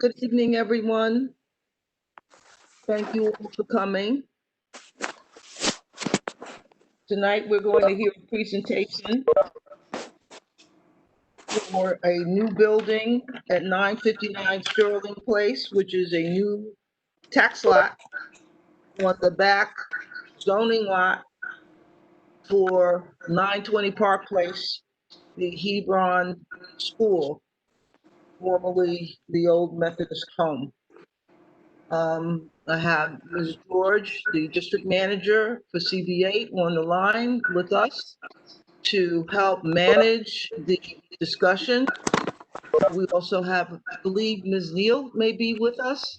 Good evening, everyone. Thank you all for coming. Tonight, we're going to hear a presentation for a new building at 959 Sterling Place, which is a new tax lot on the back zoning lot for 920 Park Place, the Hebron School, formerly the old Methodist home. I have Ms. George, the district manager for CB8, on the line with us to help manage the discussion. We also have, I believe, Ms. Neal may be with us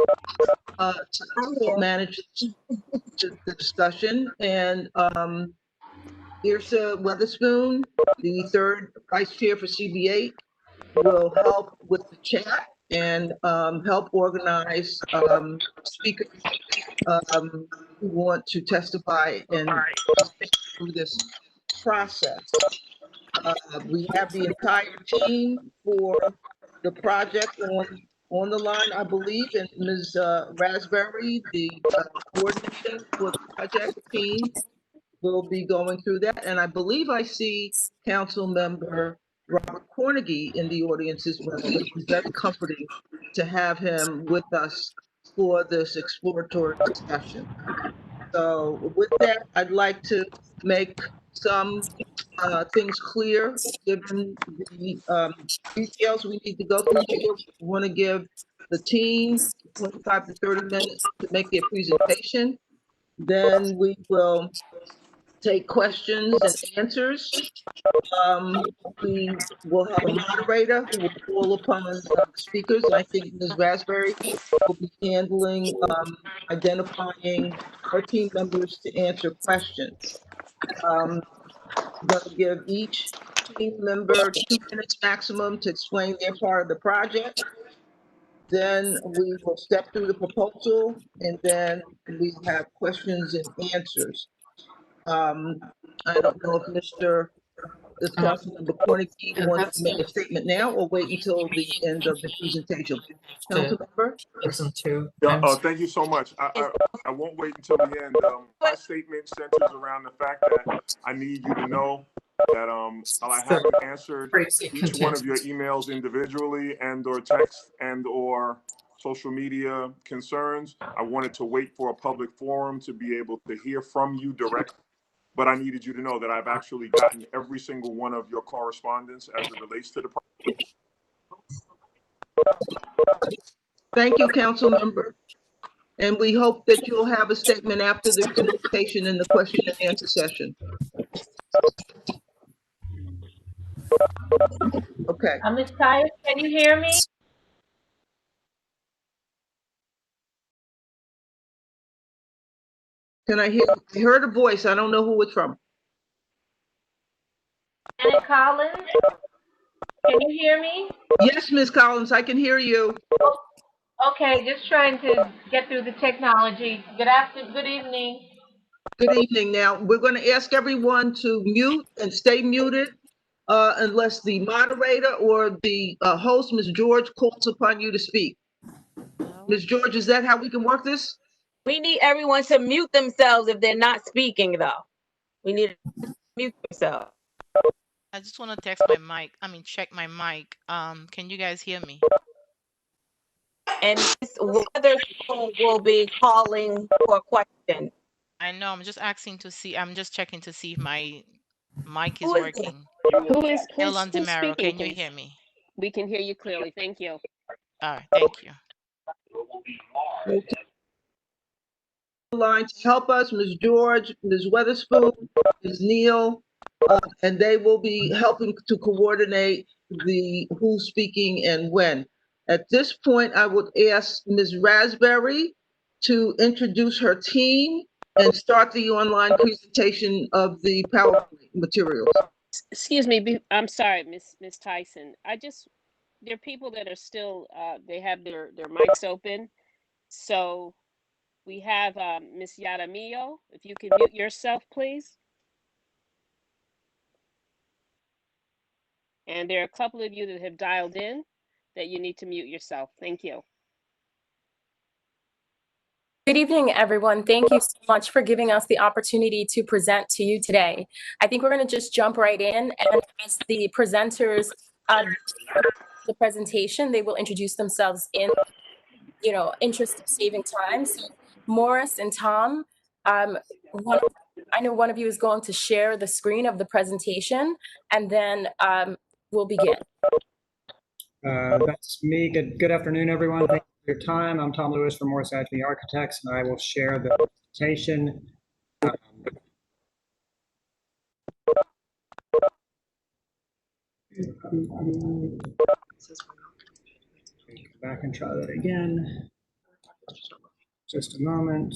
to help manage the discussion. And Irsa Weatherspoon, the third vice chair for CB8, will help with the chat and help organize speakers who want to testify and through this process. We have the entire team for the project on the line, I believe, and Ms. Raspberry, the coordinator for the project team, will be going through that. And I believe I see Council Member Robert Cornegy in the audience as well. It was very comforting to have him with us for this exploratory discussion. So with that, I'd like to make some things clear, given the details we need to go through here. We want to give the team 25 to 30 minutes to make their presentation. Then we will take questions and answers. We will have a moderator who will call upon speakers. I think Ms. Raspberry will be handling identifying her team members to answer questions. I'm going to give each team member 2 minutes maximum to explain their part of the project. Then we will step through the proposal, and then we have questions and answers. I don't know if Councilmember Cornegy wants to make a statement now or wait until the end of the presentation. Councilmember? Thank you so much. I won't wait until the end. My statement centers around the fact that I need you to know that while I haven't answered each one of your emails individually and or text and or social media concerns, I wanted to wait for a public forum to be able to hear from you directly. But I needed you to know that I've actually gotten every single one of your correspondence as it relates to the project. Thank you, Councilmember. And we hope that you'll have a statement after the presentation and the question and answer session. Okay. Ms. Tyus, can you hear me? I heard a voice. I don't know who it's from. Janet Collins, can you hear me? Yes, Ms. Collins, I can hear you. Okay, just trying to get through the technology. Good evening. Good evening. Now, we're going to ask everyone to mute and stay muted unless the moderator or the host, Ms. George, calls upon you to speak. Ms. George, is that how we can work this? We need everyone to mute themselves if they're not speaking, though. We need to mute themselves. I just want to check my mic. Can you guys hear me? And Ms. Weatherspoon will be calling for a question. I know, I'm just checking to see if my mic is working. Who's Demaro, speaking? can you hear me? We can hear you clearly. Thank you. All right, thank you. Okay. Line to help us, Ms. George, Ms. Weatherspoon, Ms. Neal, and they will be helping to coordinate who's speaking and when. At this point, I would ask Ms. Raspberry to introduce her team and start the online presentation of the PowerPoint materials. Excuse me. I'm sorry, Miss Tyson. There are people that are still, they have their mics open. So we have Miss Yaramillo. If you can mute yourself, please. And there are a couple of you that have dialed in that you need to mute yourself. Thank you. Good evening, everyone. Thank you so much for giving us the opportunity to present to you today. I think we're going to just jump right in, and as the presenters the presentation, they will introduce themselves in, interest of saving time. So Morris and Tom, I know one of you is going to share the screen of the presentation, and then we'll begin. That's me. Good afternoon, everyone. Thank you for your time. I'm Tom Lewis from Morris Adjmi Architects, and I will share the presentation. Go back and try that again. Just a moment.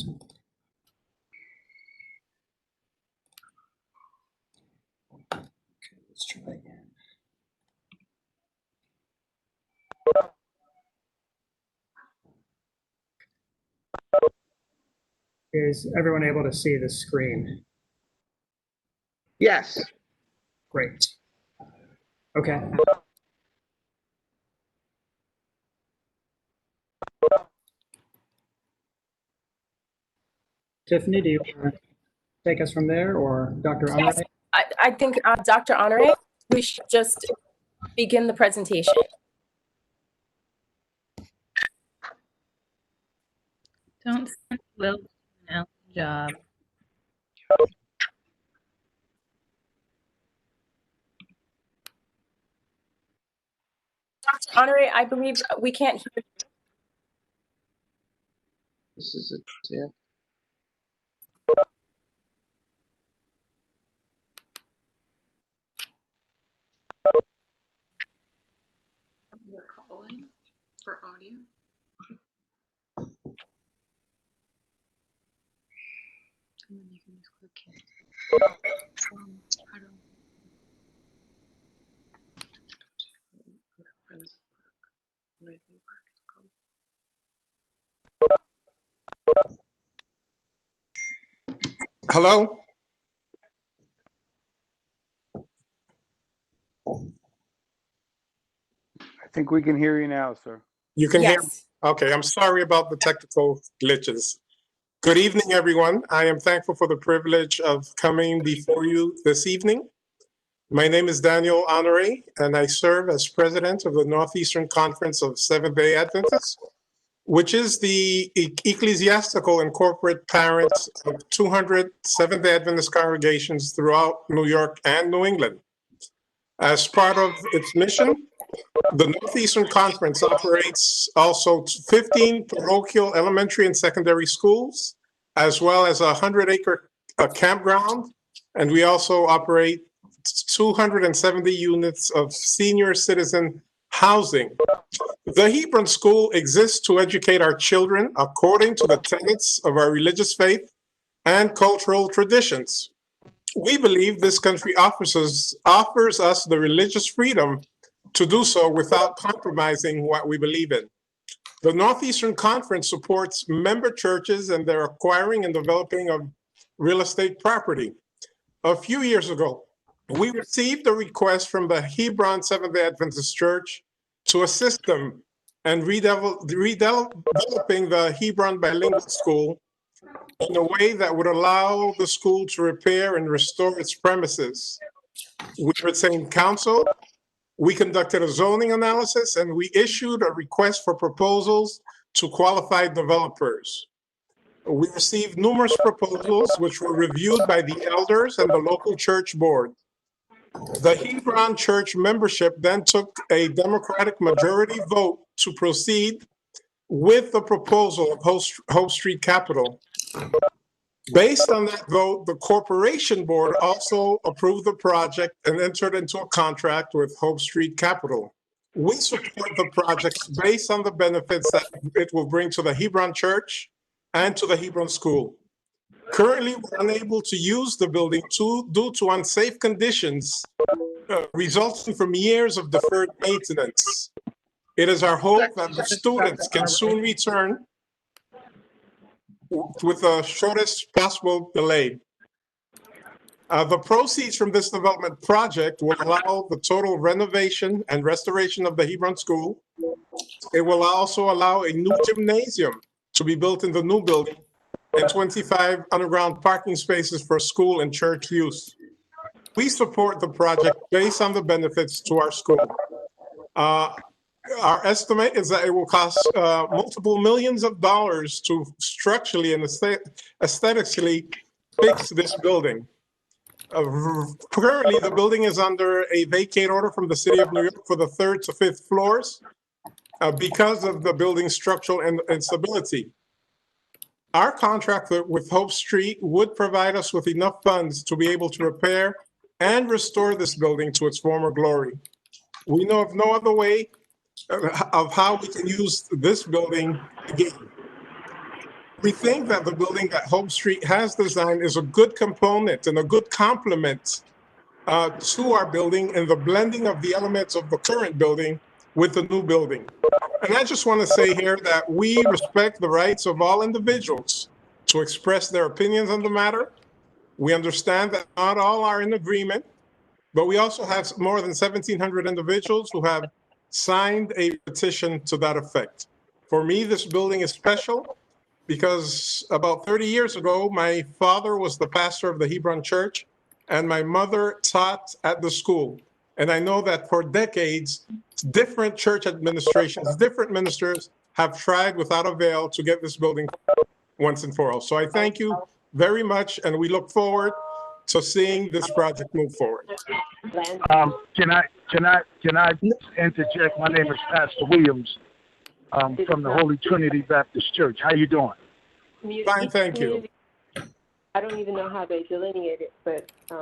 Okay, let's try again. Is everyone able to see the screen? Yes. Great. Okay. Tiffany, do you want to take us from there, or Dr. Honore? Yes, I think Dr. Honore, we should just begin the presentation. Don't send Will an job. Dr. Honore, I believe we can't hear you. This is it. Yeah. We're calling for audio. And then you can just click it. I don't. Hello? I think we can hear you now, sir. You can hear me? Yes. Okay, I'm sorry about the technical glitches. Good evening, everyone. I am thankful for the privilege of coming before you this evening. My name is Daniel Honore, and I serve as president of the Northeastern Conference of Seventh-day Adventists, which is the ecclesiastical and corporate parents of 200 Seventh-day Adventist congregations throughout New York and New England. As part of its mission, the Northeastern Conference operates also 15 parochial elementary and secondary schools, as well as a 100-acre campground, and we also operate 270 units of senior citizen housing. The Hebron School exists to educate our children according to the tenets of our religious faith and cultural traditions. We believe this country offers us the religious freedom to do so without compromising what we believe in. The Northeastern Conference supports member churches and their acquiring and developing of real estate property. A few years ago, we received a request from the Hebron Seventh-day Adventist Church to assist them in redeveloping the Hebron Bilingual School in a way that would allow the school to repair and restore its premises. We retained counsel, we conducted a zoning analysis, and we issued a request for proposals to qualified developers. We received numerous proposals which were reviewed by the elders and the local church board. The Hebron Church membership then took a Democratic majority vote to proceed with the proposal of Hope Street Capital. Based on that vote, the corporation board also approved the project and entered into a contract with Hope Street Capital. We support the project based on the benefits that it will bring to the Hebron Church and to the Hebron School. Currently, we're unable to use the building due to unsafe conditions resulting from years of deferred maintenance. It is our hope that the students can soon return with the shortest possible delay. The proceeds from this development project will allow the total renovation and restoration of the Hebron School. It will also allow a new gymnasium to be built in the new building, and 25 underground parking spaces for school and church use. We support the project based on the benefits to our school. Our estimate is that it will cost multiple millions of dollars to structurally and aesthetically fix this building. Currently, the building is under a vacate order from the City of New York for the 3rd to 5th floors because of the building's structural instability. Our contract with Hope Street would provide us with enough funds to be able to repair and restore this building to its former glory. We know of no other way of how we can use this building again. We think that the building that Hope Street has designed is a good component and a good complement to our building and the blending of the elements of the current building with the new building. And I just want to say here that we respect the rights of all individuals to express their opinions on the matter. We understand that not all are in agreement, but we also have more than 1,700 individuals who have signed a petition to that effect. For me, this building is special because about 30 years ago, my father was the pastor of the Hebron Church and my mother taught at the school. And I know that for decades, different church administrations, different ministers have tried without avail to get this building once and for all. So I thank you very much, and we look forward to seeing this project move forward. Can I interject? My name is Pastor Williams from the Holy Trinity Baptist Church. How you doing? Fine, thank you. I don't even know how they delineate it, but we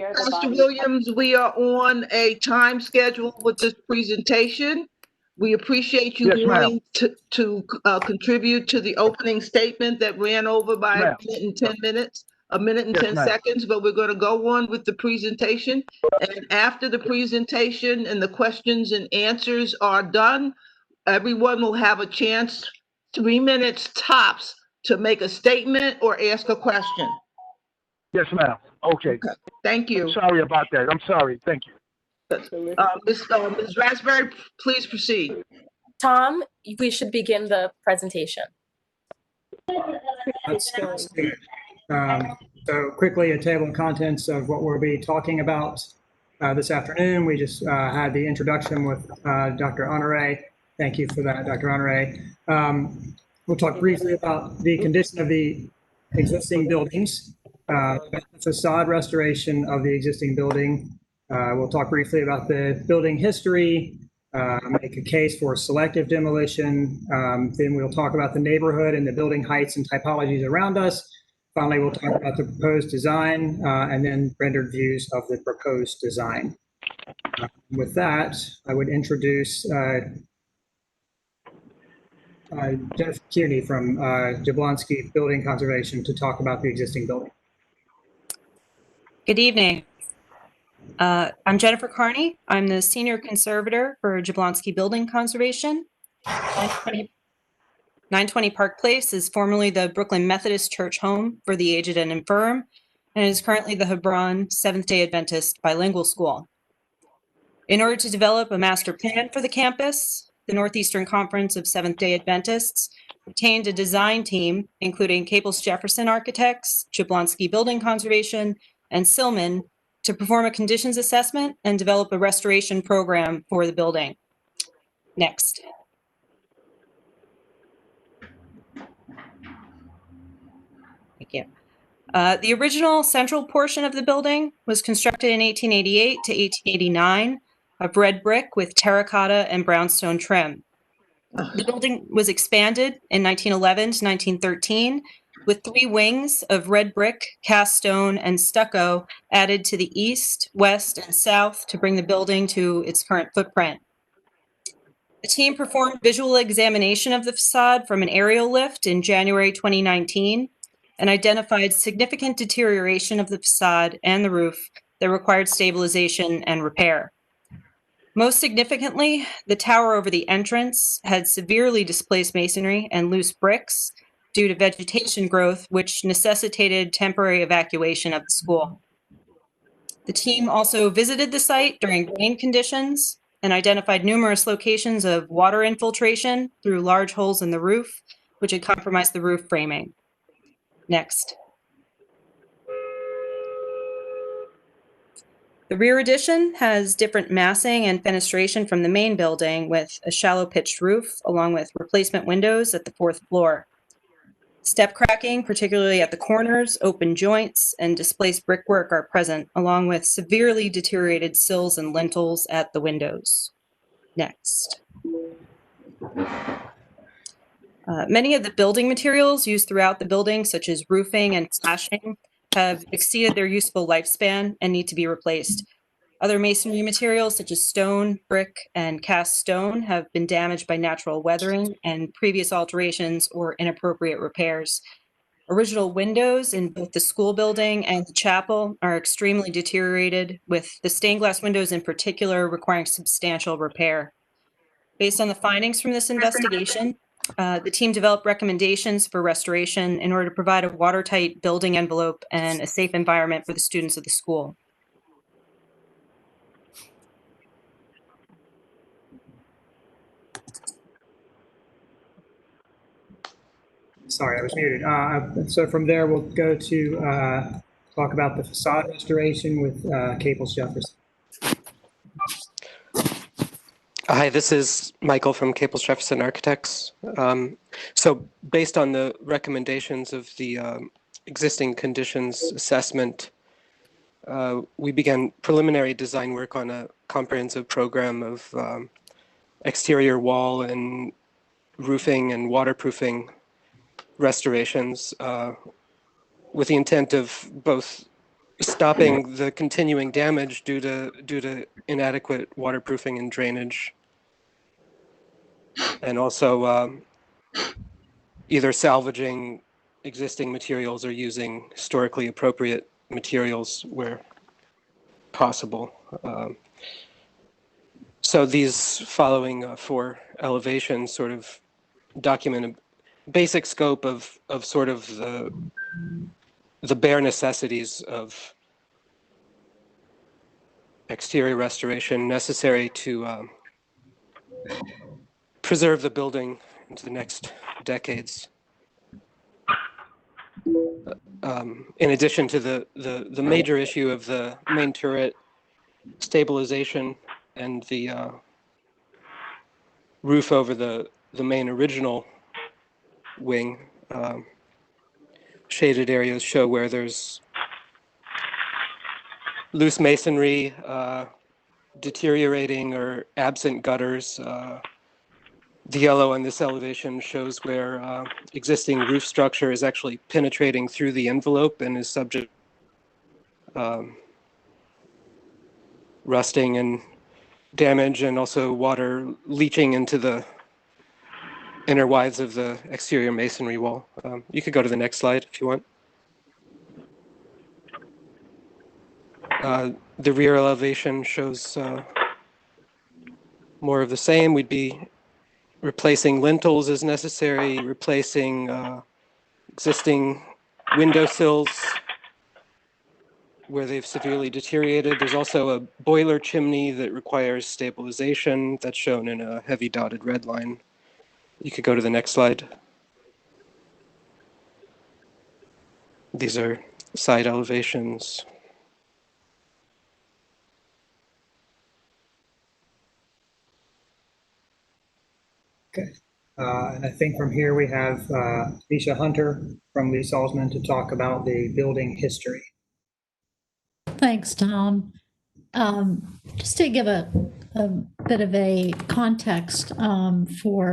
are the Mr. body. Williams, we are on a time schedule with this presentation. We appreciate you Yes, ma'am. willing to contribute to the opening statement that ran over by Ma'am. a minute and 10 minutes, a minute and Yes, 10 ma'am. seconds, but we're going to go on with the presentation. And after the presentation and the questions and answers are done, everyone will have a chance, 3 minutes tops, to make a statement or ask a question. Yes, ma'am. Okay. Thank you. Sorry about that. I'm sorry. Thank you. Ms. Raspberry, please proceed. Tom, we should begin the presentation. So quickly, a table of contents of what we'll be talking about this afternoon. We just had the introduction with Dr. Honore. Thank you for that, Dr. Honore. We'll talk briefly about the condition of the existing buildings, facade restoration of the existing building. We'll talk briefly about the building history, make a case for selective demolition. Then we'll talk about the neighborhood and the building heights and typologies around us. Finally, we'll talk about the proposed design and then rendered views of the proposed design. With that, I would introduce Jennifer Kearney from Jablonski Building Conservation to talk about the existing building. Good evening. I'm Jennifer Kearney. I'm the senior conservator for Jablonski Building Conservation. 920 Park Place is formerly the Brooklyn Methodist Church home for the aged and infirm, and is currently the Hebron Seventh-day Adventist Bilingual School. In order to develop a master plan for the campus, the Northeastern Conference of Seventh-day Adventists retained a design team, including Capels Jefferson Architects, Jablonski Building Conservation, and Silman, to perform a conditions assessment and develop a restoration program for the building. Next. Thank you. The original central portion of the building was constructed in 1888 to 1889 of red brick with terracotta and brownstone trim. The building was expanded in 1911 to 1913 with 3 wings of red brick, cast stone, and stucco added to the east, west, and south to bring the building to its current footprint. The team performed visual examination of the facade from an aerial lift in January 2019 and identified significant deterioration of the facade and the roof that required stabilization and repair. Most significantly, the tower over the entrance had severely displaced masonry and loose bricks due to vegetation growth, which necessitated temporary evacuation of the school. The team also visited the site during rain conditions and identified numerous locations of water infiltration through large holes in the roof which had compromised the roof framing. Next. The rear addition has different massing and fenestration from the main building with a shallow pitched roof along with replacement windows at the 4th floor. Step cracking, particularly at the corners, open joints, and displaced brickwork are present, along with severely deteriorated sills and lintels at the windows. Next. Many of the building materials used throughout the building, such as roofing and flashing, have exceeded their useful lifespan and need to be replaced. Other masonry materials, such as stone, brick, and cast stone, have been damaged by natural weathering and previous alterations or inappropriate repairs. Original windows in both the school building and the chapel are extremely deteriorated, with the stained glass windows in particular requiring substantial repair. Based on the findings from this investigation, the team developed recommendations for restoration in order to provide a watertight building envelope and a safe environment for the students of the school. Sorry, I was muted. So from there, we'll go to talk about the facade restoration with Caples Jefferson. Hi, this is Michael from Caples Jefferson Architects. So based on the recommendations of the existing conditions assessment, we began preliminary design work on a comprehensive program of exterior wall and roofing and waterproofing restorations with the intent of both stopping the continuing damage due to inadequate waterproofing and drainage, and also either salvaging existing materials or using historically appropriate materials where possible. So these following 4 elevations sort of document a basic scope of sort of the bare necessities of exterior restoration necessary to preserve the building into the next decades. In addition to the major issue of the main turret stabilization and the roof over the main original wing, shaded areas show where there's loose masonry, deteriorating or absent gutters. The yellow on this elevation shows where existing roof structure is actually penetrating through the envelope and is subject rusting and damage, and also water leaching into the inner wides of the exterior masonry wall. You could go to the next slide if you want. The rear elevation shows more of the same. We'd be replacing lintels as necessary, replacing existing windowsills where they've severely deteriorated. There's also a boiler chimney that requires stabilization that's shown in a heavy dotted red line. You could go to the next slide. These are side elevations. Okay. And I think from here we have Leisha Hunter from Lee Salzman to talk about the building history. Thanks, Tom. Just to give a bit of a context for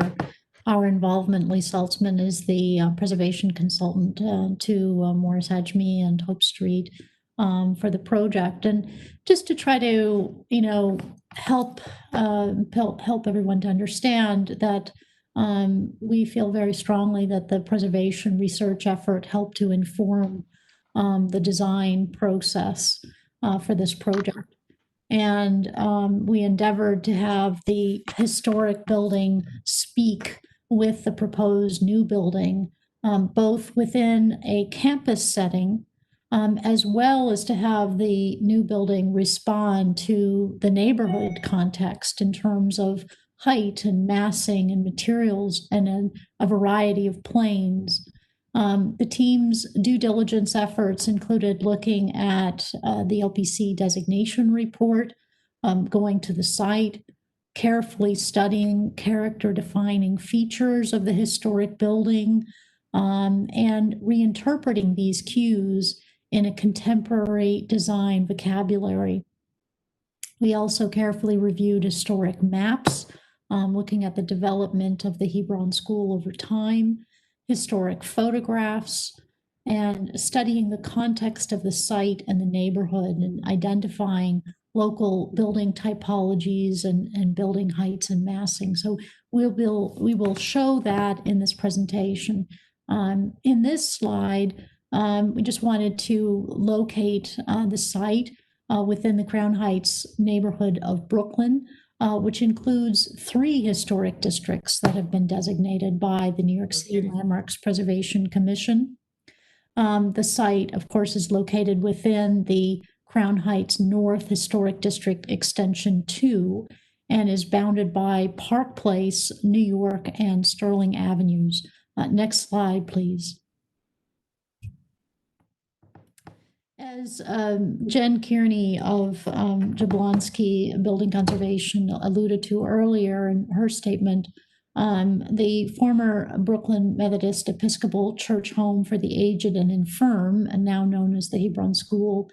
our involvement, Lee Salzman is the preservation consultant to Morris Hajmi and Hope Street for the project. And just to try to, help everyone to understand that we feel very strongly that the preservation research effort helped to inform the design process for this project. And we endeavored to have the historic building speak with the proposed new building, both within a campus setting, as well as to have the new building respond to the neighborhood context in terms of height and massing and materials and a variety of planes. The team's due diligence efforts included looking at the LPC designation report, going to the site, carefully studying character-defining features of the historic building, and reinterpreting these cues in a contemporary design vocabulary. We also carefully reviewed historic maps, looking at the development of the Hebron School over time, historic photographs, and studying the context of the site and the neighborhood and identifying local building typologies and building heights and massing. So we will show that in this presentation. In this slide, we just wanted to locate the site within the Crown Heights neighborhood of Brooklyn, which includes 3 historic districts that have been designated by the New York City Landmarks Preservation Commission. The site, of course, is located within the Crown Heights North Historic District Extension 2 and is bounded by Park Place, New York, and Sterling Avenues. Next slide, please. As Jen Kearney of Jablonski Building Conservation alluded to earlier in her statement, the former Brooklyn Methodist Episcopal Church Home for the Aged and Infirm, and now known as the Hebron School,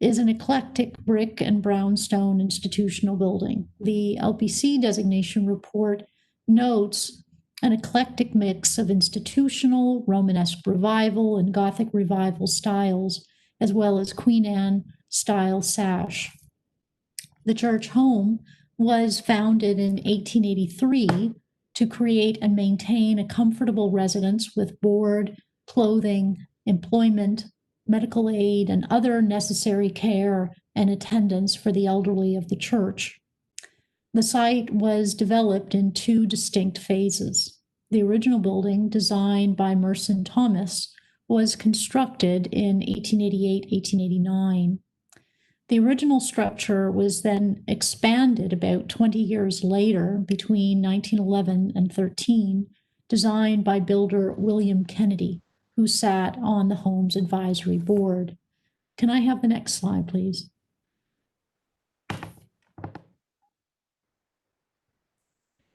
is an eclectic brick and brownstone institutional building. The LPC designation report notes an eclectic mix of institutional, Romanesque revival, and Gothic revival styles, as well as Queen Anne style sash. The church home was founded in 1883 to create and maintain a comfortable residence with board, clothing, employment, medical aid, and other necessary care and attendance for the elderly of the church. The site was developed in 2 distinct phases. The original building, designed by Merson Thomas, was constructed in 1888-1889. The original structure was then expanded about 20 years later, between 1911 and 13, designed by builder William Kennedy, who sat on the Home's advisory board. Can I have the next slide, please?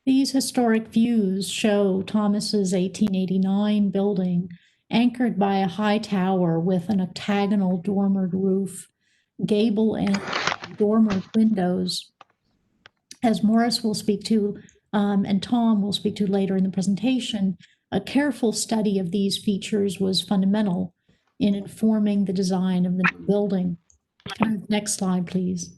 These historic views show Thomas's 1889 building, anchored by a high tower with an octagonal dormered roof, gable and dormered windows. As Morris will speak to, and Tom will speak to later in the presentation, a careful study of these features was fundamental in informing the design of the new building. Next slide, please.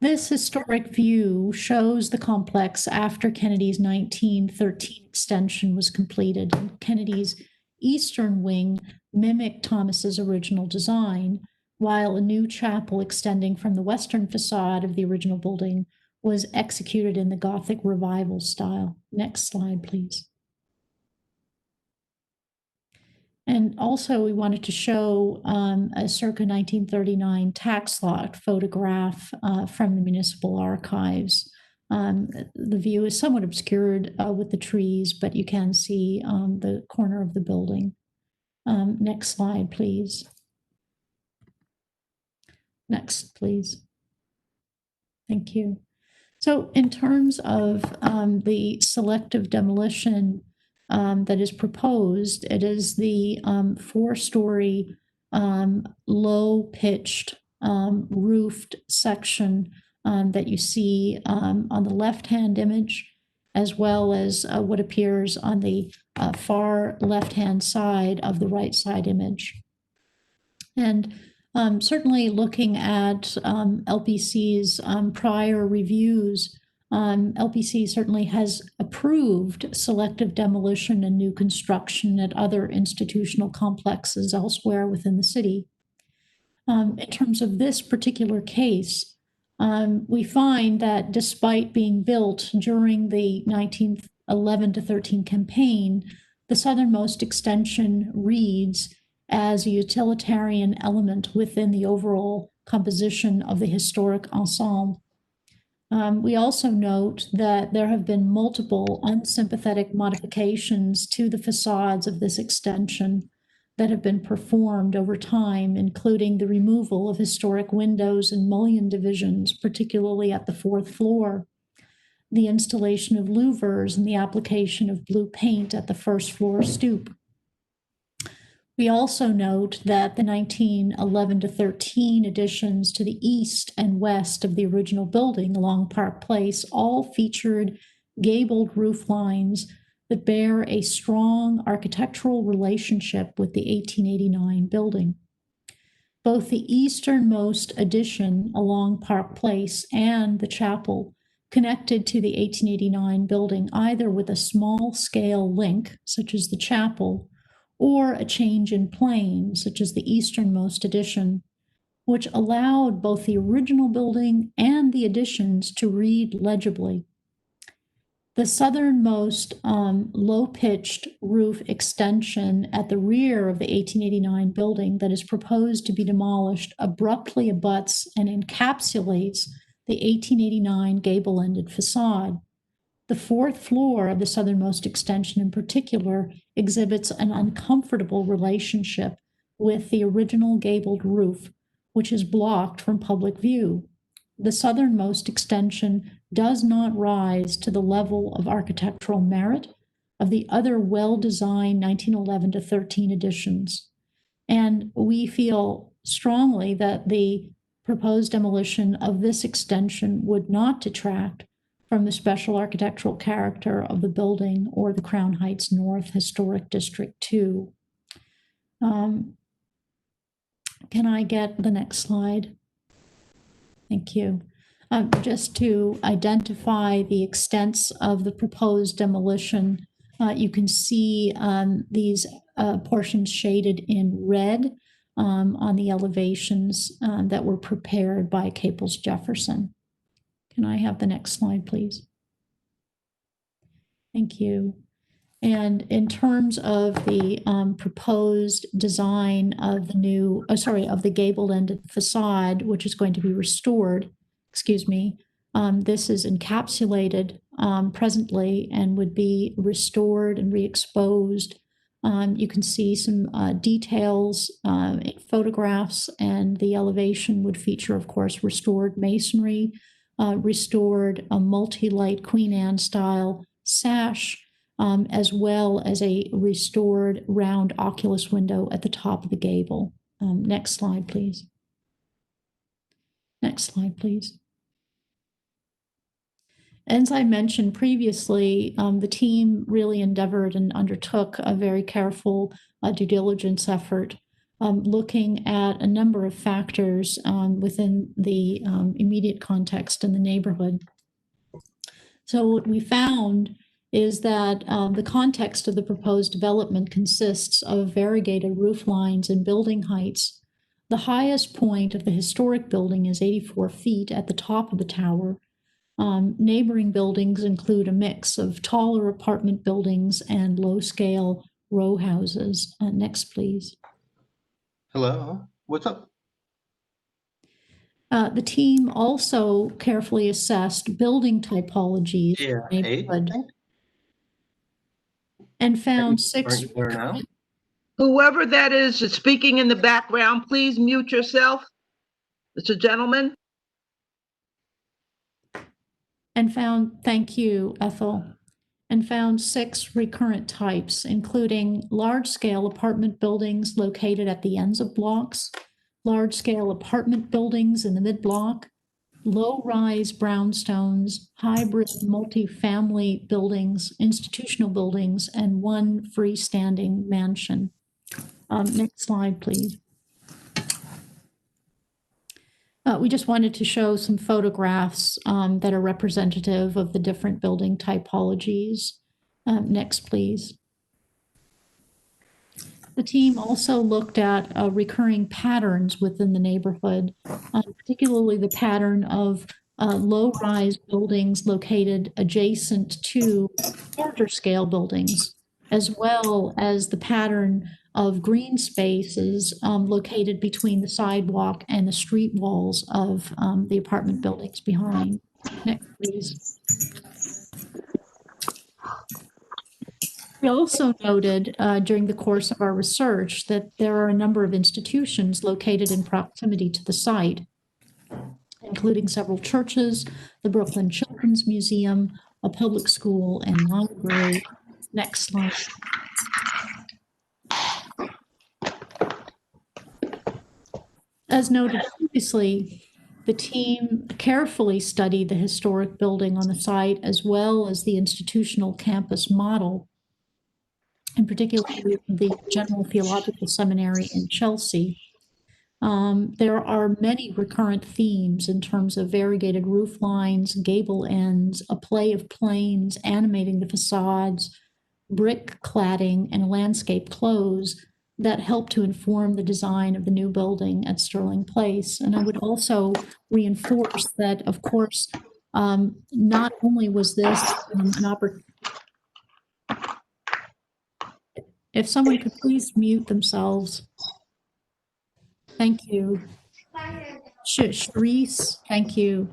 This historic view shows the complex after Kennedy's 1913 extension was completed. Kennedy's eastern wing mimicked Thomas's original design, while a new chapel extending from the western facade of the original building was executed in the Gothic revival style. Next slide, please. And also we wanted to show a circa 1939 tax lot photograph from the municipal archives. The view is somewhat obscured with the trees, but you can see the corner of the building. Next slide, please. Next, please. Thank you. So in terms of the selective demolition that is proposed, it is the 4-story low-pitched roofed section that you see on the left-hand image, as well as what appears on the far left-hand side of the right side image. And certainly looking at LPC's prior reviews, LPC certainly has approved selective demolition and new construction at other institutional complexes elsewhere within the city. In terms of this particular case, we find that despite being built during the 1911 to 13 campaign, the southernmost extension reads as a utilitarian element within the overall composition of the historic ensemble. We also note that there have been multiple unsympathetic modifications to the facades of this extension that have been performed over time, including the removal of historic windows and mullion divisions, particularly at the 4th floor, the installation of louvers and the application of blue paint at the 1st floor stoop. We also note that the 1911 to 13 additions to the east and west of the original building along Park Place all featured gabled roof lines that bear a strong architectural relationship with the 1889 building. Both the easternmost addition along Park Place and the chapel connected to the 1889 building either with a small scale link, such as the chapel, or a change in plane, such as the easternmost addition, which allowed both the original building and the additions to read legibly. The southernmost low-pitched roof extension at the rear of the 1889 building that is proposed to be demolished abruptly abuts and encapsulates the 1889 gable-ended facade. The 4th floor of the southernmost extension in particular exhibits an uncomfortable relationship with the original gabled roof, which is blocked from public view. The southernmost extension does not rise to the level of architectural merit of the other well-designed 1911 to 13 additions. And we feel strongly that the proposed demolition of this extension would not detract from the special architectural character of the building or the Crown Heights North Historic District 2. Can I get the next slide? Thank you. Just to identify the extents of the proposed demolition, you can see these portions shaded in red on the elevations that were prepared by Caples Jefferson. Can I have the next slide, please? Thank you. And in terms of the proposed design of the new, of the gable-ended facade, which is going to be restored, this is encapsulated presently and would be restored and re-exposed. You can see some details, photographs, and the elevation would feature, of course, restored masonry, restored a multi-light Queen Anne style sash, as well as a restored round oculus window at the top of the gable. Next slide, please. Next slide, please. As I mentioned previously, the team really endeavored and undertook a very careful due diligence effort, looking at a number of factors within the immediate context in the neighborhood. So what we found is that the context of the proposed development consists of variegated roof lines and building heights. The highest point of the historic building is 84 feet at the top of the tower. Neighboring buildings include a mix of taller apartment buildings and low-scale row houses. Next, please. Hello, what's up? The team also carefully assessed building typologies in the neighborhood and found six. Whoever that is speaking in the background, please mute yourself, Mr. Gentleman. And found, thank you, Ethel, and found 6 recurrent types, including large-scale apartment buildings located at the ends of blocks, large-scale apartment buildings in the mid-block, low-rise brownstones, hybrid multi-family buildings, institutional buildings, and 1 freestanding mansion. Next slide, please. We just wanted to show some photographs that are representative of the different building typologies. Next, please. The team also looked at recurring patterns within the neighborhood, particularly the pattern of low-rise buildings located adjacent to larger scale buildings, as well as the pattern of green spaces located between the sidewalk and the street walls of the apartment buildings behind. Next, please. We also noted during the course of our research that there are a number of institutions located in proximity to the site, including several churches, the Brooklyn Children's Museum, a public school, and library. Next slide. As noted previously, the team carefully studied the historic building on the site as well as the institutional campus model, in particular the General Theological Seminary in Chelsea. There are many recurrent themes in terms of variegated roof lines, gable ends, a play of planes animating the facades, brick cladding, and landscape close that help to inform the design of the new building at Sterling Place. And I would also reinforce that, of course, not only was this an opportunity. If someone could please mute themselves. Thank you. Sharice, thank you.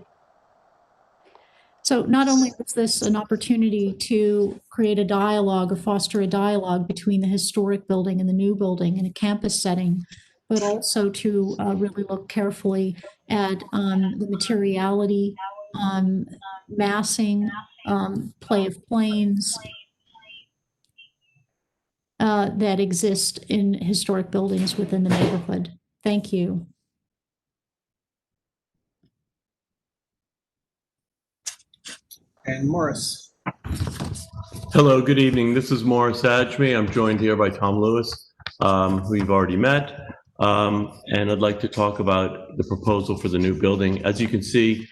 So not only was this an opportunity to create a dialogue or foster a dialogue between the historic building and the new building in a campus setting, but also to really look carefully at the materiality, massing, play of planes, that exist in historic buildings within the neighborhood. Thank you. And Morris. Hello, good evening. This is Morris Adjmi. I'm joined here by Tom Lewis, who you've already met. And I'd like to talk about the proposal for the new building. As you can see,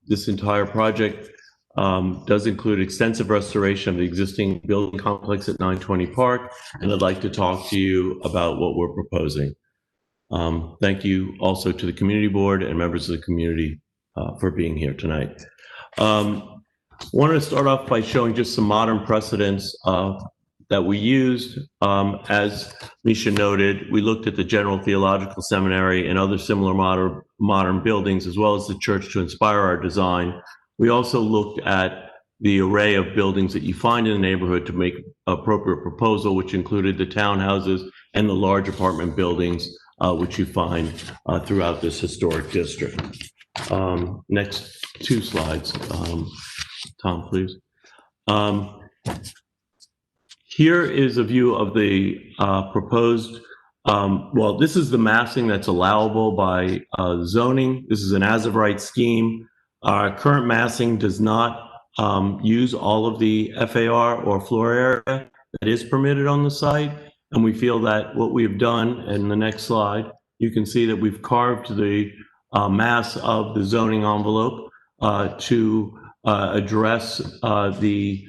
this entire project does include extensive restoration of the existing building complex at 920 Park, and I'd like to talk to you about what we're proposing. Thank you also to the community board and members of the community for being here tonight. Wanted to start off by showing just some modern precedents that we used. As Misha noted, we looked at the General Theological Seminary and other similar modern buildings, as well as the church to inspire our design. We also looked at the array of buildings that you find in the neighborhood to make appropriate proposal, which included the townhouses and the large apartment buildings, which you find throughout this historic district. Next two slides, Tom, please. Here is a view of the proposed, well, this is the massing that's allowable by zoning. This is an as-of-right scheme. Our current massing does not use all of the FAR or floor area that is permitted on the site. And we feel that what we've done, in the next slide, you can see that we've carved the mass of the zoning envelope to address the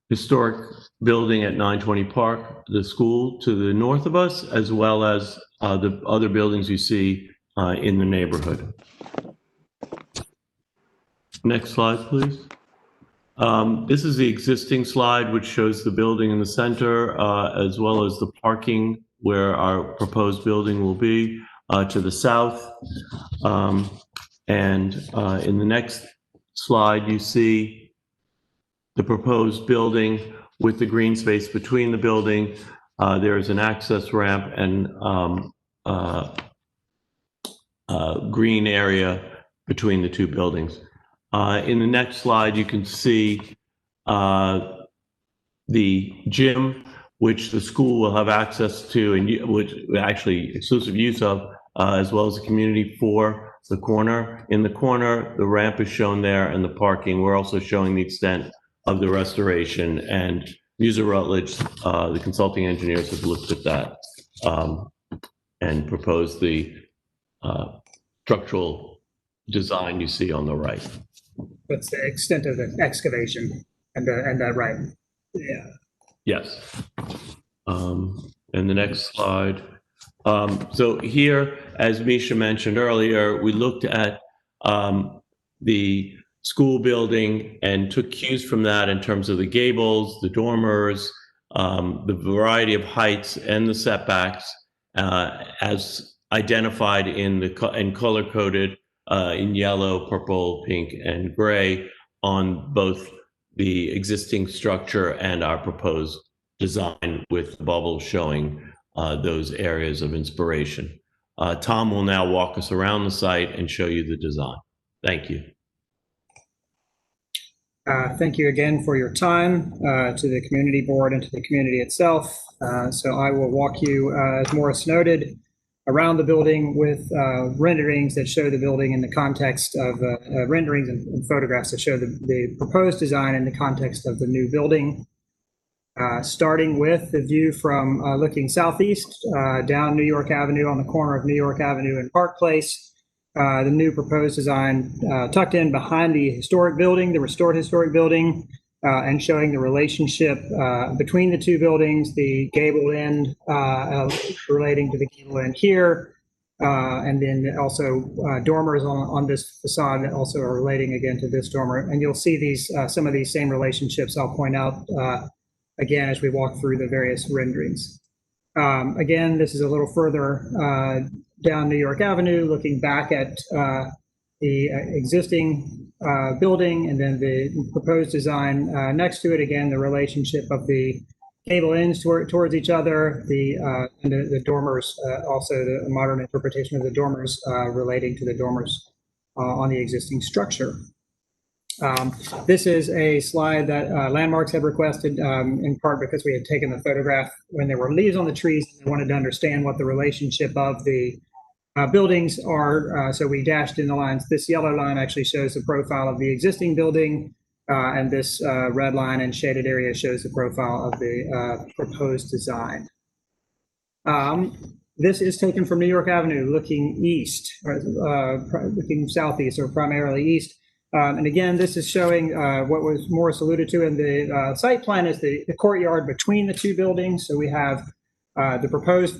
historic building at 920 Park, the school to the north of us, as well as the other buildings you see in the neighborhood. Next slide, please. This is the existing slide, which shows the building in the center, as well as the parking where our proposed building will be to the south. In the next slide, you see the proposed building with the green space between the building. There is an access ramp and green area between the two buildings. In the next slide, you can see the gym, which the school will have access to, and which actually exclusive use of, as well as the community for the corner. In the corner, the ramp is shown there and the parking. We're also showing the extent of the restoration, and Muser Rutledge, the consulting engineers, have looked at that and proposed the structural design you see on the right. What's the extent of the excavation and that right? Yeah. Yes. And the next slide. So here, as Misha mentioned earlier, we looked at the school building and took cues from that in terms of the gables, the dormers, the variety of heights and the setbacks as identified in the color-coded in yellow, purple, pink, and gray on both the existing structure and our proposed design, with bubbles showing those areas of inspiration. Tom will now walk us around the site and show you the design. Thank you. Thank you again for your time, to the community board and to the community itself. So I will walk you, as Morris noted, around the building with renderings that show the building in the context of renderings and photographs that show the proposed design in the context of the new building. Starting with the view from looking southeast down New York Avenue on the corner of New York Avenue and Park Place. The new proposed design tucked in behind the historic building, the restored historic building, and showing the relationship between the two buildings, the gable end relating to the gable end here, and then also dormers on this facade that also are relating again to this dormer. And you'll see these some of these same relationships I'll point out again as we walk through the various renderings. Again, this is a little further down New York Avenue, looking back at the existing building and then the proposed design next to it. Again, the relationship of the gable ends towards each other, and the dormers, also the modern interpretation of the dormers relating to the dormers on the existing structure. This is a slide that Landmarks had requested, in part because we had taken the photograph when there were leaves on the trees and wanted to understand what the relationship of the buildings are. So we dashed in the lines. This yellow line actually shows the profile of the existing building, and this red line and shaded area shows the profile of the proposed design. This is taken from New York Avenue, looking east, looking southeast, or primarily east. And again, this is showing what was Morris alluded to in the site plan is the courtyard between the two buildings. So we have the proposed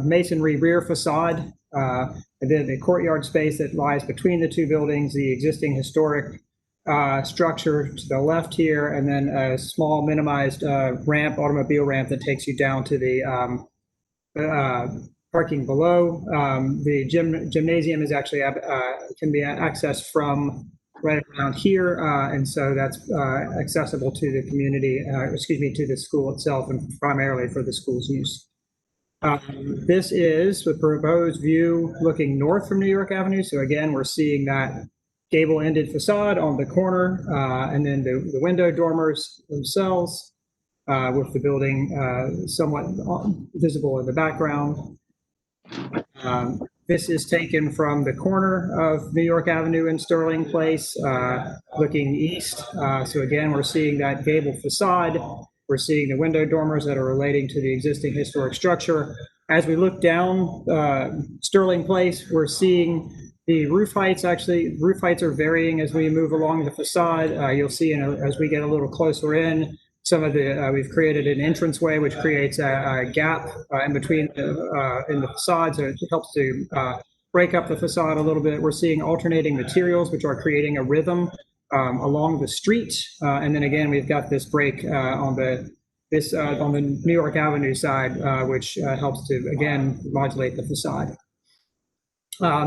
masonry rear facade, and then the courtyard space that lies between the two buildings, the existing historic structure to the left here, and then a small minimized ramp, automobile ramp that takes you down to the parking below. The gymnasium is actually can be accessed from right around here, and so that's accessible to the community, to the school itself, and primarily for the school's use. This is the proposed view looking north from New York Avenue. So again, we're seeing that gable-ended facade on the corner, and then the window dormers themselves, with the building somewhat visible in the background. This is taken from the corner of New York Avenue and Sterling Place, looking east. So again, we're seeing that gable facade. We're seeing the window dormers that are relating to the existing historic structure. As we look down Sterling Place, we're seeing the roof heights. Actually, roof heights are varying as we move along the facade. You'll see as we get a little closer in, some of the, we've created an entranceway which creates a gap in between in the facade, so it helps to break up the facade a little bit. We're seeing alternating materials which are creating a rhythm along the street, and then again we've got this break on the New York Avenue side, which helps to again modulate the facade.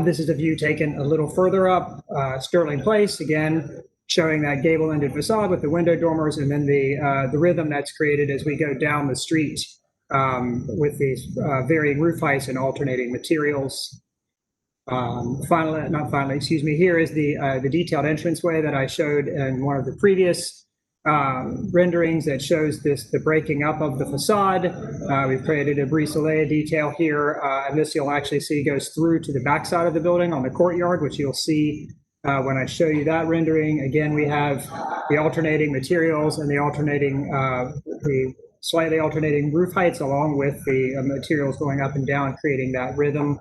This is a view taken a little further up Sterling Place, again showing that gable-ended facade with the window dormers, and then the rhythm that's created as we go down the street with these varying roof heights and alternating materials. Here is the detailed entranceway that I showed in one of the previous renderings that shows the breaking up of the facade. We've created a brise-soleil detail here, and this you'll actually see goes through to the backside of the building on the courtyard, which you'll see when I show you that rendering. Again, we have the alternating materials and the slightly alternating roof heights along with the materials going up and down, creating that rhythm.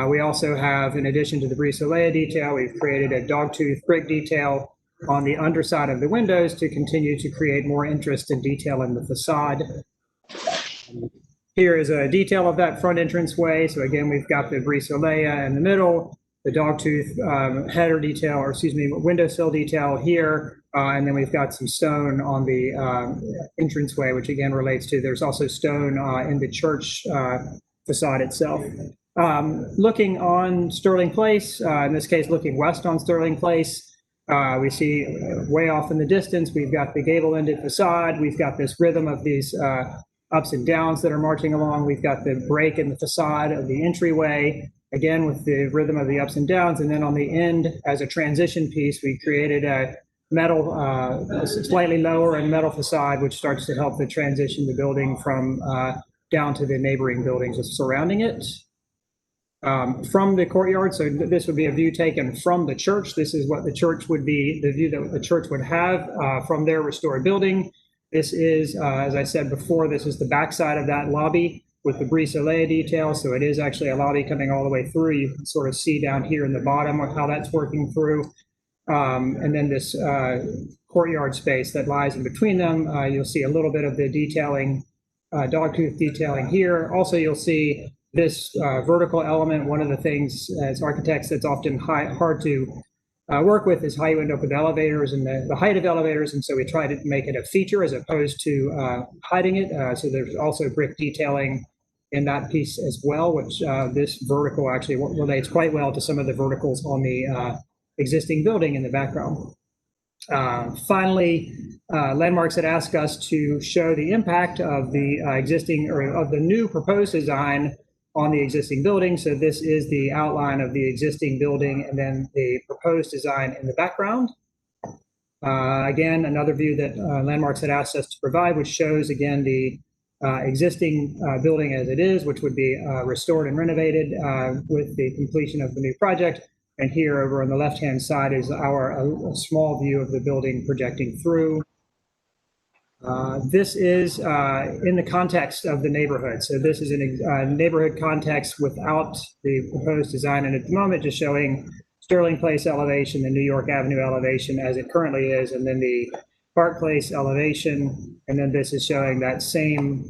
We also have, in addition to the brise-soleil detail, we've created a dogtooth brick detail on the underside of the windows to continue to create more interest and detail in the facade. Here is a detail of that front entranceway. So again, we've got the brise-soleil in the middle, the dogtooth header detail, or excuse me, windowsill detail here, and then we've got some stone on the entranceway, which again relates to, there's also stone in the church facade itself. Looking on Sterling Place, in this case, looking west on Sterling Place, we see way off in the distance, we've got the gable-ended facade. We've got this rhythm of these ups and downs that are marching along. We've got the break in the facade of the entryway, again with the rhythm of the ups and downs. And then on the end, as a transition piece, we created a metal, slightly lower and metal facade, which starts to help the transition the building from down to the neighboring buildings surrounding it. From the courtyard, so this would be a view taken from the church. This is what the church would be, the view that the church would have from their restored building. This is, as I said before, this is the backside of that lobby with the brise soleil detail. So it is actually a lobby coming all the way through. You can sort of see down here in the bottom of how that's working through. And then this courtyard space that lies in between them. You'll see a little bit of the detailing, dogtooth detailing here. Also, you'll see this vertical element. One of the things as architects that's often hard to work with is how you end up with elevators and the height of elevators. And so we try to make it a feature as opposed to hiding it. So there's also brick detailing in that piece as well, which this vertical actually relates quite well to some of the verticals on the existing building in the background. Finally, Landmarks had asked us to show the impact of the existing or of the new proposed design on the existing building. So this is the outline of the existing building and then the proposed design in the background. Again, another view that Landmarks had asked us to provide, which shows again the existing building as it is, which would be restored and renovated with the completion of the new project. And here over on the left-hand side is a small view of the building projecting through. This is in the context of the neighborhood. So this is in a neighborhood context without the proposed design. And at the moment, just showing Sterling Place elevation, the New York Avenue elevation as it currently is, and then the Park Place elevation. And then this is showing that same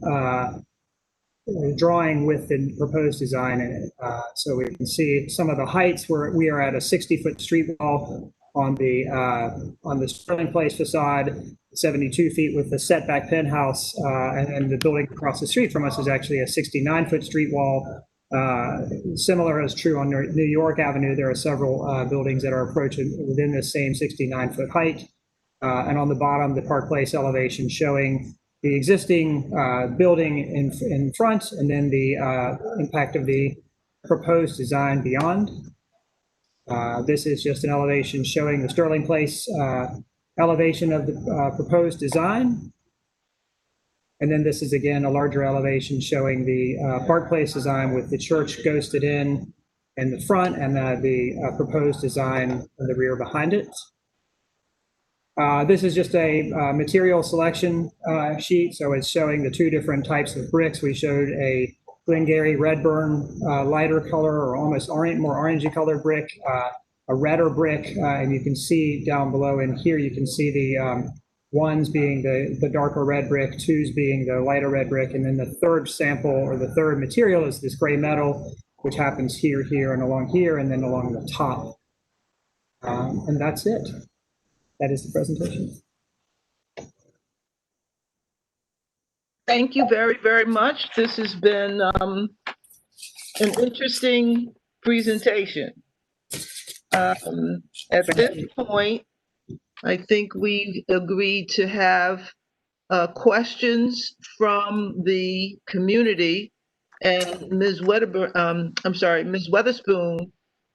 drawing with the proposed design in it. So we can see some of the heights where we are at a 60-foot street wall on the Sterling Place facade, 72 feet with the setback penthouse, and the building across the street from us is actually a 69-foot street wall. Similar is true on New York Avenue. There are several buildings that are approaching within the same 69-foot height. And on the bottom, the Park Place elevation showing the existing building in front, and then the impact of the proposed design beyond. This is just an elevation showing the Sterling Place elevation of the proposed design. And then this is again a larger elevation showing the Park Place design with the church ghosted in the front and the proposed design in the rear behind it. This is just a material selection sheet. So it's showing the two different types of bricks. We showed a Glengarry Redburn lighter color or almost orange, more orangey colored brick, a redder brick, and you can see down below in here, you can see the ones being the darker red brick, twos being the lighter red brick, and then the third sample or the third material is this gray metal, which happens here, here, and along here, and then along the top. And that's it. That is the presentation. Thank you very, very much. This has been an interesting presentation. At this point, I think we agreed to have questions from the community, and Ms. Ms. Weatherspoon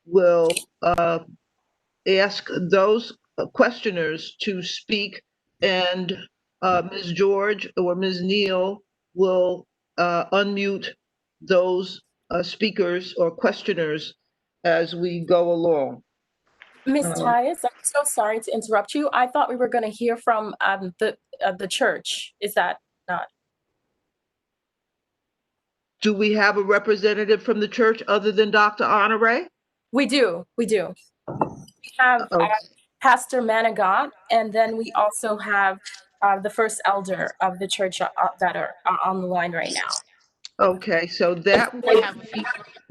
will ask those questioners to speak, and Ms. George or Ms. Neal will unmute those speakers or questioners as we go along. Ms. Tyus, I'm so sorry to interrupt you. I thought we were going to hear from the church. Is that not? Do we have a representative from the church other than Dr. Honore? We do. We do. We have Pastor Manigat, and then we also have the first elder of the church that are on the line right now. Okay, so that would be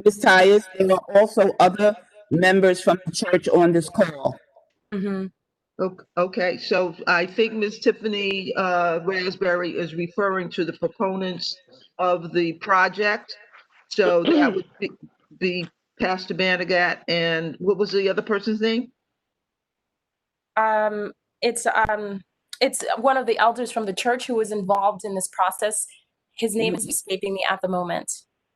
Ms. Tyus, there are also other members from the church on this call. Mm-hmm. Okay, so I think Ms. Tiffany Raspberry is referring to the proponents of the project. So be Pastor Manigat and what was the other person's name? It's one of the elders from the church who was involved in this process. His name is escaping me at the moment.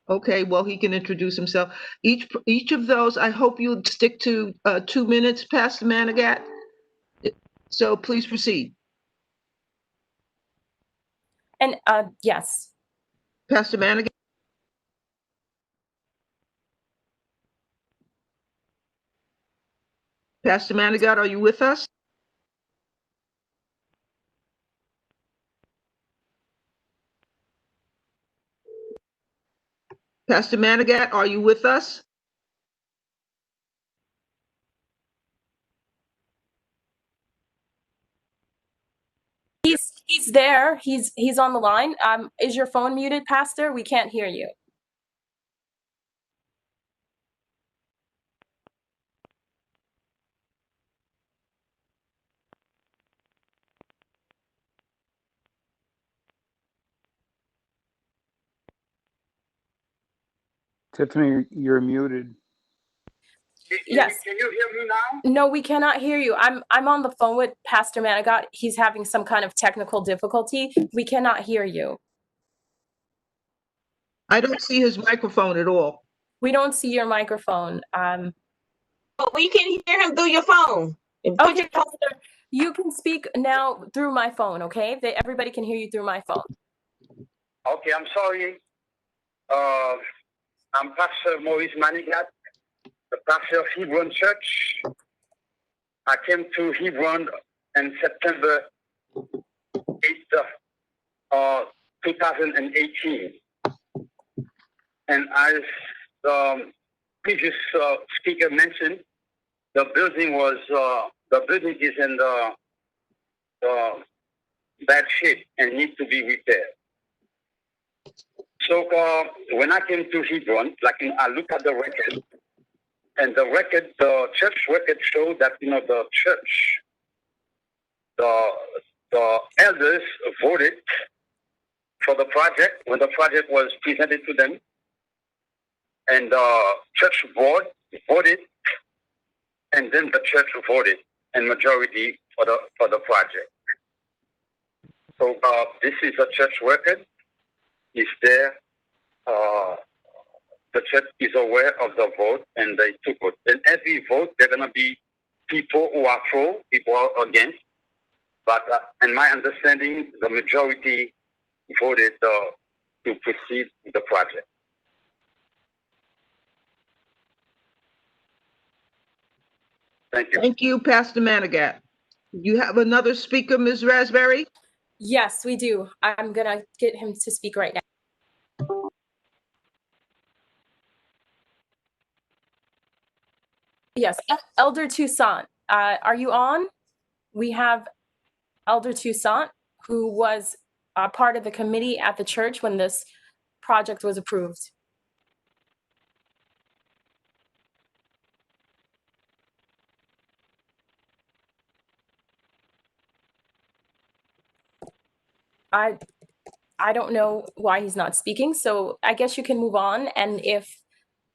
Okay, well, he can introduce himself. Each of those, I hope you'll stick to 2 minutes, Pastor Manigat. So please proceed. And yes. Pastor Manigat. Pastor Manigat, are you with us? Pastor Manigat, are you with us? He's there. He's on the line. Is your phone muted, Pastor? We can't hear you. Tiffany, you're muted. Yes. Can you hear me now? No, we cannot hear you. I'm on the phone with Pastor Manigat. He's having some kind of technical difficulty. We cannot hear you. I don't see his microphone at all. We don't see your microphone. But we can hear him through your phone. Okay, Pastor, you can speak now through my phone, okay? Everybody can hear you through my phone. Okay, I'm sorry. I'm Pastor Maurice Manigat, the pastor of Hebron Church. I came to Hebron in September 8th, 2018. And as the previous speaker mentioned, the building is in the bad shape and needs to be repaired. So when I came to Hebron, I looked at the record, and the church record showed that the church, the elders voted for the project when the project was presented to them, and the church board voted, and then the church voted in majority for the project. So this is a church record. Is there? The church is aware of the vote, and they took it. In every vote, there are going to be people who are pro, people who are against. But in my understanding, the majority voted to proceed with the project. Thank you. Thank you, Pastor Manigat. You have another speaker, Ms. Raspberry? Yes, we do. I'm going to get him to speak right now. Yes, Elder Toussaint, are you on? We have Elder Toussaint, who was part of the committee at the church when this project was approved. I don't know why he's not speaking, so I guess you can move on, and if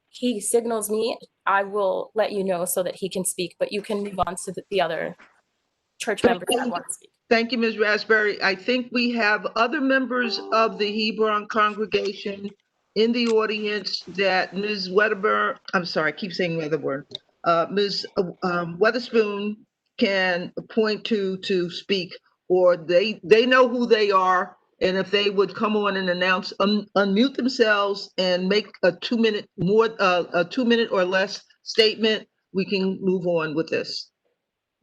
he signals me, I will let you know so that he can speak, but you can move on to the other church members that want to speak. Thank you, Ms. Raspberry. I think we have other members of the Hebron congregation in the audience that Ms. Wedderburn, I'm sorry, I keep saying Wedderburn, Ms. Weatherspoon can point to speak, or they know who they are, and if they would come on and announce, unmute themselves and make a 2 minute or less statement, we can move on with this.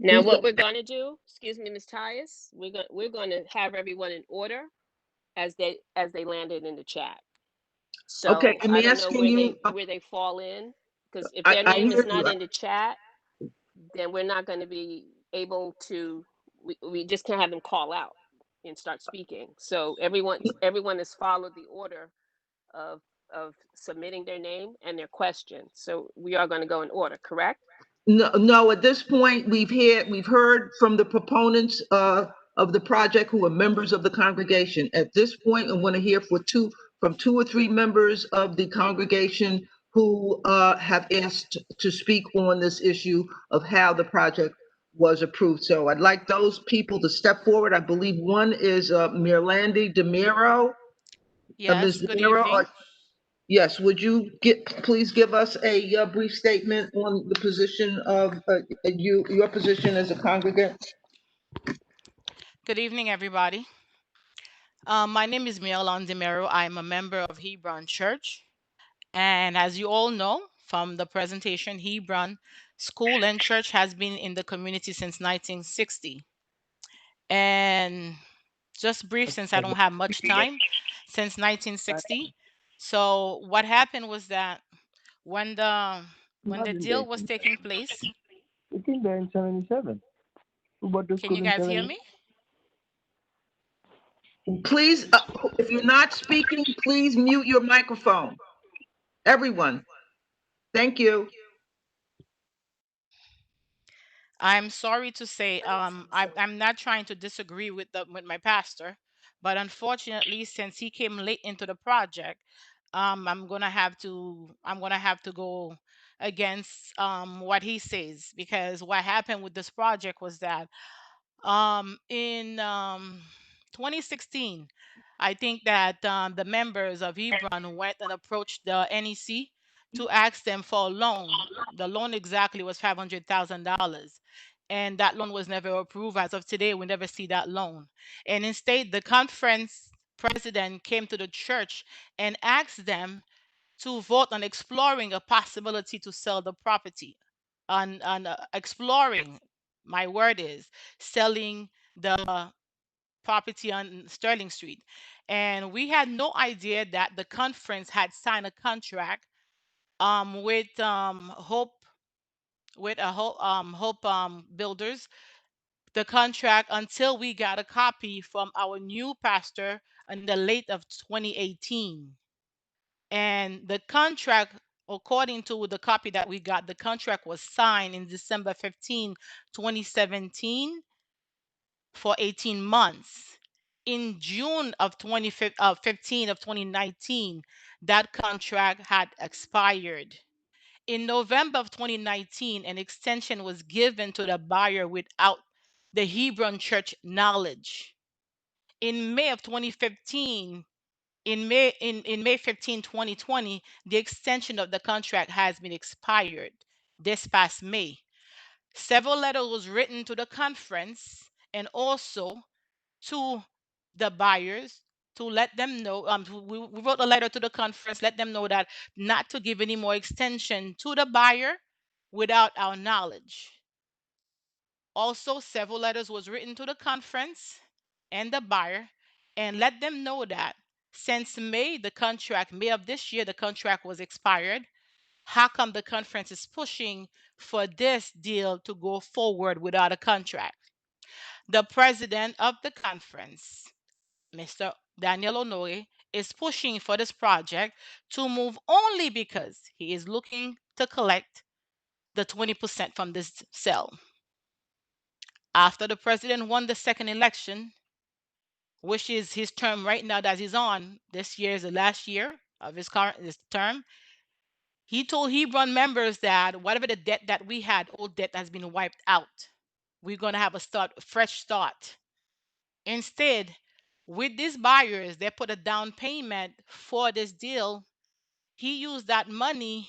Now, what we're going to do, excuse me, Ms. Tyus, we're going to have everyone in order as they landed in the chat. So okay, I don't know where they fall in, because if their name is not in the chat, then we're not going to be able to. We just can't have them call out and start speaking. So everyone has followed the order of submitting their name and their question. So we are going to go in order, correct? No, at this point, we've heard from the proponents of the project who are members of the congregation. At this point, I want to hear from 2 or 3 members of the congregation who have asked to speak on this issue of how the project was approved. So I'd like those people to step forward. I believe one is Mirlandi DeMiro. Yes, Ms. good DeMiro, evening. yes, would you please give us a brief statement on the position of your position as a congregant? Good evening, everybody. My name is Mirlandi DeMiro. I'm a member of Hebron Church. And as you all know from the presentation, Hebron School and Church has been in the community since 1960. And just brief, since I don't have much time, since 1960. So what happened was that when the deal was taking place, You came there in 77. But the can school you in guys hear 70. me? Please, if you're not speaking, please mute your microphone. Everyone. Thank you. I'm sorry to say, I'm not trying to disagree with my pastor, but unfortunately, since he came late into the project, I'm gonna have to go against what he says, because what happened with this project was that in 2016, I think that the members of Hebron went and approached the NEC to ask them for a loan. The loan exactly was $500,000. And that loan was never approved. As of today, we never see that loan. And instead, the conference president came to the church and asked them to vote on exploring a possibility to sell the property, on exploring, my word is, selling the property on Sterling Street. And we had no idea that the conference had signed a contract with Hope Builders, the contract, until we got a copy from our new pastor in the late of 2018. And the contract, according to the copy that we got, the contract was signed in December 15, 2017 for 18 months. In June of 2015 of 2019, that contract had expired. In November of 2019, an extension was given to the buyer without the Hebron Church knowledge. In May of 2015, in May 15, 2020, the extension of the contract has been expired this past May. Several letters was written to the conference and also to the buyers to let them know. We wrote a letter to the conference, let them know that not to give any more extension to the buyer without our knowledge. Also, several letters was written to the conference and the buyer, and let them know that since May of this year, the contract was expired. How come the conference is pushing for this deal to go forward without a contract? The president of the conference, Mr. Daniel Honore, is pushing for this project to move only because he is looking to collect the 20% from this sale. After the president won the second election, which is his term right now that he's on, this year is the last year of his term, he told Hebron members that whatever the debt that we had, old debt, has been wiped out. We're going to have a fresh start. Instead, with these buyers, they put a down payment for this deal. He used that money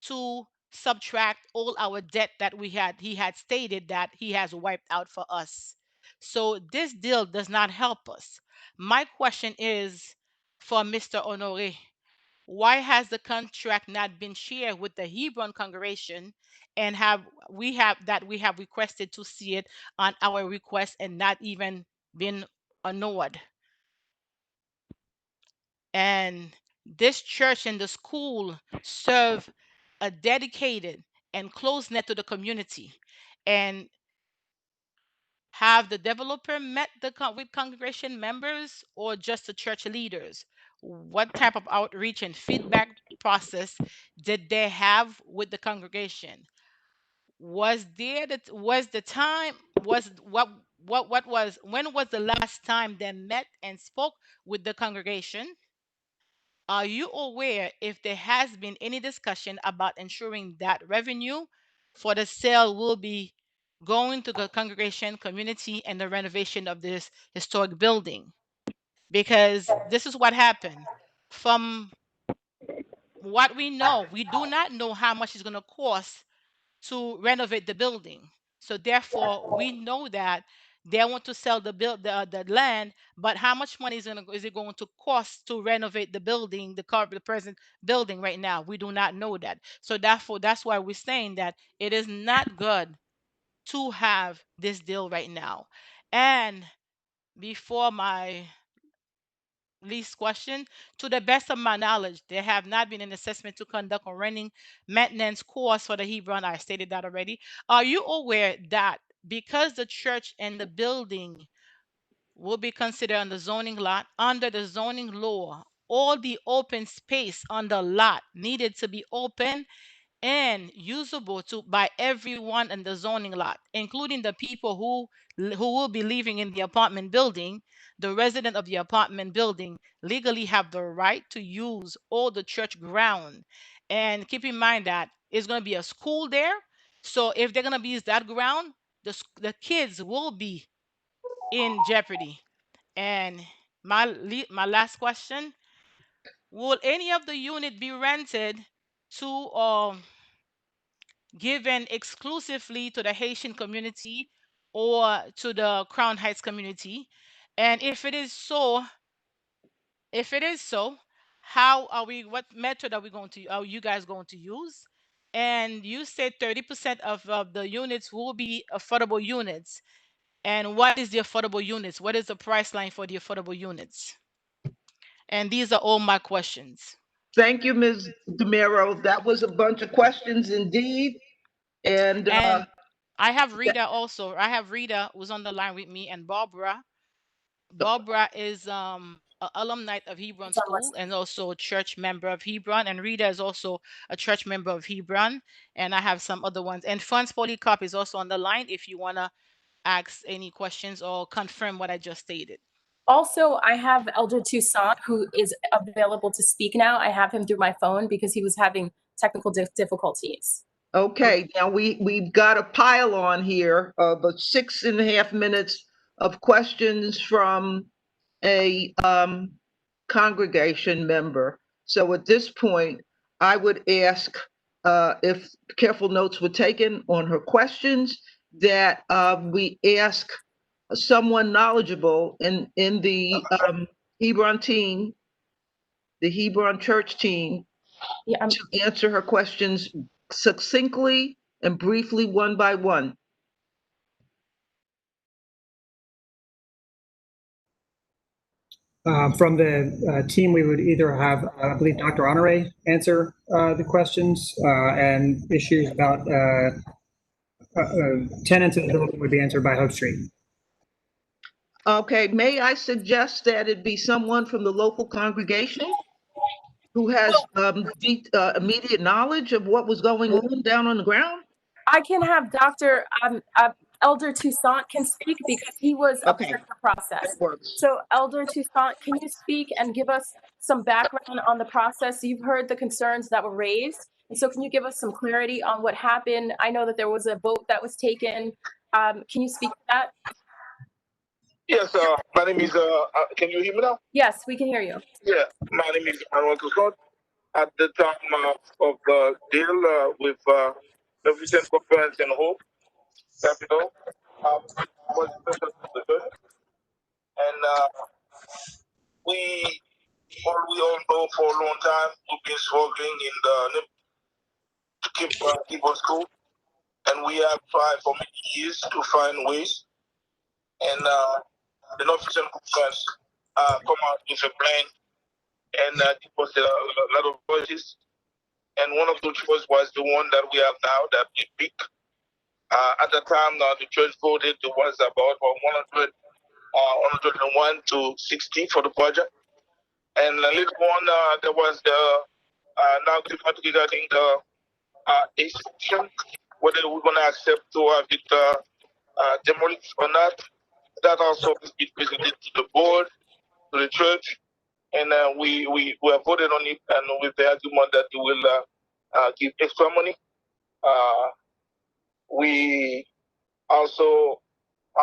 to subtract all our debt that we had. He had stated that he has wiped out for us. So this deal does not help us. My question is for Mr. Honore. Why has the contract not been shared with the Hebron congregation, and we have requested to see it on our request and not even been honored? And this church and the school serve a dedicated and close net to the community. And have the developer met with congregation members or just the church leaders? What type of outreach and feedback process did they have with the congregation? Was there that was the time was what was when was the last time they met and spoke with the congregation? Are you aware if there has been any discussion about ensuring that revenue for the sale will be going to the congregation, community, and the renovation of this historic building? Because this is what happened. From what we know, we do not know how much it's going to cost to renovate the building. So therefore, we know that they want to sell the land, but how much money is it going to cost to renovate the building, the present building right now? We do not know that. So therefore, that's why we're saying that it is not good to have this deal right now. And before my least question, to the best of my knowledge, there have not been an assessment to conduct a running maintenance course for the Hebron. I stated that already. Are you aware that because the church and the building will be considered on the zoning lot, under the zoning law, all the open space on the lot needed to be open and usable by everyone in the zoning lot, including the people who will be living in the apartment building. The resident of the apartment building legally have the right to use all the church ground. And keep in mind that it's going to be a school there. So if they're going to use that ground, the kids will be in jeopardy. And my last question, will any of the unit be rented to given exclusively to the Haitian community or to the Crown Heights community? And if it is so, what method are you guys going to use? And you said 30% of the units will be affordable units. And what is the affordable units? What is the price line for the affordable units? And these are all my questions. Thank you, Ms. DeMiro. That was a bunch of questions indeed. And I have Rita also. I have Rita who's on the line with me, and Barbara. Barbara is an alumni of Hebron School and also a church member of Hebron. And Rita is also a church member of Hebron. And I have some other ones. And Franz Polycarp is also on the line if you want to ask any questions or confirm what I just stated. Also, I have Elder Toussaint, who is available to speak now. I have him through my phone because he was having technical difficulties. Okay, now we've got a pile on here of 6.5 minutes of questions from a congregation member. So at this point, I would ask if careful notes were taken on her questions, that we ask someone knowledgeable in the Hebron team, the Hebron church team, to answer her questions succinctly and briefly, one by one. From the team, we would either have, I believe, Dr. Honore answer the questions, and issues about tenants in the building would be answered by Hope Street. Okay, may I suggest that it be someone from the local congregation who has immediate knowledge of what was going on down on the ground? I can have Dr. Elder Toussaint can speak because he was a part of the process. So Elder Toussaint, can you speak and give us some background on the process? You've heard the concerns that were raised. And so can you give us some clarity on what happened? I know that there was a vote that was taken. Can you speak to that? Yes, my name is, can you hear me now? Yes, we can hear you. Yeah, my name is Emmanuel Toussaint. At the time of the deal with the Recent Conference and Hope Capital, was and we all know for a long time we've been struggling to keep people school, and we have tried for many years to find ways. And the North Conference come out with a plan, and it was a lot of choices. And one of those choices was the one that we have now that we pick. At the time, the church voted, it was about 101 to 60 for the project. And later on, there was the argument regarding the exception, whether we're going to accept to have it demolished or not. That also has been presented to the board, to the church, and we have voted on it, and with the argument that we will give extra money. We also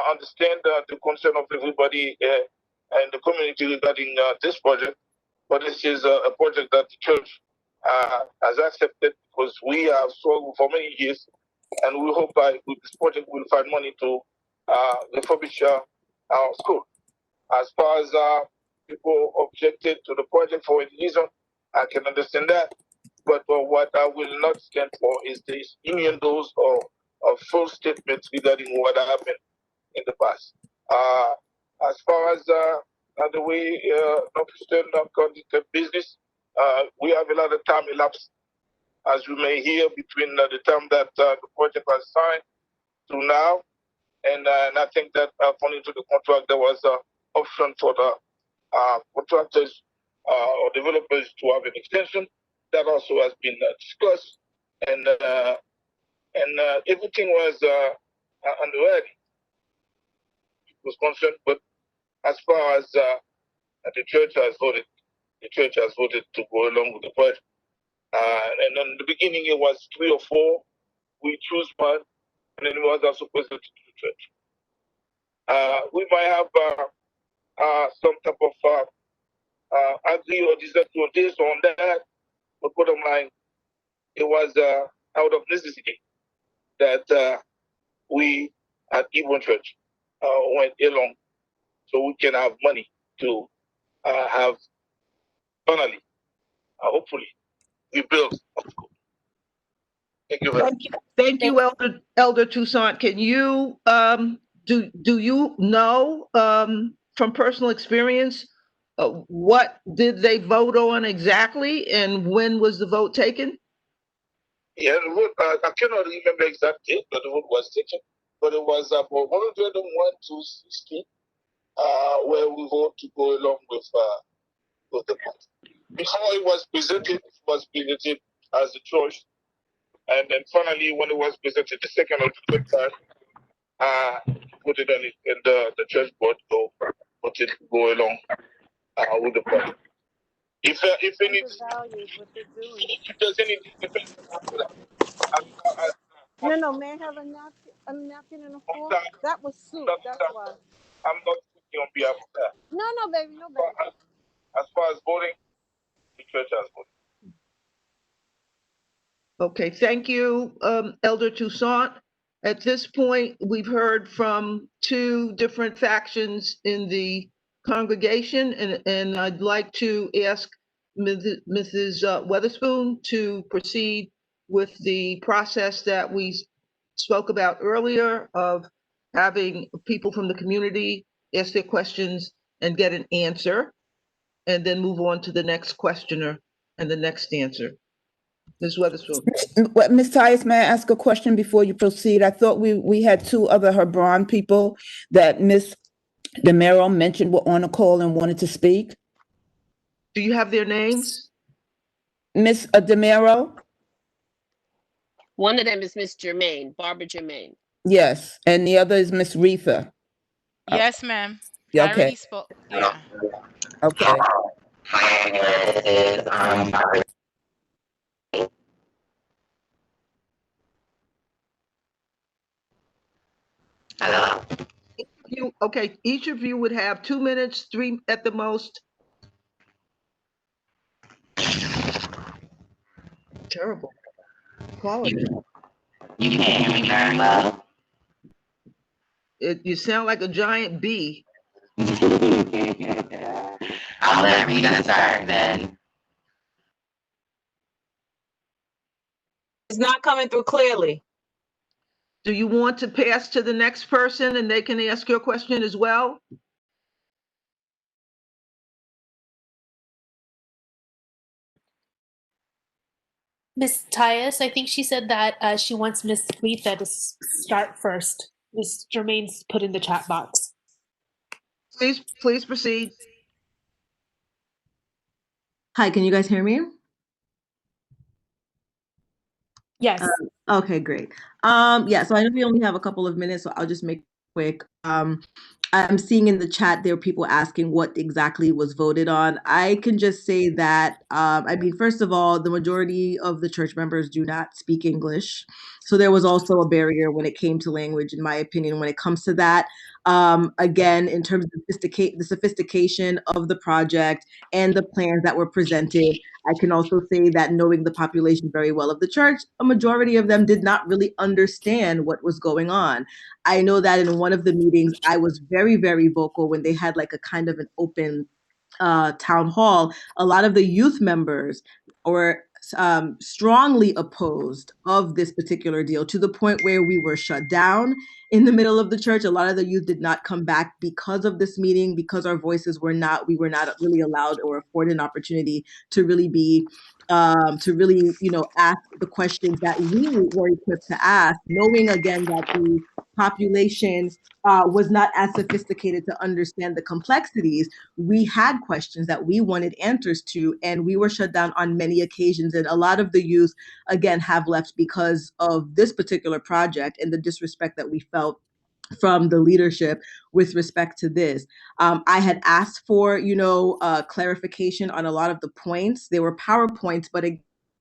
understand the concern of everybody in the community regarding this project, but this is a project that the church has accepted because we have struggled for many years, and we hope by with this project we'll find money to refurbish our school. As far as people objected to the project for any reason, I can understand that, but what I will not stand for is these innuendos or false statements regarding what happened in the past. As far as the way Northeastern conducted business, we have a lot of time elapsed, as you may hear, between the time that the project was signed to now, and I think that according to the contract, there was an option for the contractors or developers to have an extension. That also has been discussed, and everything was on the ready. It was concerned, but as far as the church has voted, to go along with the project. And in the beginning, it was 3 or 4. We choose one, and then it was also presented to the church. We might have some type of agree or disagree on this or on that, but bottom line, it was out of necessity that we at Hebron Church went along so we can have money to have finally, hopefully, we build a school. Thank you very much. Thank you, Elder Toussaint. Can you do you know from personal experience what did they vote on exactly, and when was the vote taken? Yeah, the vote, I cannot remember exactly, but the vote was taken. But it was for 101 to 60, where we voted to go along with the project. Before it was presented as a choice, and then finally, when it was presented the second or the third time, put it on it, and the church board voted to go along with the project. If there's any difference after that, No, may I have a napkin and a fork? That was soup, that's why. I'm not speaking on behalf of that. No, baby, no, baby. As far as voting, the church has voted. Okay, thank you, Elder Toussaint. At this point, we've heard from 2 different factions in the congregation, and I'd like to ask Mrs. Weatherspoon to proceed with the process that we spoke about earlier of having people from the community ask their questions and get an answer, and then move on to the next questioner and the next answer. Ms. Weatherspoon. Ms. Tyus, may I ask a question before you proceed? I thought we had 2 other Hebron people that Ms. DeMero mentioned were on a call and wanted to speak. Do you have their names? Ms. DeMero? One of them is Miss Germain, Barbara Germain. Yes, and the other is Miss Retha. Yes, ma'am. Yeah, I okay. already spoke. Yeah. Okay. Hello. Okay, each of you would have 2 minutes, 3 at the most. Terrible quality. You can't hear me very well. You sound like a giant bee. I'll let Rita start then. It's not coming through clearly. Do you want to pass to the next person and they can ask your question as well? Miss Tyus, I think she said that she wants Miss Letha to start first. Miss Germain's put in the chat box. Please proceed. Hi, can you guys hear me? Yes. Okay, great. Yeah, so I know we only have a couple of minutes, so I'll just make it quick. I'm seeing in the chat there are people asking what exactly was voted on. I can just say that, I mean, first of all, the majority of the church members do not speak English. So there was also a barrier when it came to language, in my opinion, when it comes to that. Again, in terms of the sophistication of the project and the plans that were presented, I can also say that knowing the population very well of the church, a majority of them did not really understand what was going on. I know that in one of the meetings, I was very, very vocal when they had like a kind of an open town hall. A lot of the youth members were strongly opposed of this particular deal, to the point where we were shut down in the middle of the church. A lot of the youth did not come back because of this meeting, because our voices were not, we were not really allowed or afforded an opportunity to really be ask the questions that we were equipped to ask, knowing again that the population was not as sophisticated to understand the complexities. We had questions that we wanted answers to, and we were shut down on many occasions. And a lot of the youth, again, have left because of this particular project and the disrespect that we felt from the leadership with respect to this. I had asked for, clarification on a lot of the points. They were PowerPoints, but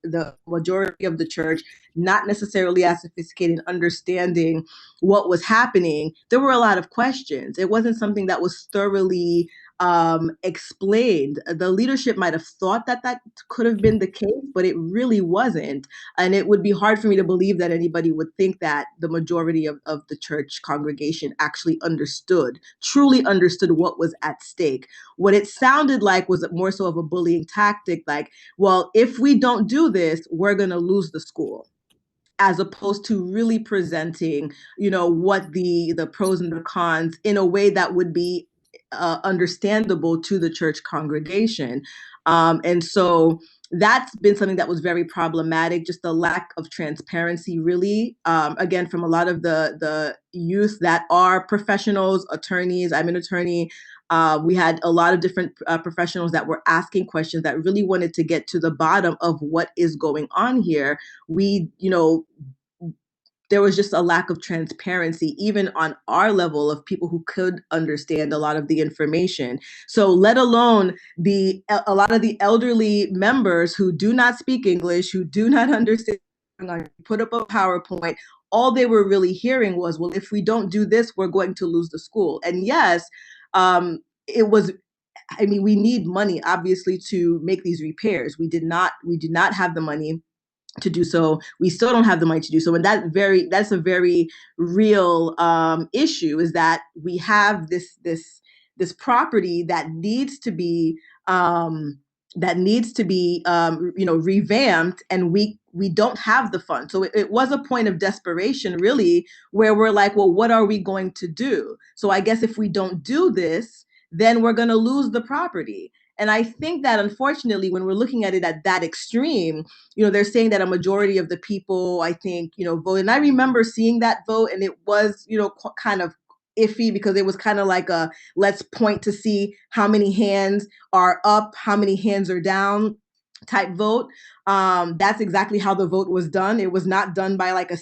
the majority of the church, not necessarily as sophisticated in understanding what was happening. There were a lot of questions. It wasn't something that was thoroughly explained. The leadership might have thought that that could have been the case, but it really wasn't. And it would be hard for me to believe that anybody would think that the majority of the church congregation actually truly understood what was at stake. What it sounded like was more so of a bullying tactic, like, well, if we don't do this, we're going to lose the school, as opposed to really presenting, what the pros and the cons in a way that would be understandable to the church congregation. And so that's been something that was very problematic, just the lack of transparency, really, again, from a lot of the youth that are professionals, attorneys. I'm an attorney. We had a lot of different professionals that were asking questions that really wanted to get to the bottom of what is going on here. There was just a lack of transparency, even on our level, of people who could understand a lot of the information. So let alone a lot of the elderly members who do not speak English, who do not understand, put up a PowerPoint. All they were really hearing was, well, if we don't do this, we're going to lose the school. And yes, we need money, obviously, to make these repairs. We do not have the money to do so. We still don't have the money to do so. And that's a very real issue, is that we have this property that needs to be revamped, and we don't have the funds. So it was a point of desperation, really, where we're like, well, what are we going to do? So I guess if we don't do this, then we're going to lose the property. And I think that, unfortunately, when we're looking at it at that extreme, they're saying that a majority of the people, I think, voted. And I remember seeing that vote, and it was, kind of iffy, because it was kind of like a, let's point to see how many hands are up, how many hands are down type vote. That's exactly how the vote was done. It was not done by like a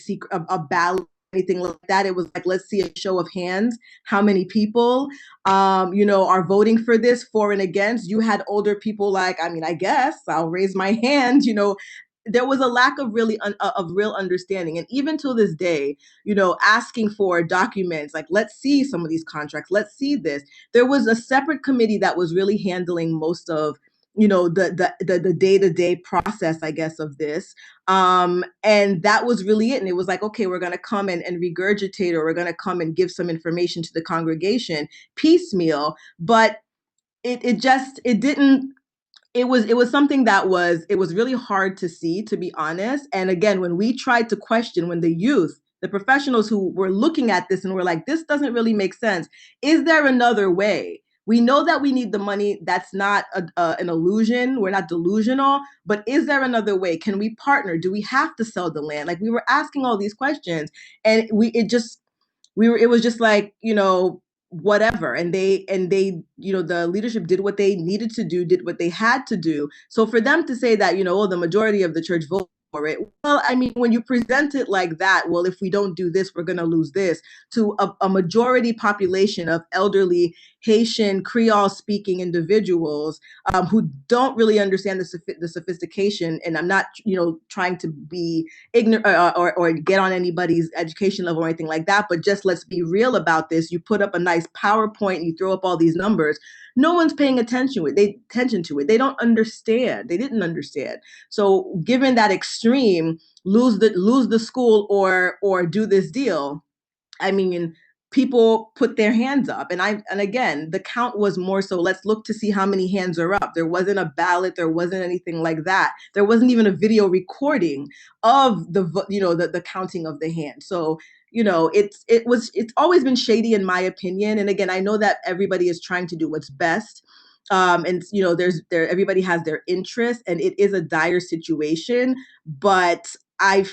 ballot, anything like that. It was like, let's see a show of hands. How many people, are voting for this, for and against? You had older people like, I guess I'll raise my hand. There was a lack of real understanding. And even till this day, asking for documents, like, let's see some of these contracts, let's see this. There was a separate committee that was really handling most of the day-to-day process, I guess, of this. And that was really it. And it was like, okay, we're going to come and regurgitate, or we're going to come and give some information to the congregation piecemeal. But it was something that was really hard to see, to be honest. And again, when we tried to question, when the youth, the professionals who were looking at this and were like, this doesn't really make sense. Is there another way? We know that we need the money. That's not an illusion. We're not delusional. But is there another way? Can we partner? Do we have to sell the land? Like, we were asking all these questions, and it was just like, whatever. And they, the leadership did what they needed to do, did what they had to do. So for them to say that, the majority of the church vote for it. Well, I mean, when you present it like that, well, if we don't do this, we're going to lose this, to a majority population of elderly Haitian Creole speaking individuals who don't really understand the sophistication. And I'm not, trying to be ignorant or get on anybody's education level or anything like that, but just let's be real about this. You put up a nice PowerPoint and you throw up all these numbers. No one's paying attention to it. They don't understand. They didn't understand. So given that extreme, lose the school or do this deal, I mean, people put their hands up. And again, the count was more so, let's look to see how many hands are up. There wasn't a ballot. There wasn't anything like that. There wasn't even a video recording of the counting of the hand. So, it's always been shady in my opinion. And again, I know that everybody is trying to do what's best. And everybody has their interests, and it is a dire situation, but I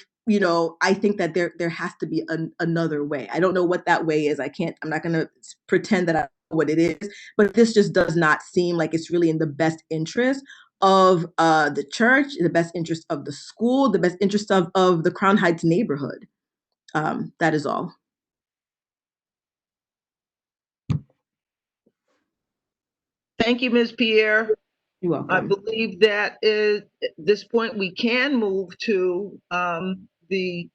think that there has to be another way. I don't know what that way is. I'm not going to pretend that I know what it is, but this just does not seem like it's really in the best interest of the church, the best interest of the school, the best interest of the Crown Heights neighborhood. That is all. Thank you, Ms. Pierre. You're welcome. I believe that at this point we can move to the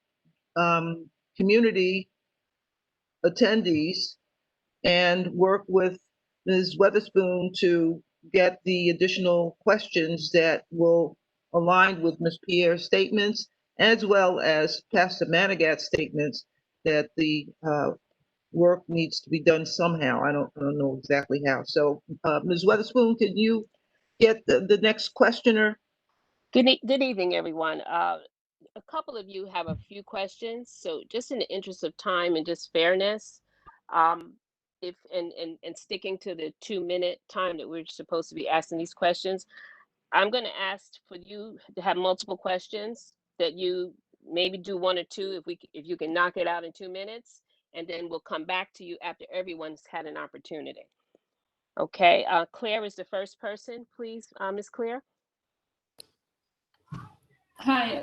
community attendees and work with Ms. Weatherspoon to get the additional questions that will align with Ms. Pierre's statements, as well as Pastor Manigat's statements that the work needs to be done somehow. I don't know exactly how. So Ms. Weatherspoon, can you get the next questioner? Good evening, everyone. A couple of you have a few questions, so just in the interest of time and just fairness, if and sticking to the 2-minute time that we're supposed to be asking these questions, I'm going to ask for you to have multiple questions, that you maybe do 1 or 2 if you can knock it out in 2 minutes, and then we'll come back to you after everyone's had an opportunity. Okay, Claire is the first person, please, Ms. Claire. Hi,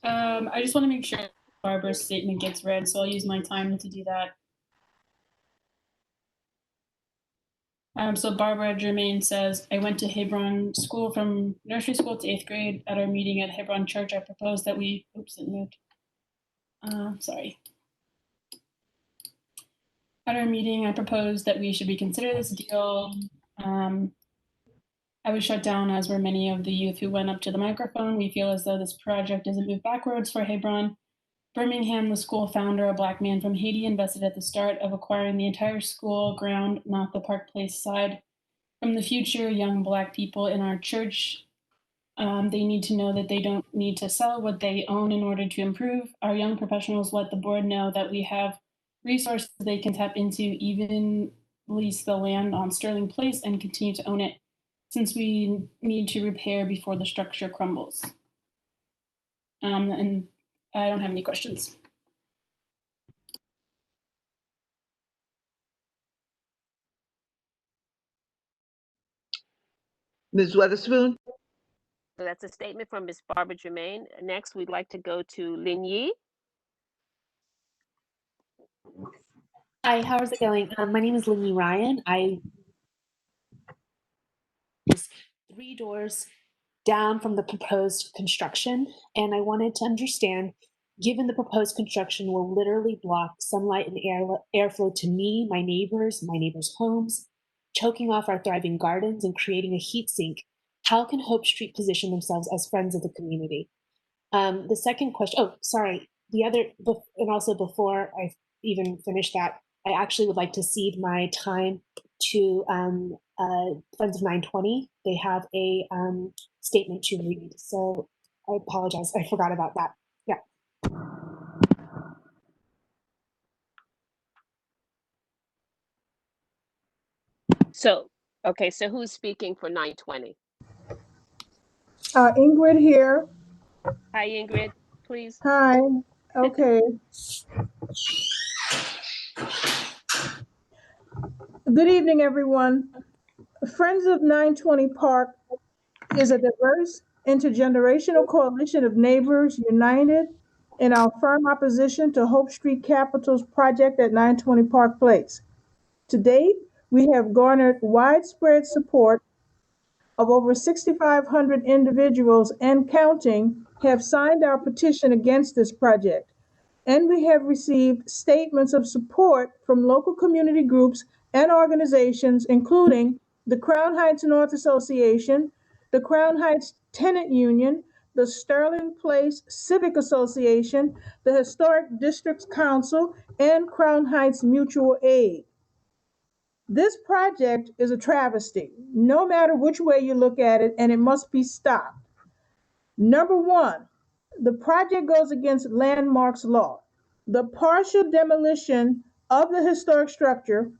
I just want to make sure Barbara's statement gets read, so I'll use my time to do that. So Barbara Germain says, I went to Hebron School from nursery school to 8th grade. At our meeting at Hebron Church, I proposed that we, oops, it moved. Sorry. At our meeting, I proposed that we should reconsider this deal. I was shut down, as were many of the youth who went up to the microphone. We feel as though this project is a move backwards for Hebron. Birmingham, the school founder, a Black man from Haiti, invested at the start of acquiring the entire school ground, not the Park Place side. From the future young Black people in our church, they need to know that they don't need to sell what they own in order to improve. Our young professionals let the board know that we have resources they can tap into, even lease the land on Sterling Place and continue to own it, since we need to repair before the structure crumbles. And I don't have any questions. Ms. Weatherspoon? So that's a statement from Ms. Barbara Germain. Next, we'd like to go to Lin Yi. Hi, how's it going? My name is Lindy Ryan. I was 3 doors down from the proposed construction, and I wanted to understand, given the proposed construction will literally block sunlight and airflow to me, my neighbors' homes, choking off our thriving gardens and creating a heat sink, how can Hope Street position themselves as friends of the community? The second question, and also before I even finish that, I actually would like to cede my time to Friends of 920. They have a statement to read, so I apologize. I forgot about that. Yeah. So, okay, so who's speaking for 920? Ingrid here. Hi, Ingrid, please. Hi. Okay. Good evening, everyone. Friends of 920 Park is a diverse intergenerational coalition of neighbors united in our firm opposition to Hope Street Capital's project at 920 Park Place. To date, we have garnered widespread support of over 6,500 individuals and counting have signed our petition against this project. And we have received statements of support from local community groups and organizations, including the Crown Heights North Association, the Crown Heights Tenant Union, the Sterling Place Civic Association, the Historic Districts Council, and Crown Heights Mutual Aid. This project is a travesty, no matter which way you look at it, and it must be stopped. Number one, the project goes against landmarks law. The partial demolition of the historic structure,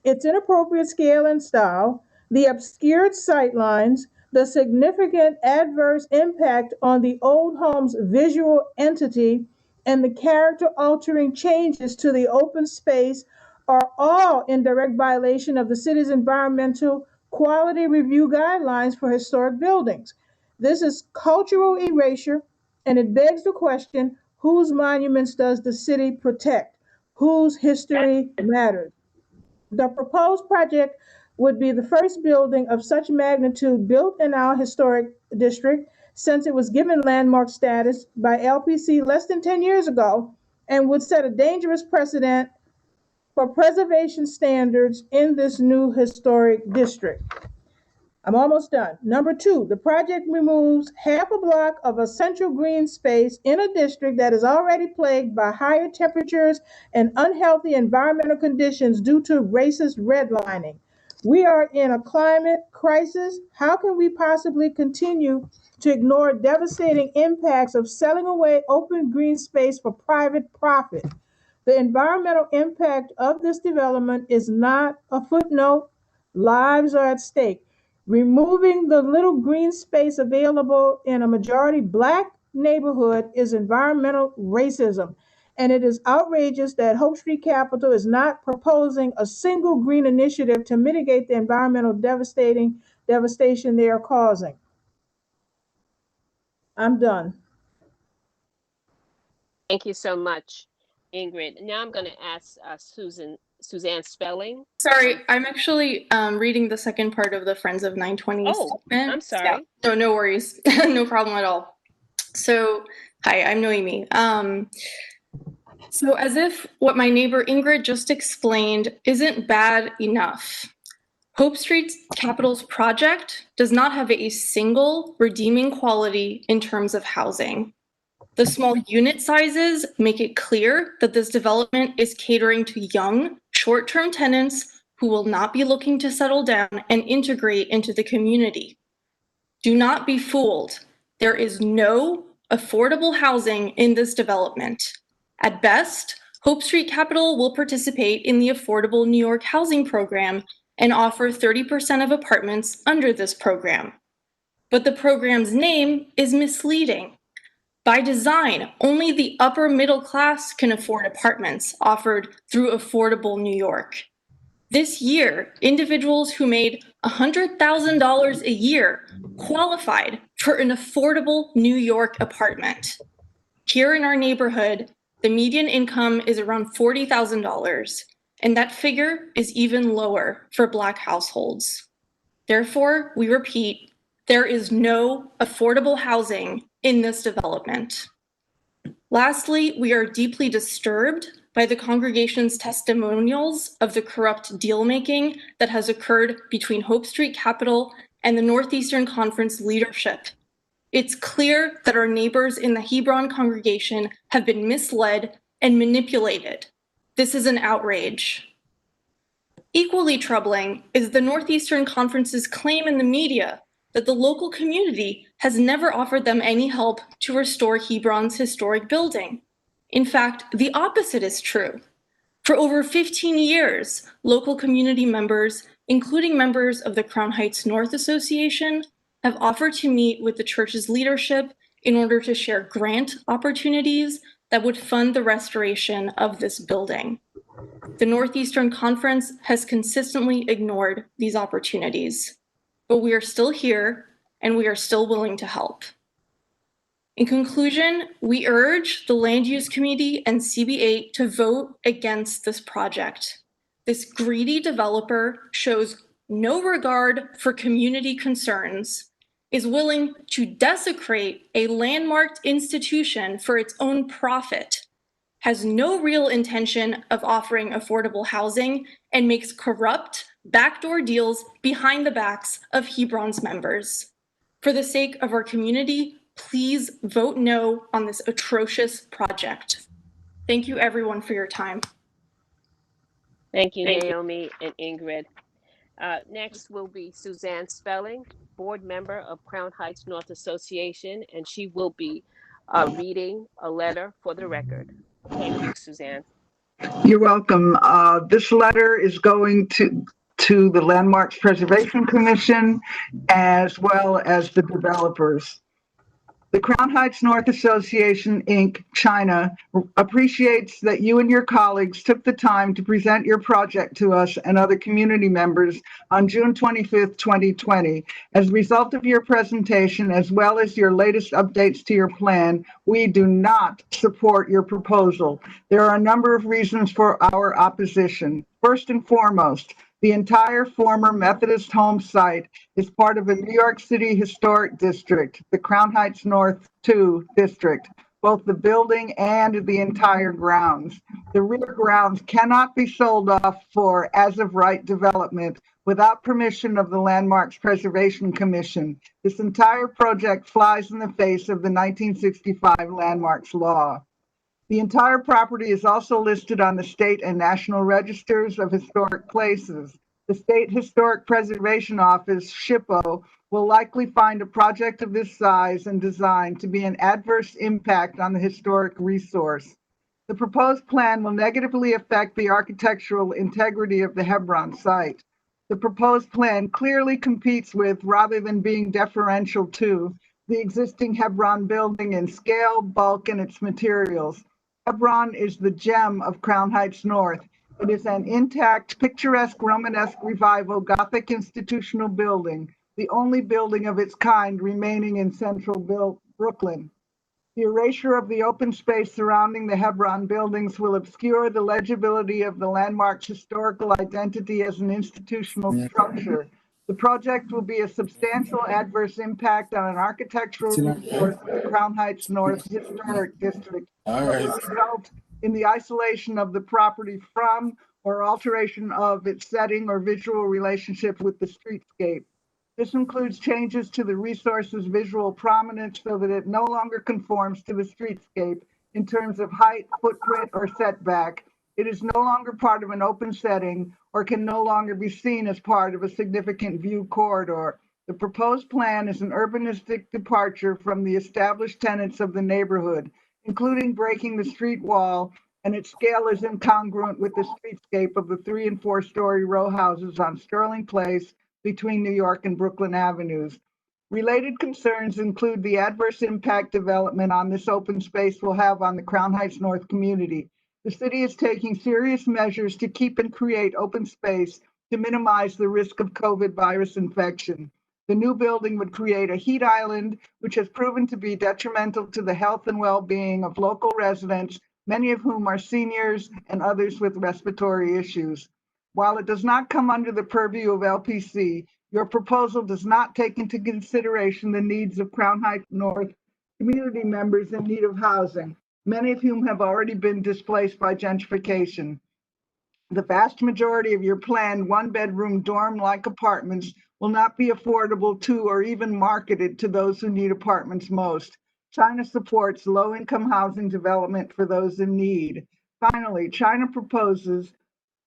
its inappropriate scale and style, the obscured sightlines, the significant adverse impact on the old home's visual entity, and the character-altering changes to the open space are all in direct violation of the city's environmental quality review guidelines for historic buildings. This is cultural erasure, and it begs the question, whose monuments does the city protect? Whose history matters? The proposed project would be the first building of such magnitude built in our historic district since it was given landmark status by LPC less than 10 years ago, and would set a dangerous precedent for preservation standards in this new historic district. I'm almost done. Number two, the project removes half a block of a central green space in a district that is already plagued by higher temperatures and unhealthy environmental conditions due to racist redlining. We are in a climate crisis. How can we possibly continue to ignore devastating impacts of selling away open green space for private profit? The environmental impact of this development is not a footnote. Lives are at stake. Removing the little green space available in a majority Black neighborhood is environmental racism. And it is outrageous that Hope Street Capital is not proposing a single green initiative to mitigate the environmental devastation they are causing. I'm done. Thank you so much, Ingrid. Now I'm going to ask Suzanne Spelling. Sorry, I'm actually reading the second part of the Friends of 920 Oh, statement. I'm sorry. Yeah, so no worries. No problem at all. So, hi, I'm Noemi. So as if what my neighbor Ingrid just explained isn't bad enough, Hope Street Capital's project does not have a single redeeming quality in terms of housing. The small unit sizes make it clear that this development is catering to young, short-term tenants who will not be looking to settle down and integrate into the community. Do not be fooled. There is no affordable housing in this development. At best, Hope Street Capital will participate in the Affordable New York Housing Program and offer 30% of apartments under this program. But the program's name is misleading. By design, only the upper middle class can afford apartments offered through Affordable New York. This year, individuals who made $100,000 a year qualified for an affordable New York apartment. Here in our neighborhood, the median income is around $40,000, and that figure is even lower for Black households. Therefore, we repeat, there is no affordable housing in this development. Lastly, we are deeply disturbed by the congregation's testimonials of the corrupt deal-making that has occurred between Hope Street Capital and the Northeastern Conference leadership. It's clear that our neighbors in the Hebron congregation have been misled and manipulated. This is an outrage. Equally troubling is the Northeastern Conference's claim in the media that the local community has never offered them any help to restore Hebron's historic building. In fact, the opposite is true. For over 15 years, local community members, including members of the Crown Heights North Association, have offered to meet with the church's leadership in order to share grant opportunities that would fund the restoration of this building. The Northeastern Conference has consistently ignored these opportunities, but we are still here, and we are still willing to help. In conclusion, we urge the Land Use Committee and CB8 to vote against this project. This greedy developer shows no regard for community concerns, is willing to desecrate a landmarked institution for its own profit, has no real intention of offering affordable housing, and makes corrupt, backdoor deals behind the backs of Hebron's members. For the sake of our community, please vote no on this atrocious project. Thank you everyone for your time. Thank you, Naomi and Ingrid. Next will be Suzanne Spelling, board member of Crown Heights North Association, and she will be reading a letter for the record. Thank you, Suzanne. You're welcome. This letter is going to the Landmarks Preservation Commission as well as the developers. The Crown Heights North Association, Inc., China, appreciates that you and your colleagues took the time to present your project to us and other community members on June 25th, 2020. As a result of your presentation, as well as your latest updates to your plan, we do not support your proposal. There are a number of reasons for our opposition. First and foremost, the entire former Methodist home site is part of a New York City historic district, the Crown Heights North 2 district, both the building and the entire grounds. The rear grounds cannot be sold off for as-of-right development without permission of the Landmarks Preservation Commission. This entire project flies in the face of the 1965 Landmarks Law. The entire property is also listed on the state and national registers of historic places. The State Historic Preservation Office, SHPO, will likely find a project of this size and design to be an adverse impact on the historic resource. The proposed plan will negatively affect the architectural integrity of the Hebron site. The proposed plan clearly competes with, rather than being deferential to, the existing Hebron building in scale, bulk, and its materials. Hebron is the gem of Crown Heights North. It is an intact, picturesque Romanesque Revival Gothic institutional building, the only building of its kind remaining in central Brooklyn. The erasure of the open space surrounding the Hebron buildings will obscure the legibility of the landmark's historical identity as an institutional structure. The project will be a substantial adverse impact on an architectural resource of the Crown Heights North Historic District. Will result in the isolation of the property from or alteration of its setting or visual relationship with the streetscape. This includes changes to the resource's visual prominence so that it no longer conforms to the streetscape in terms of height, footprint, or setback. It is no longer part of an open setting or can no longer be seen as part of a significant view corridor. The proposed plan is an urbanistic departure from the established tenets of the neighborhood, including breaking the street wall, and its scale is incongruent with the streetscape of the 3- and 4-story row houses on Sterling Place between New York and Brooklyn Avenues. Related concerns include the adverse impact development on this open space will have on the Crown Heights North community. The city is taking serious measures to keep and create open space to minimize the risk of COVID virus infection. The new building would create a heat island, which has proven to be detrimental to the health and well-being of local residents, many of whom are seniors and others with respiratory issues. While it does not come under the purview of LPC, your proposal does not take into consideration the needs of Crown Heights North community members in need of housing, many of whom have already been displaced by gentrification. The vast majority of your planned one-bedroom dorm-like apartments will not be affordable to or even marketed to those who need apartments most. China supports low-income housing development for those in need. Finally, China proposes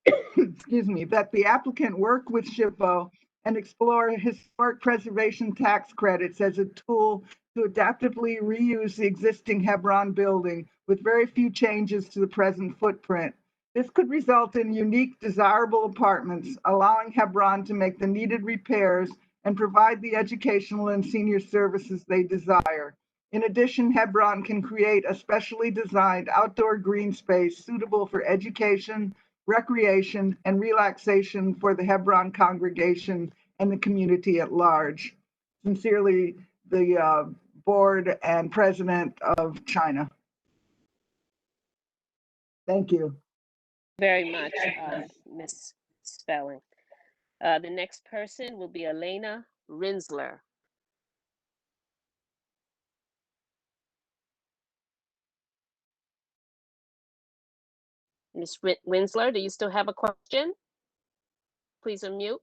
that the applicant work with SHPO and explore historic preservation tax credits as a tool to adaptively reuse the existing Hebron building with very few changes to the present footprint. This could result in unique, desirable apartments, allowing Hebron to make the needed repairs and provide the educational and senior services they desire. In addition, Hebron can create a specially designed outdoor green space suitable for education, recreation, and relaxation for the Hebron congregation and the community at large. Sincerely, the board and president of China. Thank you. Very much, Ms. Spelling. The next person will be Elena Rinsler. Ms. Winsler, do you still have a question? Please unmute.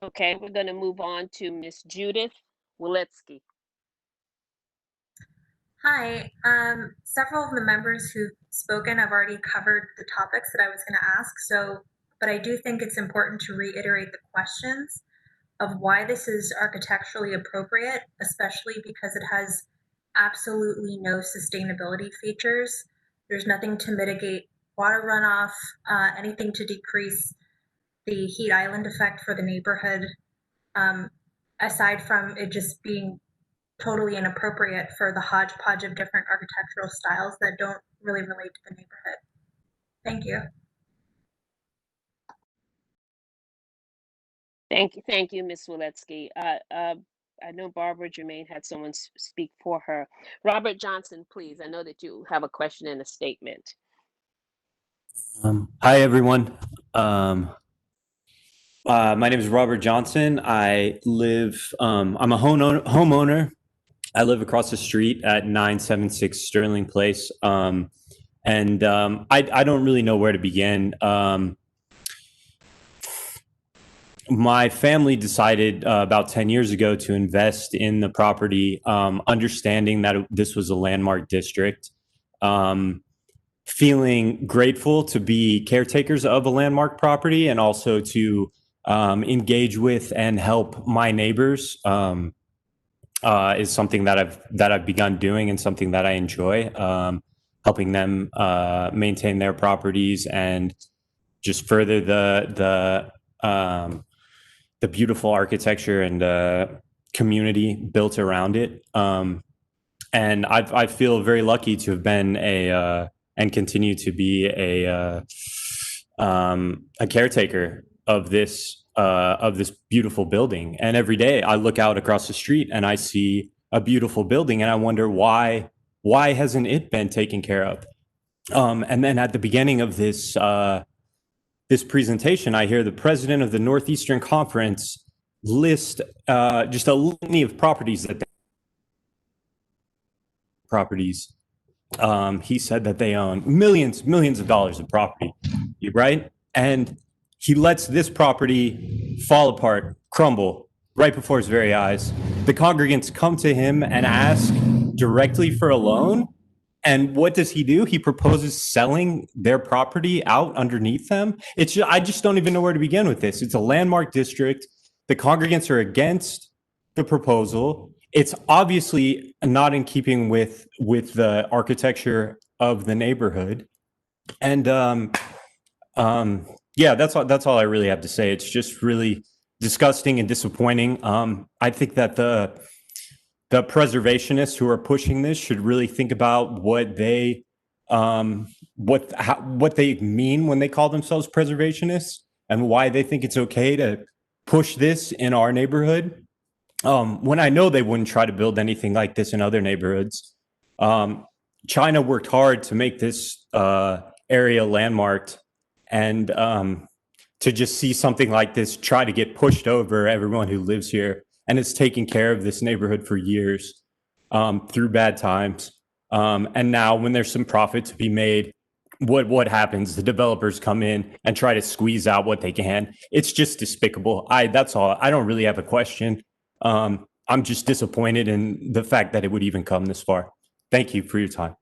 Okay, we're going to move on to Ms. Judith Waletsky. Hi, several of the members who've spoken have already covered the topics that I was going to ask. But I do think it's important to reiterate the questions of why this is architecturally appropriate, especially because it has absolutely no sustainability features. There's nothing to mitigate water runoff, anything to decrease the heat island effect for the neighborhood, aside from it just being totally inappropriate for the hodgepodge of different architectural styles that don't really relate to the neighborhood. Thank you. Thank you, Ms. Waletsky. I know Barbara Germain had someone speak for her. Robert Johnson, please. I know that you have a question and a statement. Hi, everyone. My name is Robert Johnson. I'm a homeowner. I live across the street at 976 Sterling Place. I don't really know where to begin. My family decided about 10 years ago to invest in the property, understanding that this was a landmark district, feeling grateful to be caretakers of a landmark property and also to engage with and help my neighbors is something that I've begun doing and something that I enjoy, helping them maintain their properties and just further the beautiful architecture and community built around it. And I feel very lucky to have been and continue to be a caretaker of this beautiful building. And every day I look out across the street and I see a beautiful building and I wonder why hasn't it been taken care of? And then at the beginning of this presentation, I hear the president of the Northeastern Conference list just a litany of properties he said that they own millions of dollars of property, right? And he lets this property fall apart, crumble right before his very eyes. The congregants come to him and ask directly for a loan. And what does he do? He proposes selling their property out underneath them. I just don't even know where to begin with this. It's a landmark district. The congregants are against the proposal. It's obviously not in keeping with the architecture of the neighborhood. And yeah, that's all I really have to say. It's just really disgusting and disappointing. I think that the preservationists who are pushing this should really think about what they mean when they call themselves preservationists and why they think it's okay to push this in our neighborhood. When I know they wouldn't try to build anything like this in other neighborhoods. China worked hard to make this area landmarked, and to just see something like this try to get pushed over everyone who lives here and it's taken care of this neighborhood for years through bad times. And now when there's some profit to be made, what happens? The developers come in and try to squeeze out what they can. It's just despicable. That's all. I don't really have a question. I'm just disappointed in the fact that it would even come this far. Thank you for your time.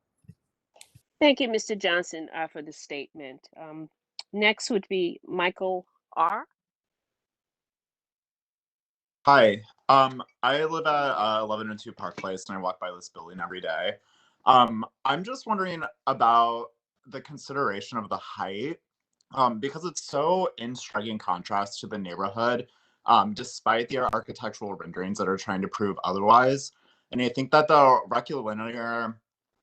Thank you, Mr. Johnson, for the statement. Next would be Michael R. Hi, I live at 1102 Park Place and I walk by this building every day. I'm just wondering about the consideration of the height, because it's so in striking contrast to the neighborhood, despite the architectural renderings that are trying to prove otherwise. And I think that the rectilinear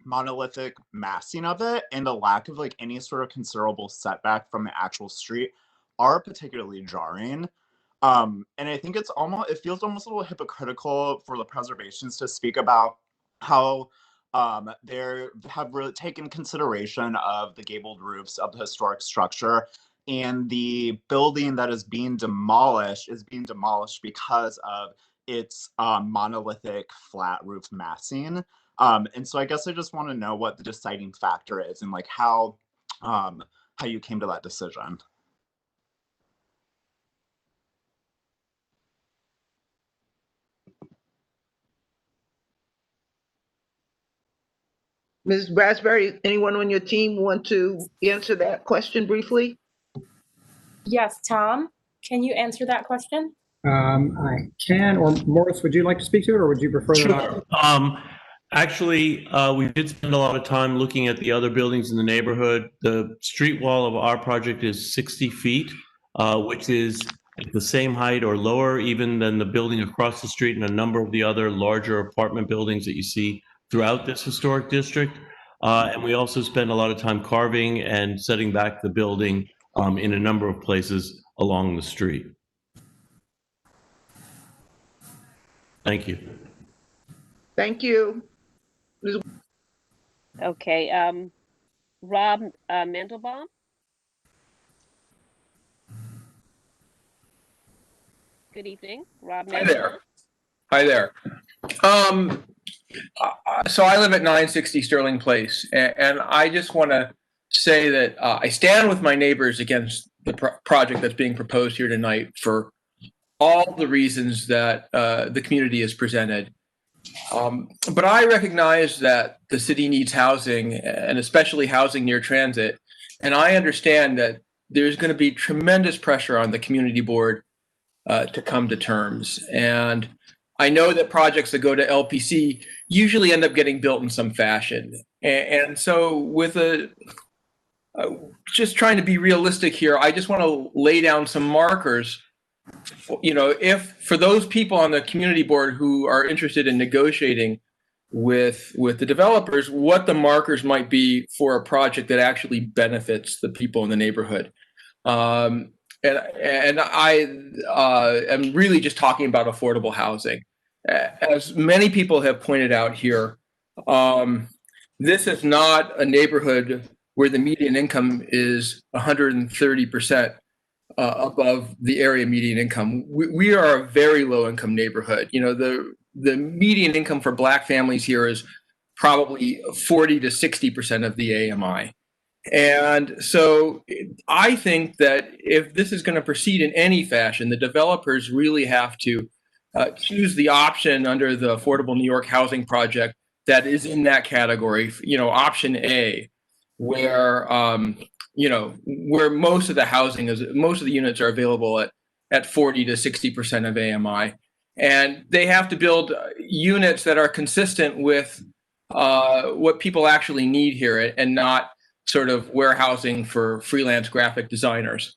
monolithic massing of it and the lack of like any sort of considerable setback from the actual street are particularly jarring. And I think it feels almost a little hypocritical for the preservationists to speak about how they have really taken consideration of the gabled roofs of the historic structure, and the building that is being demolished because of its monolithic flat roof massing. And so I guess I just want to know what the deciding factor is and like how you came to that decision. Ms. Brasbury, anyone on your team want to answer that question briefly? Yes, Tom, can you answer that question? I can, or Morris, would you like to speak to it, or would you prefer that? Sure. Actually, we did spend a lot of time looking at the other buildings in the neighborhood. The street wall of our project is 60 feet, which is the same height or lower even than the building across the street and a number of the other larger apartment buildings that you see throughout this historic district. And we also spend a lot of time carving and setting back the building in a number of places along the street. Thank you. Thank you. Okay, Rob Mandelbaum? Good evening, Rob Hi Mandelbaum. there. Hi there. So I live at 960 Sterling Place, and I just want to say that I stand with my neighbors against the project that's being proposed here tonight for all the reasons that the community has presented. But I recognize that the city needs housing, and especially housing near transit. And I understand that there's going to be tremendous pressure on the community board to come to terms. And I know that projects that go to LPC usually end up getting built in some fashion. And so with just trying to be realistic here, I just want to lay down some markers. You know, if for those people on the community board who are interested in negotiating with the developers, what the markers might be for a project that actually benefits the people in the neighborhood. And I am really just talking about affordable housing. As many people have pointed out here, this is not a neighborhood where the median income is 130% above the area median income. We are a very low income neighborhood. You know, the median income for Black families here is probably 40 to 60% of the AMI. And so I think that if this is going to proceed in any fashion, the developers really have to choose the option under the Affordable New York Housing Project that is in that category, you know, option A, where, you know, where most of the units are available at 40 to 60% of AMI. And they have to build units that are consistent with what people actually need here and not sort of warehousing for freelance graphic designers.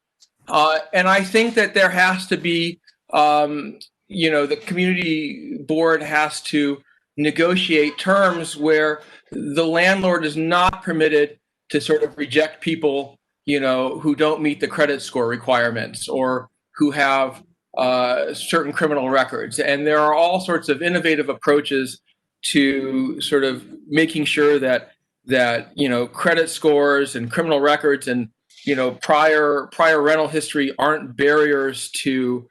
And I think that there has to be, you know, the community board has to negotiate terms where the landlord is not permitted to sort of reject people, you know, who don't meet the credit score requirements or who have certain criminal records. And there are all sorts of innovative approaches to sort of making sure that you know, credit scores and criminal records and, you know, prior rental history aren't barriers to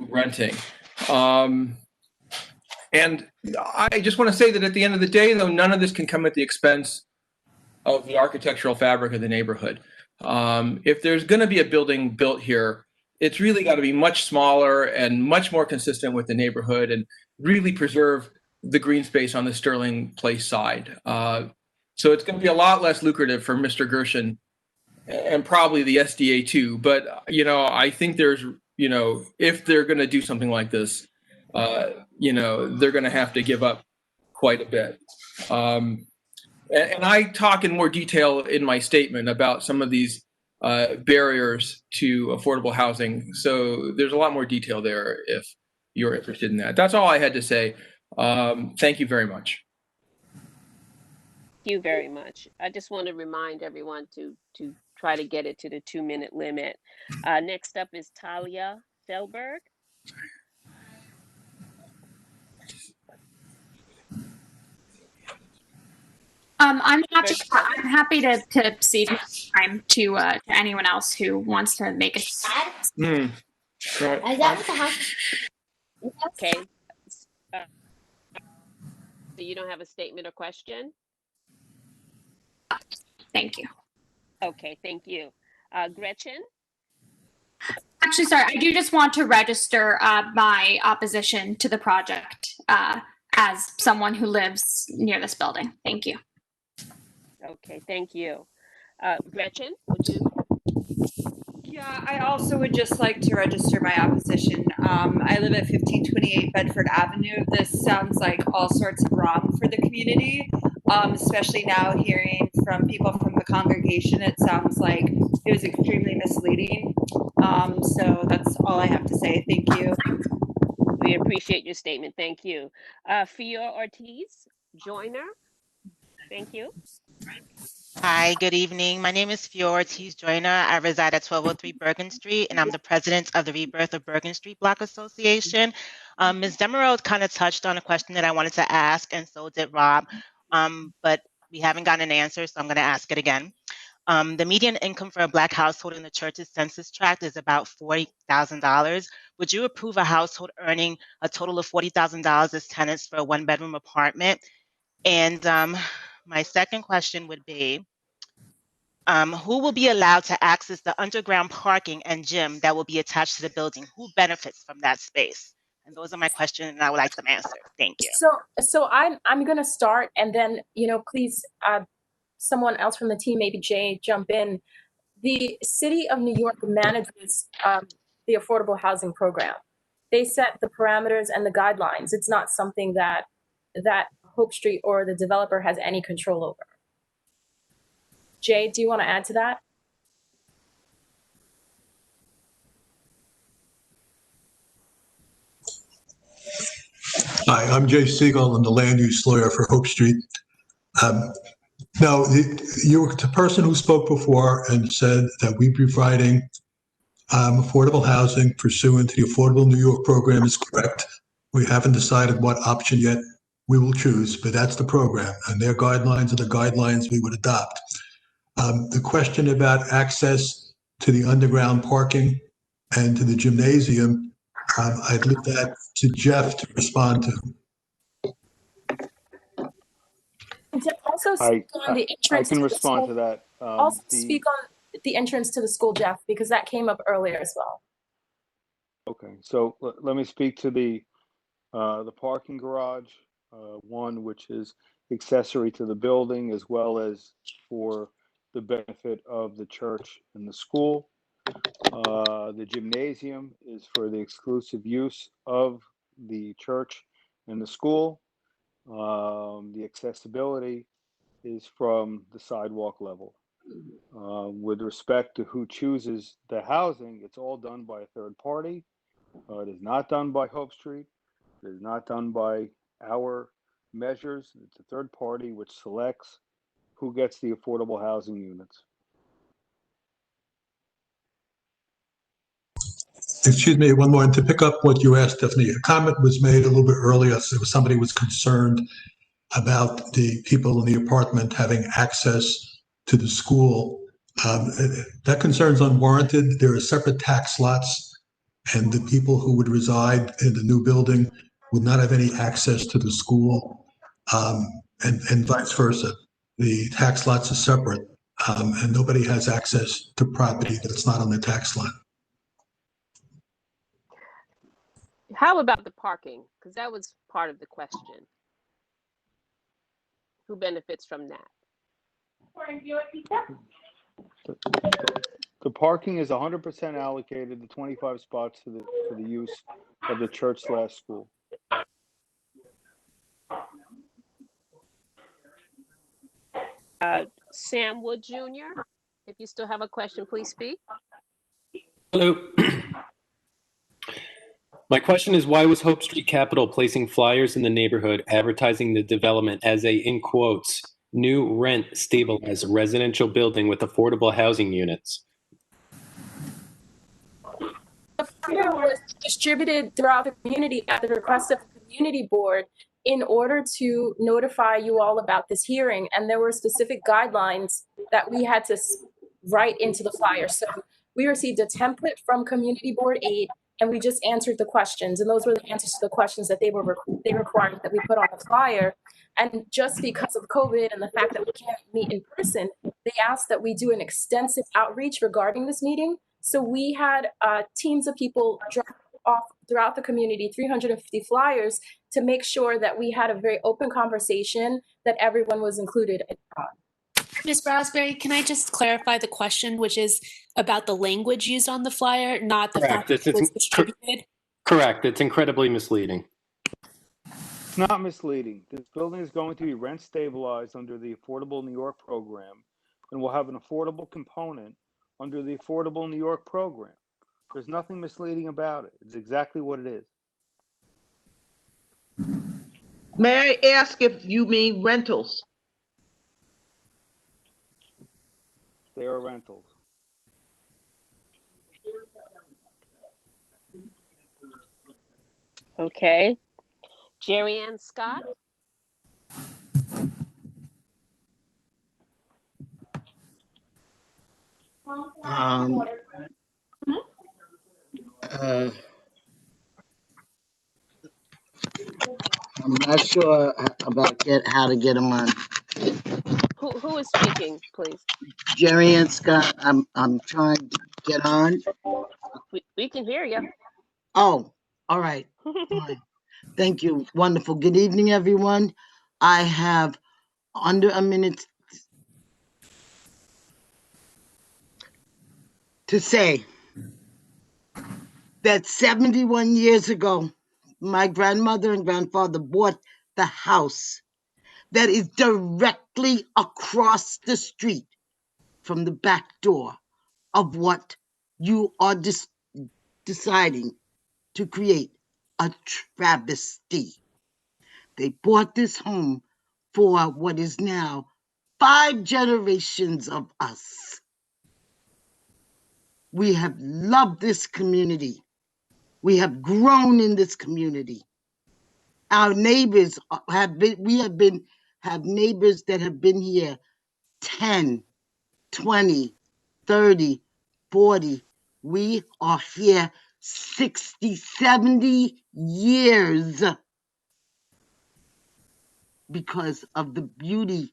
renting. And I just want to say that at the end of the day, though, none of this can come at the expense of the architectural fabric of the neighborhood. If there's going to be a building built here, it's really got to be much smaller and much more consistent with the neighborhood and really preserve the green space on the Sterling Place side. So it's going to be a lot less lucrative for Mr. Gershon and probably the SDA too. But, you know, I think there's, you know, if they're going to do something like this, you know, they're going to have to give up quite a bit. And I talk in more detail in my statement about some of these barriers to affordable housing. So there's a lot more detail there if you're interested in that. That's all I had to say. Thank you very much. you very much. I just want to remind everyone to try to get it to the 2-minute limit. Next up is Talia Felberg. I'm happy to cede time to anyone else who wants to make a. Right. Is that what the house? Okay. So you don't have a statement or question? Thank you. Okay, thank you. Gretchen? Actually, sorry, I do just want to register my opposition to the project as someone who lives near this building. Thank you. Okay, thank you. Gretchen, would you? Yeah, I also would just like to register my opposition. I live at 1528 Bedford Avenue. This sounds like all sorts of wrong for the community, especially now hearing from people from the congregation. It sounds like it was extremely misleading. So that's all I have to say. Thank you. We appreciate your statement. Thank you. Fior Ortiz, Joyner. Thank you. Hi, good evening. My name is Fior Ortiz Joyner. I reside at 1203 Bergen Street, and I'm the president of the Rebirth of Bergen Street Block Association. Ms. Demeraux kind of touched on a question that I wanted to ask, and so did Rob, but we haven't gotten an answer, so I'm going to ask it again. The median income for a Black household in the church's census tract is about $40,000. Would you approve a household earning a total of $40,000 as tenants for a one-bedroom apartment? And my second question would be, who will be allowed to access the underground parking and gym that will be attached to the building? Who benefits from that space? And those are my questions, and I would like them answered. Thank you. So I'm going to start, and then, please, someone else from the team, maybe Jay, jump in. The City of New York manages the affordable housing program. They set the parameters and the guidelines. It's not something that Hope Street or the developer has any control over. Jay, do you want to add to that? Hi, I'm Jay Siegel. I'm the land use lawyer for Hope Street. Now, the person who spoke before and said that we'd be providing affordable housing pursuant to the Affordable New York program is correct. We haven't decided what option yet we will choose, but that's the program, and their guidelines are the guidelines we would adopt. The question about access to the underground parking and to the gymnasium, I'd leave that to Jeff to respond to. Also speak on the entrance. I can respond to that. Also speak on the entrance to the school, Jeff, because that came up earlier as well. Okay, so let me speak to the parking garage, one which is accessory to the building as well as for the benefit of the church and the school. The gymnasium is for the exclusive use of the church and the school. The accessibility is from the sidewalk level. With respect to who chooses the housing, it's all done by a third party. It is not done by Hope Street. It is not done by our measures. It's a third party which selects who gets the affordable housing units. Excuse me, one more, and to pick up what you asked, Stephanie, a comment was made a little bit earlier. So somebody was concerned about the people in the apartment having access to the school. That concern's unwarranted. There are separate tax lots, and the people who would reside in the new building would not have any access to the school, and vice versa. The tax lots are separate, and nobody has access to property that's not on the tax lot. How about the parking? Because that was part of the question. Who benefits from that? The parking is 100% allocated, the 25 spots for the use of the church/school. Sam Wood Jr., if you still have a question, please speak. Hello. My question is, why was Hope Street Capital placing flyers in the neighborhood advertising the development as a, in quotes, new rent stabilized residential building with affordable housing units. The flyer was distributed throughout the community at the request of the community board in order to notify you all about this hearing. And there were specific guidelines that we had to write into the flyer. So we received a template from Community Board 8, and we just answered the questions. And those were the answers to the questions that they required that we put on the flyer. And just because of COVID and the fact that we can't meet in person, they asked that we do an extensive outreach regarding this meeting. So we had teams of people drop off throughout the community, 350 flyers, to make sure that we had a very open conversation that everyone was included in. Ms. Brasberry, can I just clarify the question, which is about the language used on the flyer, not the fact that it was distributed? Correct. It's incredibly misleading. It's not misleading. This building is going to be rent stabilized under the Affordable New York program and will have an affordable component under the Affordable New York program. There's nothing misleading about it. It's exactly what it is. May I ask if you mean rentals? They are rentals. Okay. Jerry Ann Scott? I'm not sure about how to get them on. Who is speaking, please? Jerry and Scott, I'm trying to get on. We can hear you. Oh, all right. Fine. Thank you. Wonderful. Good evening, everyone. I have under a minute to say that 71 years ago, my grandmother and grandfather bought the house that is directly across the street from the back door of what you are deciding to create, a travesty. They bought this home for what is now 5 generations of us. We have loved this community. We have grown in this community. Our neighbors have neighbors that have been here 10, 20, 30, 40. We are here 60, 70 years because of the beauty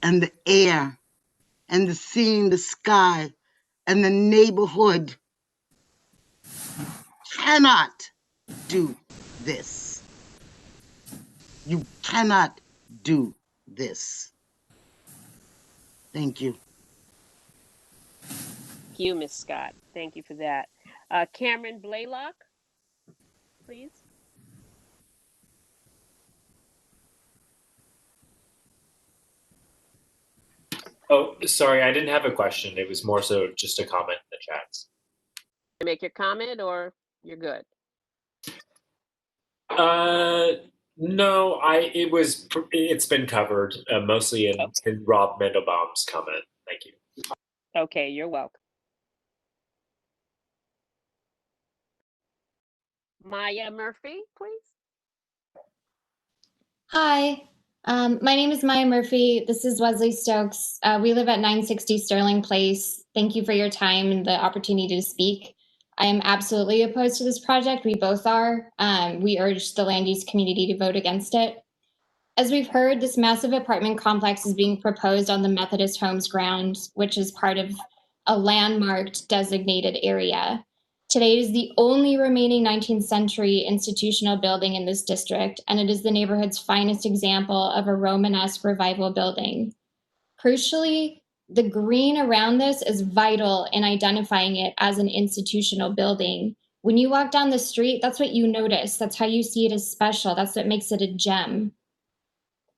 and the air and the seeing the sky and the neighborhood. Cannot do this. You cannot do this. Thank you. Thank you, Ms. Scott. Thank you for that. Cameron Blaylock, please. Oh, sorry, I didn't have a question. It was more so just a comment in the chats. Make your comment or you're good? No, it's been covered mostly in Rob Mandelbaum's comment. Thank you. Okay, you're welcome. Maya Murphy, please. Hi, my name is Maya Murphy. This is Wesley Stokes. We live at 960 Sterling Place. Thank you for your time and the opportunity to speak. I am absolutely opposed to this project. We both are. We urge the land use community to vote against it. As we've heard, this massive apartment complex is being proposed on the Methodist Homes grounds, which is part of a landmarked designated area. Today it is the only remaining 19th century institutional building in this district, and it is the neighborhood's finest example of a Romanesque revival building. Crucially, the green around this is vital in identifying it as an institutional building. When you walk down the street, that's what you notice. That's how you see it as special. That's what makes it a gem.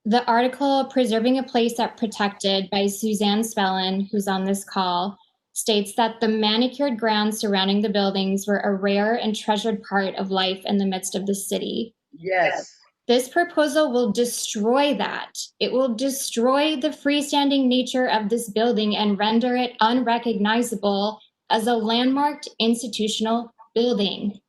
The article, Preserving a Place That Protected by Suzanne Spellin, who's on this call, states that the manicured grounds surrounding the buildings were a rare and treasured part of life in the midst of the city. Yes. This proposal will destroy that. It will destroy the freestanding nature of this building and render it unrecognizable as a landmarked institutional building.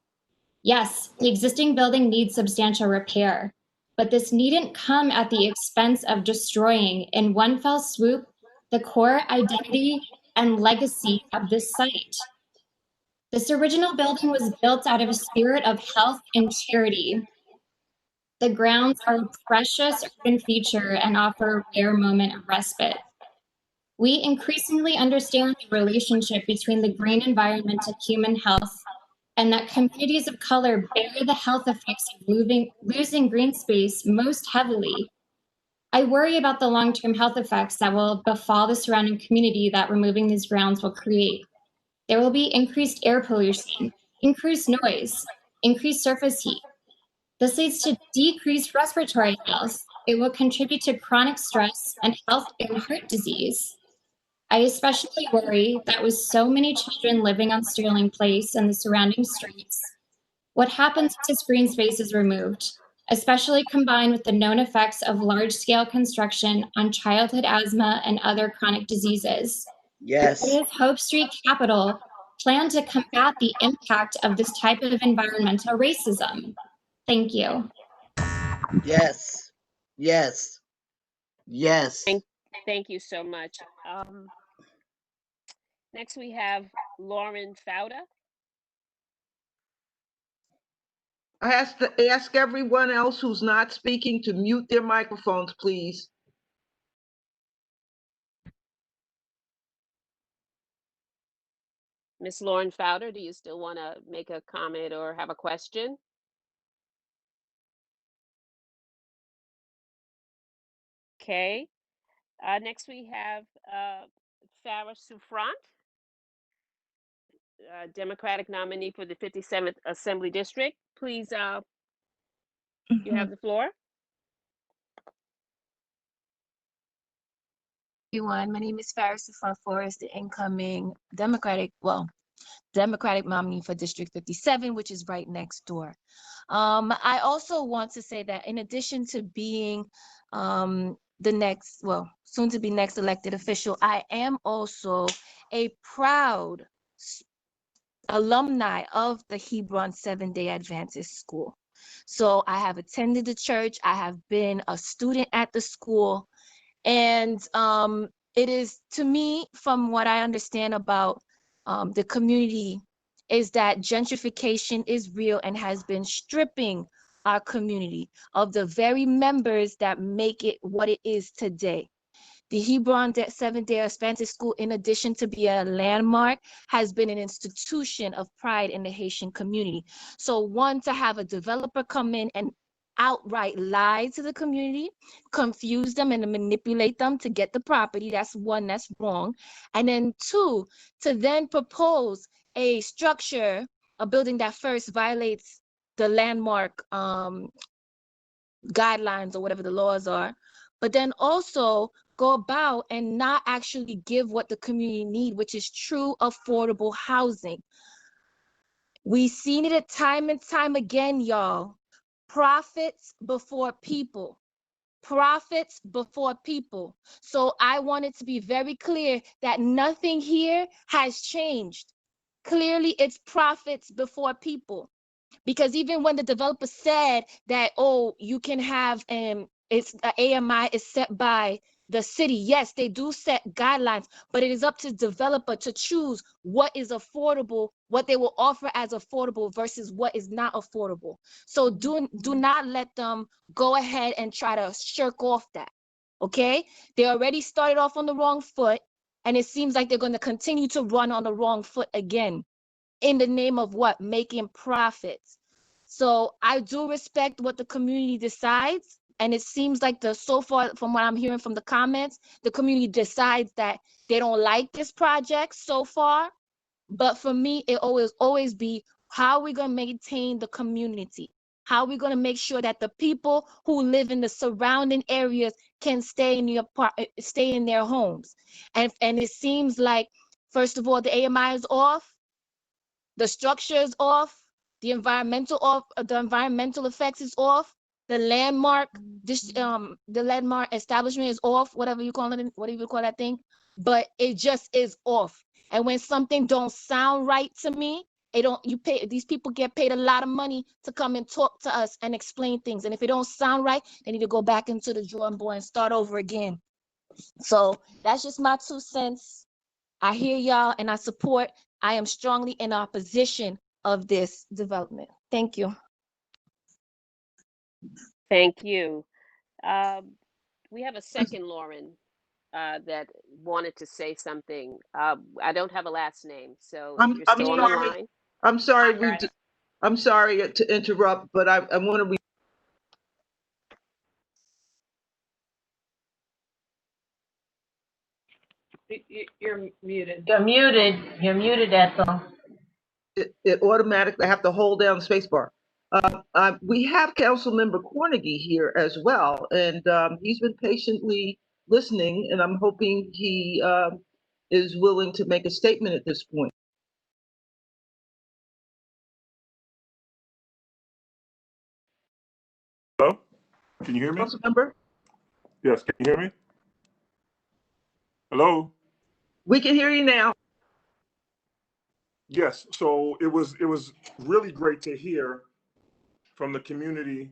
Yes, the existing building needs substantial repair, but this needn't come at the expense of destroying in one fell swoop the core identity and legacy of this site. This original building was built out of a spirit of health and charity. The grounds are a precious urban feature and offer a rare moment of respite. We increasingly understand the relationship between the green environment and human health, and that communities of color bear the health effects of losing green space most heavily. I worry about the long-term health effects that will befall the surrounding community that removing these grounds will create. There will be increased air pollution, increased noise, increased surface heat. This leads to decreased respiratory health. It will contribute to chronic stress and heart disease. I especially worry that with so many children living on Sterling Place and the surrounding streets, what happens if this green space is removed, especially combined with the known effects of large-scale construction on childhood asthma and other chronic diseases. Yes. What is Hope Street Capital plan to combat the impact of this type of environmental racism? Thank you. Yes. Yes. Yes. Thank you so much. Next, we have Lauren Fauda. I have to ask everyone else who's not speaking to mute their microphones, please. Ms. Lauren Fauda, do you still want to make a comment or have a question? Okay. Next, we have Farah Souffrant, Democratic nominee for the 57th Assembly District. Please, you have the floor. Everyone, my name is Farah Souffrant Forrest, the incoming Democratic nominee for District 57, which is right next door. I also want to say that in addition to being the next, well, soon to be next elected official, I am also a proud alumni of the Hebron Seventh-day Adventist School. So I have attended the church, I have been a student at the school, and it is, to me, from what I understand about the community, is that gentrification is real and has been stripping our community of the very members that make it what it is today. The Hebron Seventh-day Adventist School, in addition to be a landmark, has been an institution of pride in the Haitian community. So one, to have a developer come in and outright lie to the community, confuse them and manipulate them to get the property, that's one, that's wrong. And then two, to then propose a structure, a building that first violates the landmark guidelines or whatever the laws are, but then also go about and not actually give what the community need, which is true affordable housing. We've seen it time and time again, y'all. Profits before people. Profits before people. So I wanted to be very clear that nothing here has changed. Clearly, it's profits before people. Because even when the developer said that, oh, you can have, it's AMI is set by the city. Yes, they do set guidelines, but it is up to the developer to choose what is affordable, what they will offer as affordable versus what is not affordable. So do not let them go ahead and try to shirk off that, okay? They already started off on the wrong foot, and it seems like they're going to continue to run on the wrong foot again in the name of what? Making profits. So I do respect what the community decides. And it seems like so far from what I'm hearing from the comments, the community decides that they don't like this project so far. But for me, it always be, how are we going to maintain the community? How are we going to make sure that the people who live in the surrounding areas can stay in their homes? And it seems like, first of all, the AMI is off, the structure is off, the environmental effects is off. the landmark, the landmark establishment is off, whatever you call it, whatever you call that thing, but it just is off. And when something don't sound right to me, these people get paid a lot of money to come and talk to us and explain things. And if it don't sound right, they need to go back into the drawing board and start over again. So that's just my 2 cents. I hear y'all and I support. I am strongly in opposition of this development. Thank you. Thank you. We have a second Lauren that wanted to say something. I don't have a last name, so if you're still on the line. I'm sorry. I'm sorry to interrupt, but I want to. You're muted. You're muted. You're muted, Ethel. It automatically, I have to hold down the space bar. We have Councilmember Cornegie here as well, and he's been patiently listening, and I'm hoping he is willing to make a statement at this point. Hello? Can you hear me? Councilmember? Yes, can you hear me? Hello? We can hear you now. Yes, so it was really great to hear from the community,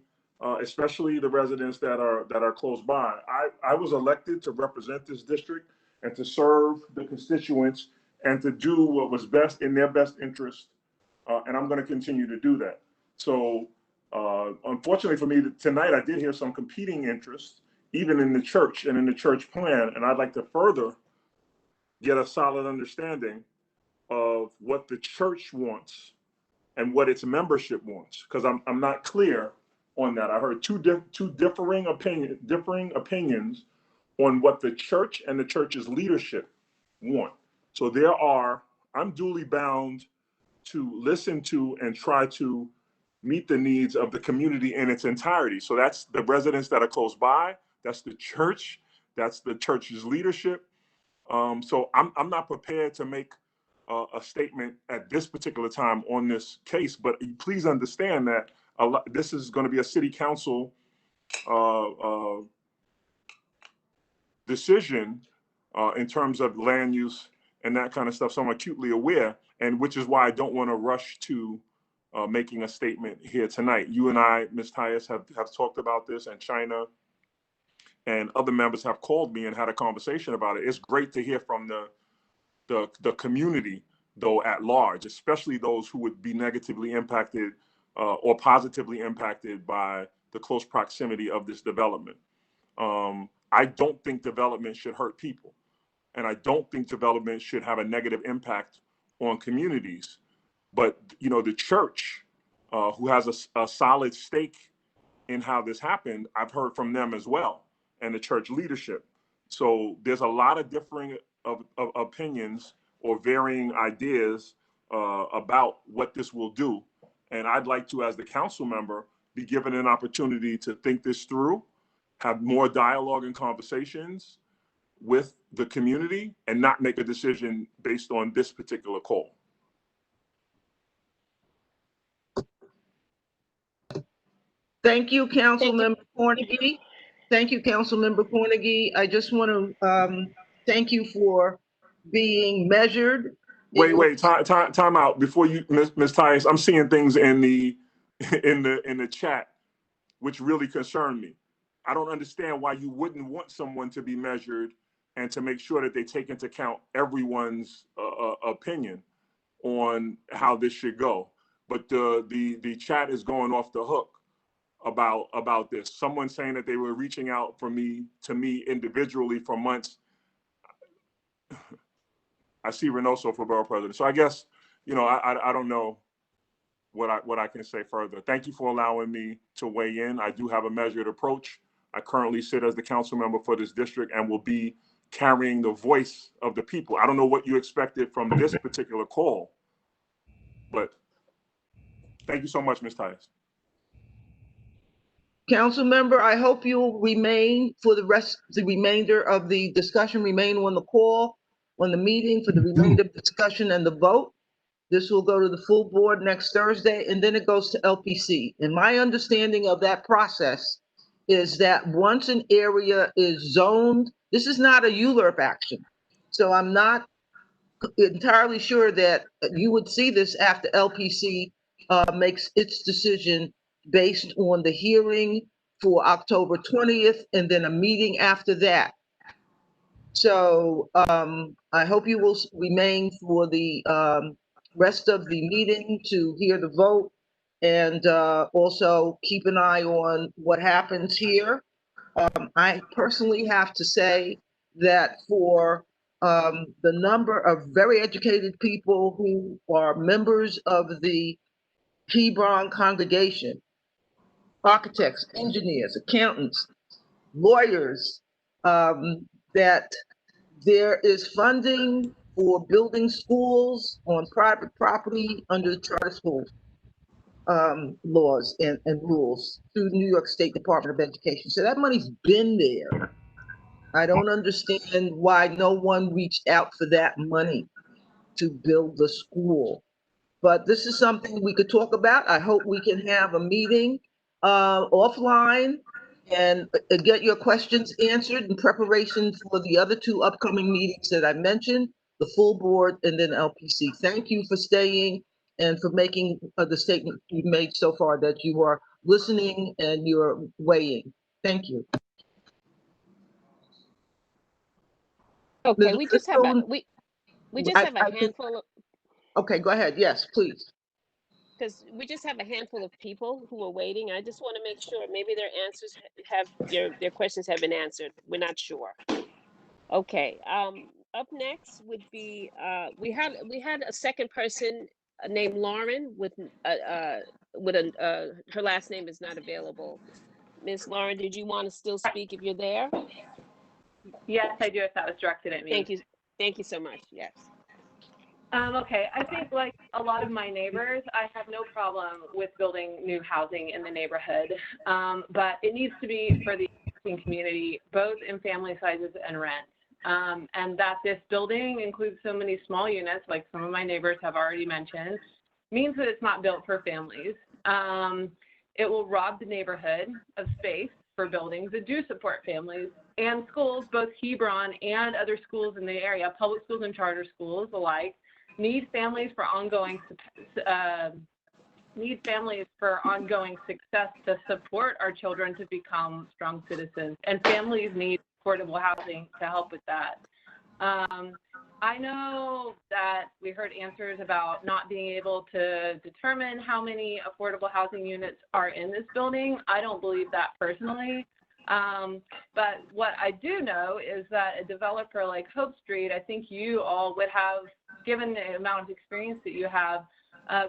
especially the residents that are close by. I was elected to represent this district and to serve the constituents and to do what was best in their best interest, and I'm going to continue to do that. So unfortunately for me, tonight I did hear some competing interests, even in the church and in the church plan, and I'd like to further get a solid understanding of what the church wants and what its membership wants, because I'm not clear on that. I heard two differing opinions on what the church and the church's leadership want. So I'm duly bound to listen to and try to meet the needs of the community in its entirety. So that's the residents that are close by, that's the church, that's the church's leadership. So I'm not prepared to make a statement at this particular time on this case, but please understand that this is going to be a city council decision in terms of land use and that kind of stuff. So I'm acutely aware, and which is why I don't want to rush to making a statement here tonight. You and I, Ms. Tyus, have talked about this, and China and other members have called me and had a conversation about it. It's great to hear from the community, though, at large, especially those who would be negatively impacted or positively impacted by the close proximity of this development. I don't think development should hurt people, and I don't think development should have a negative impact on communities. But the church, who has a solid stake in how this happened, I've heard from them as well, and the church leadership. So there's a lot of differing of opinions or varying ideas about what this will do. And I'd like to, as the council member, be given an opportunity to think this through, have more dialogue and conversations with the community, and not make a decision based on this particular call. Thank you, Councilmember Cornegie. Thank you, Councilmember Cornegie. I just want to thank you for being measured. Wait, time out before you, Ms. Tyus. I'm seeing things in the chat which really concern me. I don't understand why you wouldn't want someone to be measured and to make sure that they take into account everyone's opinion on how this should go. But the chat is going off the hook about this. Someone saying that they were reaching out to me individually for months. I see Reynoso for borough president. So I guess, I don't know what I can say further. Thank you for allowing me to weigh in. I do have a measured approach. I currently sit as the council member for this district and will be carrying the voice of the people. I don't know what you expected from this particular call, but thank you so much, Ms. Tyus. Council member, I hope you'll remain for the remainder of the discussion, remain on the call, on the meeting for the remainder of the discussion and the vote. This will go to the full board next Thursday, and then it goes to LPC. And my understanding of that process is that once an area is zoned, this is not a ULURP action. So I'm not entirely sure that you would see this after LPC makes its decision based on the hearing for October 20th and then a meeting after that. So I hope you will remain for the rest of the meeting to hear the vote, and also keep an eye on what happens here. I personally have to say that for the number of very educated people who are members of the Hebron congregation, architects, engineers, accountants, lawyers, that there is funding for building schools on private property under the charter school laws and rules through New York State Department of Education. So that money's been there. I don't understand why no one reached out for that money to build the school. But this is something we could talk about. I hope we can have a meeting offline and get your questions answered in preparation for the other two upcoming meetings that I mentioned, the full board and then LPC. Thank you for staying and for making the statement you've made so far that you are listening and you're weighing. Thank you. Okay, Ms. we just have a, Crystal, we just have a handful of, okay, go ahead. Yes, please. because we just have a handful of people who are waiting. I just want to make sure maybe their answers have, their questions have been answered. We're not sure. Okay, up next would be, we had a second person named Lauren with her last name is not available. Miss Lauren, did you want to still speak if you're there? Yes, I do, if that was directed at me. Thank you. Thank you so much. Yes. Okay, I think like a lot of my neighbors, I have no problem with building new housing in the neighborhood, but it needs to be for the existing community, both in family sizes and rent. And that this building includes so many small units, like some of my neighbors have already mentioned, means that it's not built for families. It will rob the neighborhood of space for buildings that do support families, and schools, both Hebron and other schools in the area, public schools and charter schools alike, need families for ongoing success to support our children to become strong citizens, and families need affordable housing to help with that. I know that we heard answers about not being able to determine how many affordable housing units are in this building. I don't believe that personally. But what I do know is that a developer like Hope Street, I think you all would have, given the amount of experience that you have,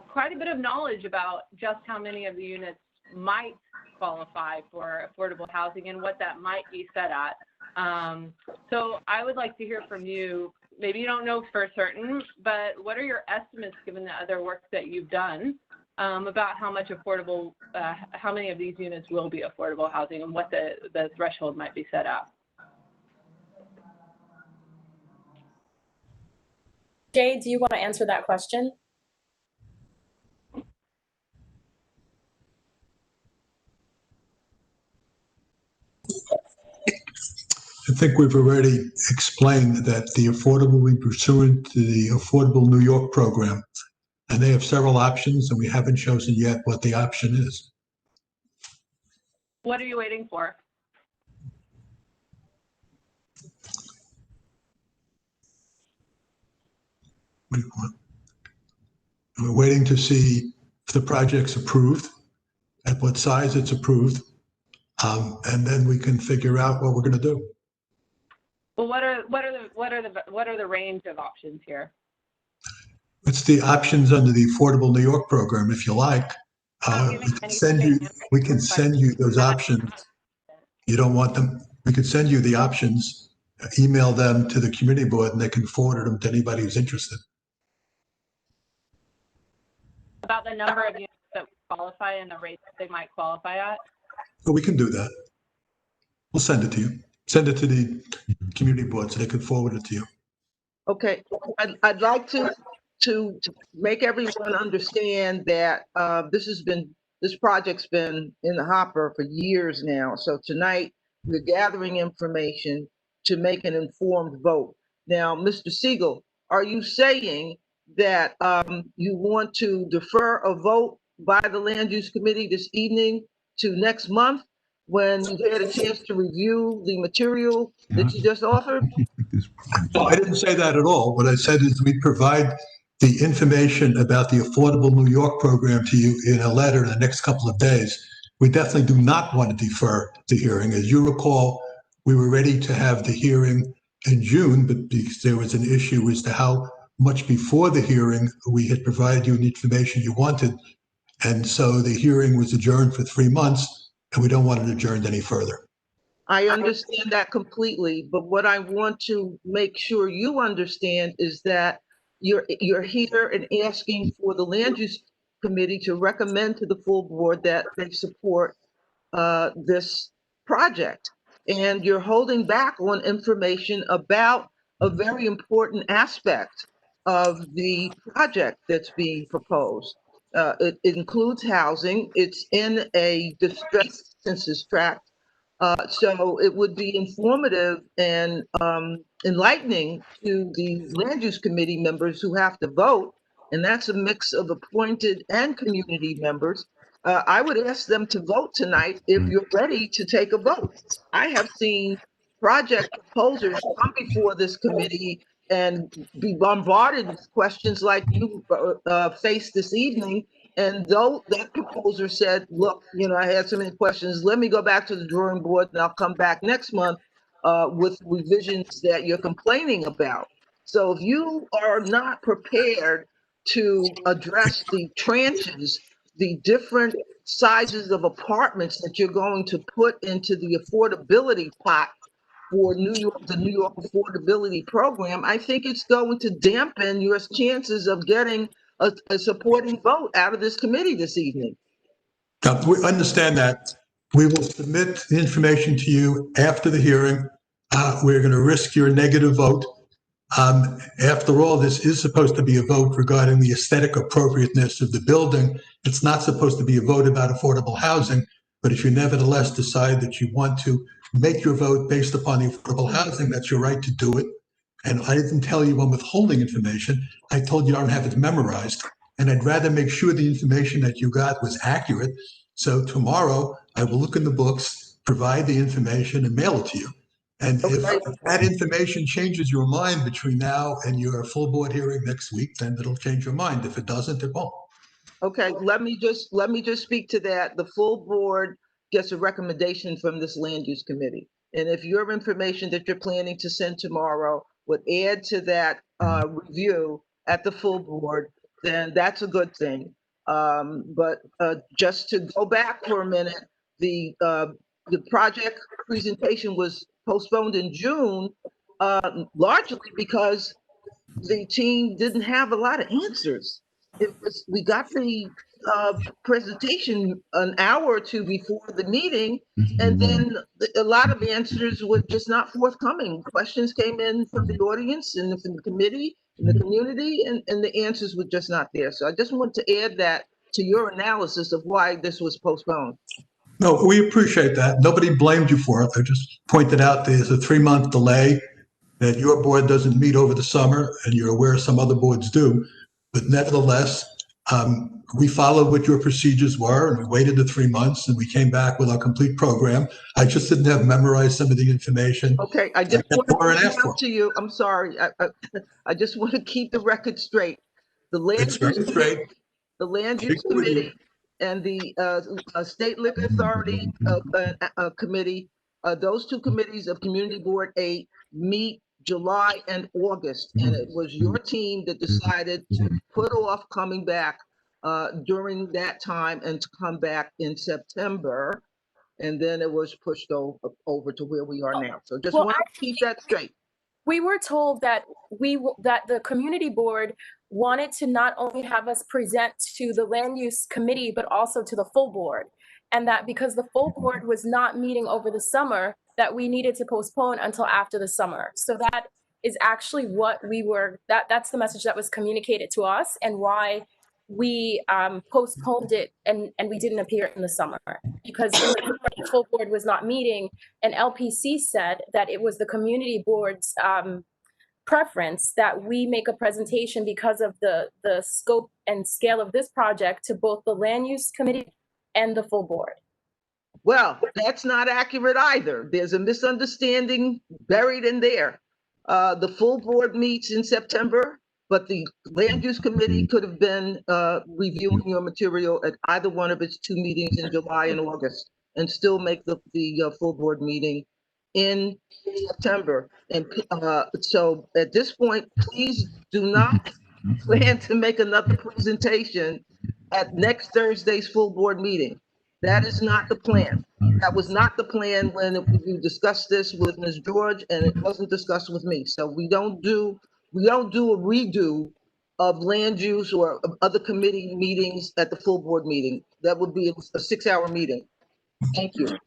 quite a bit of knowledge about just how many of the units might qualify for affordable housing and what that might be set at. So I would like to hear from you. Maybe you don't know for certain, but what are your estimates, given the other work that you've done, about how much affordable, how many of these units will be affordable housing and what the threshold might be set at? Jay, do you want to answer that question? I think we've already explained that the affordable will be pursuant to the Affordable New York program. And they have several options, and we haven't chosen yet what the option is. What are you waiting for? What do you want? We're waiting to see if the project's approved, at what size it's approved, and then we can figure out what we're going to do. Well, what are the range of options here? It's the options under the Affordable New York program, if you like. We can send you those options. You don't want them? We could send you the options, email them to the community board, and they can forward them to anybody who's interested. About the number of units that qualify and the rate that they might qualify at? But we can do that. We'll send it to you. Send it to the community board so they can forward it to you. Okay, I'd like to to make everyone understand that this project's been in the hopper for years now. So tonight, we're gathering information to make an informed vote. Now, Mr. Siegel, are you saying that you want to defer a vote by the Land Use Committee this evening to next month when you had a chance to review the material that you just offered? No, I didn't say that at all. What I said is we provide the information about the Affordable New York program to you in a letter in the next couple of days. We definitely do not want to defer the hearing. As you recall, we were ready to have the hearing in June, but because there was an issue as to how much before the hearing we had provided you the information you wanted. And so the hearing was adjourned for 3 months, and we don't want it adjourned any further. I understand that completely, but what I want to make sure you understand is that you're here and asking for the Land Use Committee to recommend to the full board that they support this project. And you're holding back on information about a very important aspect of the project that's being proposed. It includes housing. It's in a distressed census tract. So it would be informative and enlightening to the Land Use Committee members who have to vote, and that's a mix of appointed and community members. I would ask them to vote tonight if you're ready to take a vote. I have seen project proposers come before this committee and be bombarded with questions like you faced this evening. And though that proposer said, look, I had so many questions, let me go back to the drawing board and I'll come back next month with revisions that you're complaining about. So if you are not prepared to address the tranches, the different sizes of apartments that you're going to put into the affordability pot for the New York Affordability Program, I think it's going to dampen your chances of getting a supporting vote out of this committee this evening. We understand that. We will submit the information to you after the hearing. We're going to risk your negative vote. After all, this is supposed to be a vote regarding the aesthetic appropriateness of the building. It's not supposed to be a vote about affordable housing. But if you nevertheless decide that you want to make your vote based upon the affordable housing, that's your right to do it. And I didn't tell you I'm withholding information. I told you I don't have it memorized. And I'd rather make sure the information that you got was accurate. So tomorrow I will look in the books, provide the information, and mail it to you. And if that information changes your mind between now and your full board hearing next week, then it'll change your mind. If it doesn't, it won't. Okay, let me just speak to that. The full board gets a recommendation from this Land Use Committee. And if your information that you're planning to send tomorrow would add to that review at the full board, then that's a good thing. But just to go back for a minute, the project presentation was postponed in June, largely because the team didn't have a lot of answers. We got the presentation an hour or two before the meeting, and then a lot of answers were just not forthcoming. Questions came in from the audience and from the committee and the community, and the answers were just not there. So I just want to add that to your analysis of why this was postponed. No, we appreciate that. Nobody blamed you for it. I just pointed out there's a 3-month delay, that your board doesn't meet over the summer, and you're aware some other boards do. But nevertheless, we followed what your procedures were, and we waited the 3 months, and we came back with our complete program. I just didn't have memorized some of the information. Okay, I just want to point out to you, I'm sorry, I just want to keep the record straight. The Land Use Committee and the State Liquor Authority Committee, those two committees of Community Board 8 meet July and August, and it was your team that decided to put off coming back during that time and to come back in September, and then it was pushed over to where we are now. So just want to keep that straight. We were told that the community board wanted to not only have us present to the Land Use Committee, but also to the full board, and that because the full board was not meeting over the summer, that we needed to postpone until after the summer. So that is actually what that's the message that was communicated to us, and why we postponed it and we didn't appear in the summer, because the full board was not meeting, and LPC said that it was the community board's preference that we make a presentation because of the scope and scale of this project to both the land use committee and the full board. Well, that's not accurate either. There's a misunderstanding buried in there. The full board meets in September, but the land use committee could have been reviewing your material at either one of its 2 meetings in July and August, and still make the full board meeting in September. And so at this point, please do not plan to make another presentation at next Thursday's full board meeting. That is not the plan. That was not the plan when we discussed this with Ms. George, and it wasn't discussed with me. So we don't do a redo of land use or of other committee meetings at the full board meeting. That would be a 6-hour meeting. Thank you.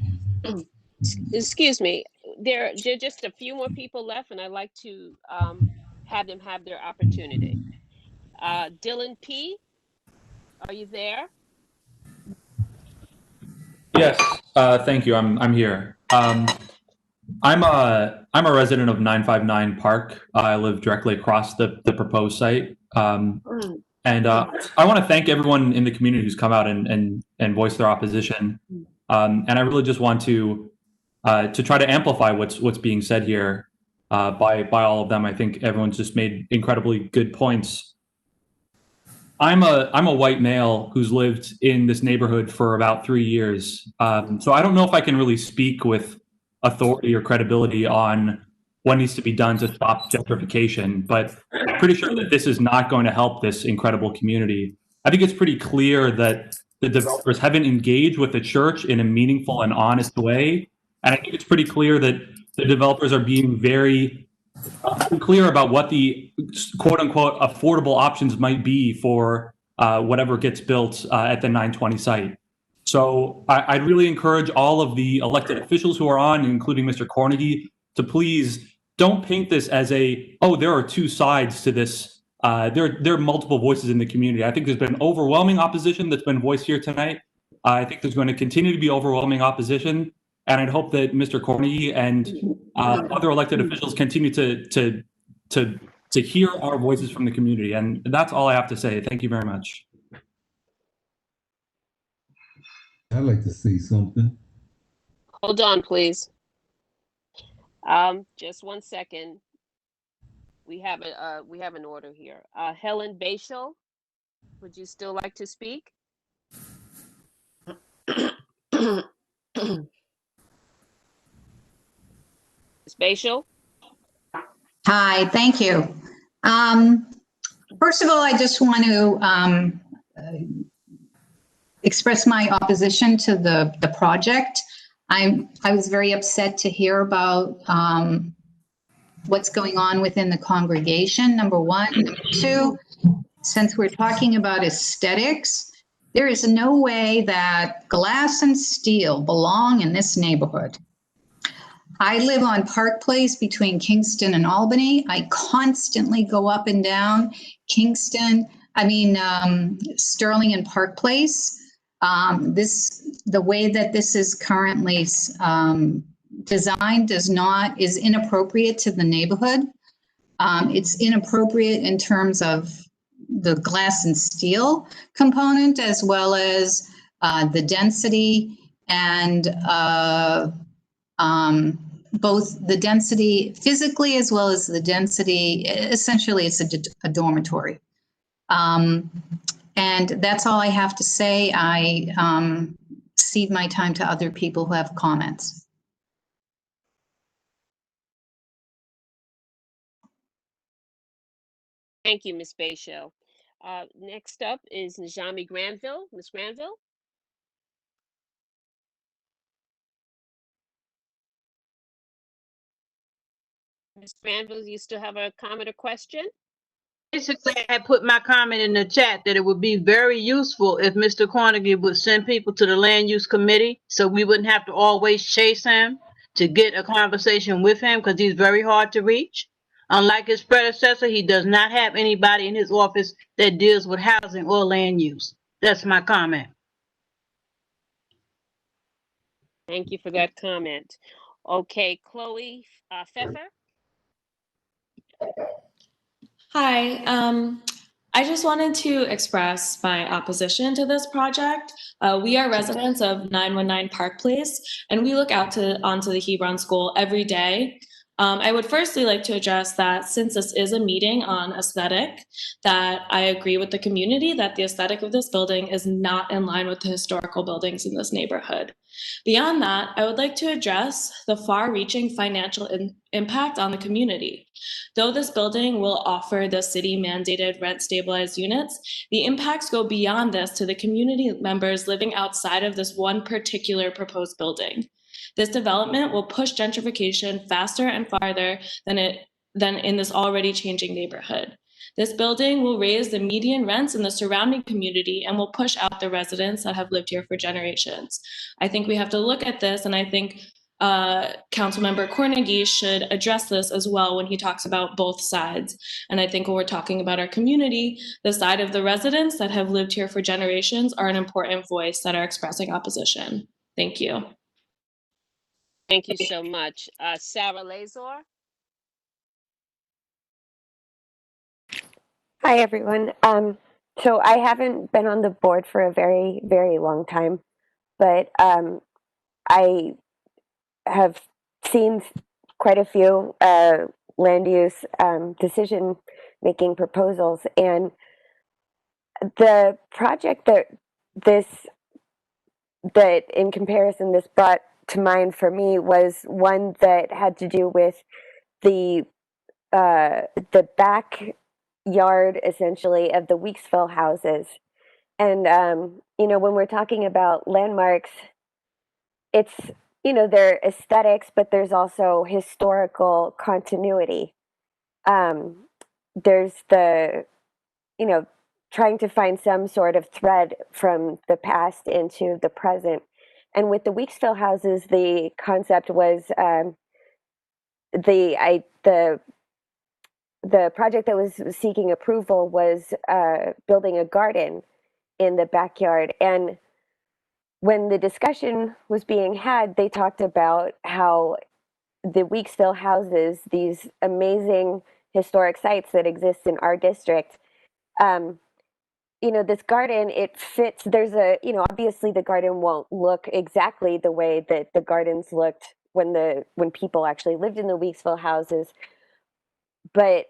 Excuse me, there are just a few more people left, and I'd like to have them have their opportunity. Dylan P., are you there? Yes, thank you. I'm here. I'm a resident of 959 Park. I live directly across the proposed site. And I want to thank everyone in the community who's come out and voiced their opposition. And I really just want to try to amplify what's being said here by all of them. I think everyone's just made incredibly good points. I'm a white male who's lived in this neighborhood for about 3 years. So I don't know if I can really speak with authority or credibility on what needs to be done to stop gentrification, but I'm pretty sure that this is not going to help this incredible community. I think it's pretty clear that the developers haven't engaged with the church in a meaningful and honest way. And I think it's pretty clear that the developers are being very clear about what the quote unquote affordable options might be for whatever gets built at the 920 site. So I'd really encourage all of the elected officials who are on, including Mr. Cornegy, to please don't paint this as there are 2 sides to this. There are multiple voices in the community. I think there's been overwhelming opposition that's been voiced here tonight. I think there's going to continue to be overwhelming opposition. And I'd hope that Mr. Cornegy and other elected officials continue to hear our voices from the community. And that's all I have to say. Thank you very much. I'd like to say something. Hold on, please. Just 1 second. We have an order here. Helen Bashel, would you still like to speak? Ms. Bashel? Hi, thank you. First of all, I just want to express my opposition to the project. I was very upset to hear about what's going on within the congregation, number one. Number two, since we're talking about aesthetics, there is no way that glass and steel belong in this neighborhood. I live on Park Place between Kingston and Albany. I constantly go up and down Sterling and Park Place. The way that this is currently designed is inappropriate to the neighborhood. It's inappropriate in terms of the glass and steel component, as well as the density and both the density physically as well as the density. Essentially, it's a dormitory. And that's all I have to say. I cede my time to other people who have comments. Thank you, Ms. Bashel. Next up is Najami Granville. Ms. Granville? Ms. Granville, you still have a comment or question? Basically, I put my comment in the chat that it would be very useful if Mr. Cornegy would send people to the land use committee so we wouldn't have to always chase him to get a conversation with him, because he's very hard to reach. Unlike his predecessor, he does not have anybody in his office that deals with housing or land use. That's my comment. Thank you for that comment. Okay, Chloe Pfeffer. Hi, I just wanted to express my opposition to this project. We are residents of 919 Park Place, and we look onto the Hebron School every day. I would firstly like to address that since this is a meeting on aesthetic, that I agree with the community that the aesthetic of this building is not in line with the historical buildings in this neighborhood. Beyond that, I would like to address the far-reaching financial impact on the community. Though this building will offer the city-mandated rent-stabilized units, the impacts go beyond this to the community members living outside of this one particular proposed building. This development will push gentrification faster and farther than in this already changing neighborhood. This building will raise the median rents in the surrounding community and will push out the residents that have lived here for generations. I think we have to look at this, and I think Councilmember Cornegie should address this as well when he talks about both sides. And I think when we're talking about our community, the side of the residents that have lived here for generations are an important voice that are expressing opposition. Thank you. Thank you so much. Sarah Lazor. Hi, everyone. So I haven't been on the board for a very, very long time, but I have seen quite a few land use decision-making proposals, and the project that in comparison this brought to mind for me was one that had to do with the backyard essentially of the Weeksville houses. And you know, when we're talking about landmarks, it's, you know, they're aesthetics, but there's also historical continuity. There's the, you know, trying to find some sort of thread from the past into the present. And with the Weeksville houses, the concept was the project that was seeking approval was building a garden in the backyard. And when the discussion was being had, they talked about how the Weeksville houses, these amazing historic sites that exist in our district, you know, this garden, it fits, there's a, you know, obviously the garden won't look exactly the way that the gardens looked when people actually lived in the Weeksville houses, but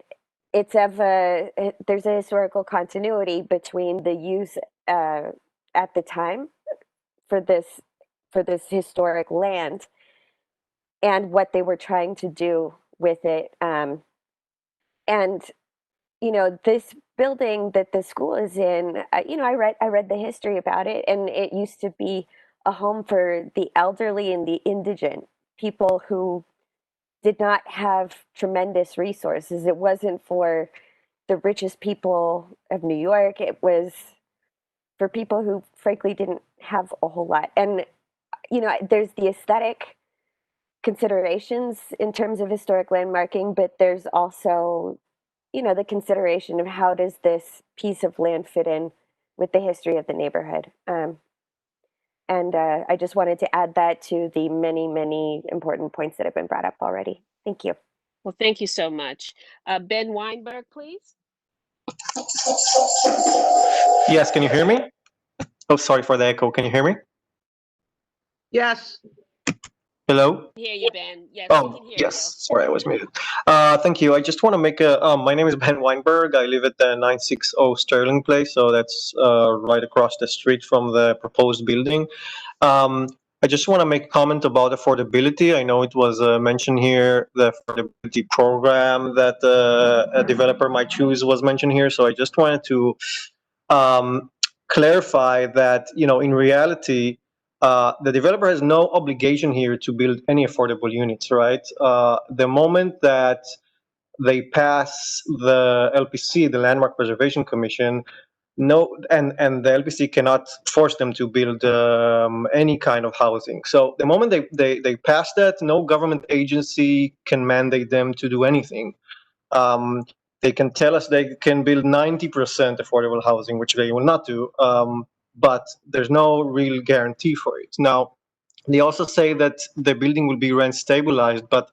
it's there's a historical continuity between the use at the time for this historic land and what they were trying to do with it. And, you know, this building that the school is in, you know, I read the history about it, and it used to be a home for the elderly and the indigent, people who did not have tremendous resources. It wasn't for the richest people of New York. It was for people who frankly didn't have a whole lot. And, you know, there's the aesthetic considerations in terms of historic landmarking, but there's also, you know, the consideration of how does this piece of land fit in with the history of the neighborhood. And I just wanted to add that to the many, many important points that have been brought up already. Thank you. Well, thank you so much. Ben Weinberg, please. Yes, can you hear me? Oh, sorry for the echo. Can you hear me? Yes. Hello? I hear you, Ben. Yes, we Oh, can hear yes. Sorry, I was muted. Thank you. I just want to make my name is Ben Weinberg. I live at 960 Sterling Place, so that's right across the street from the proposed building. I just want to make a comment about affordability. I know it was mentioned here, the affordability program that a developer might choose was mentioned here. So I just wanted to clarify that, you know, in reality, the developer has no obligation here to build any affordable units, right? The moment that they pass the LPC, the Landmark Preservation Commission, and the LPC cannot force them to build any kind of housing. So the moment they pass that, no government agency can mandate them to do anything. They can tell us they can build 90% affordable housing, which they will not do, but there's no real guarantee for it. Now, they also say that the building will be rent stabilized, but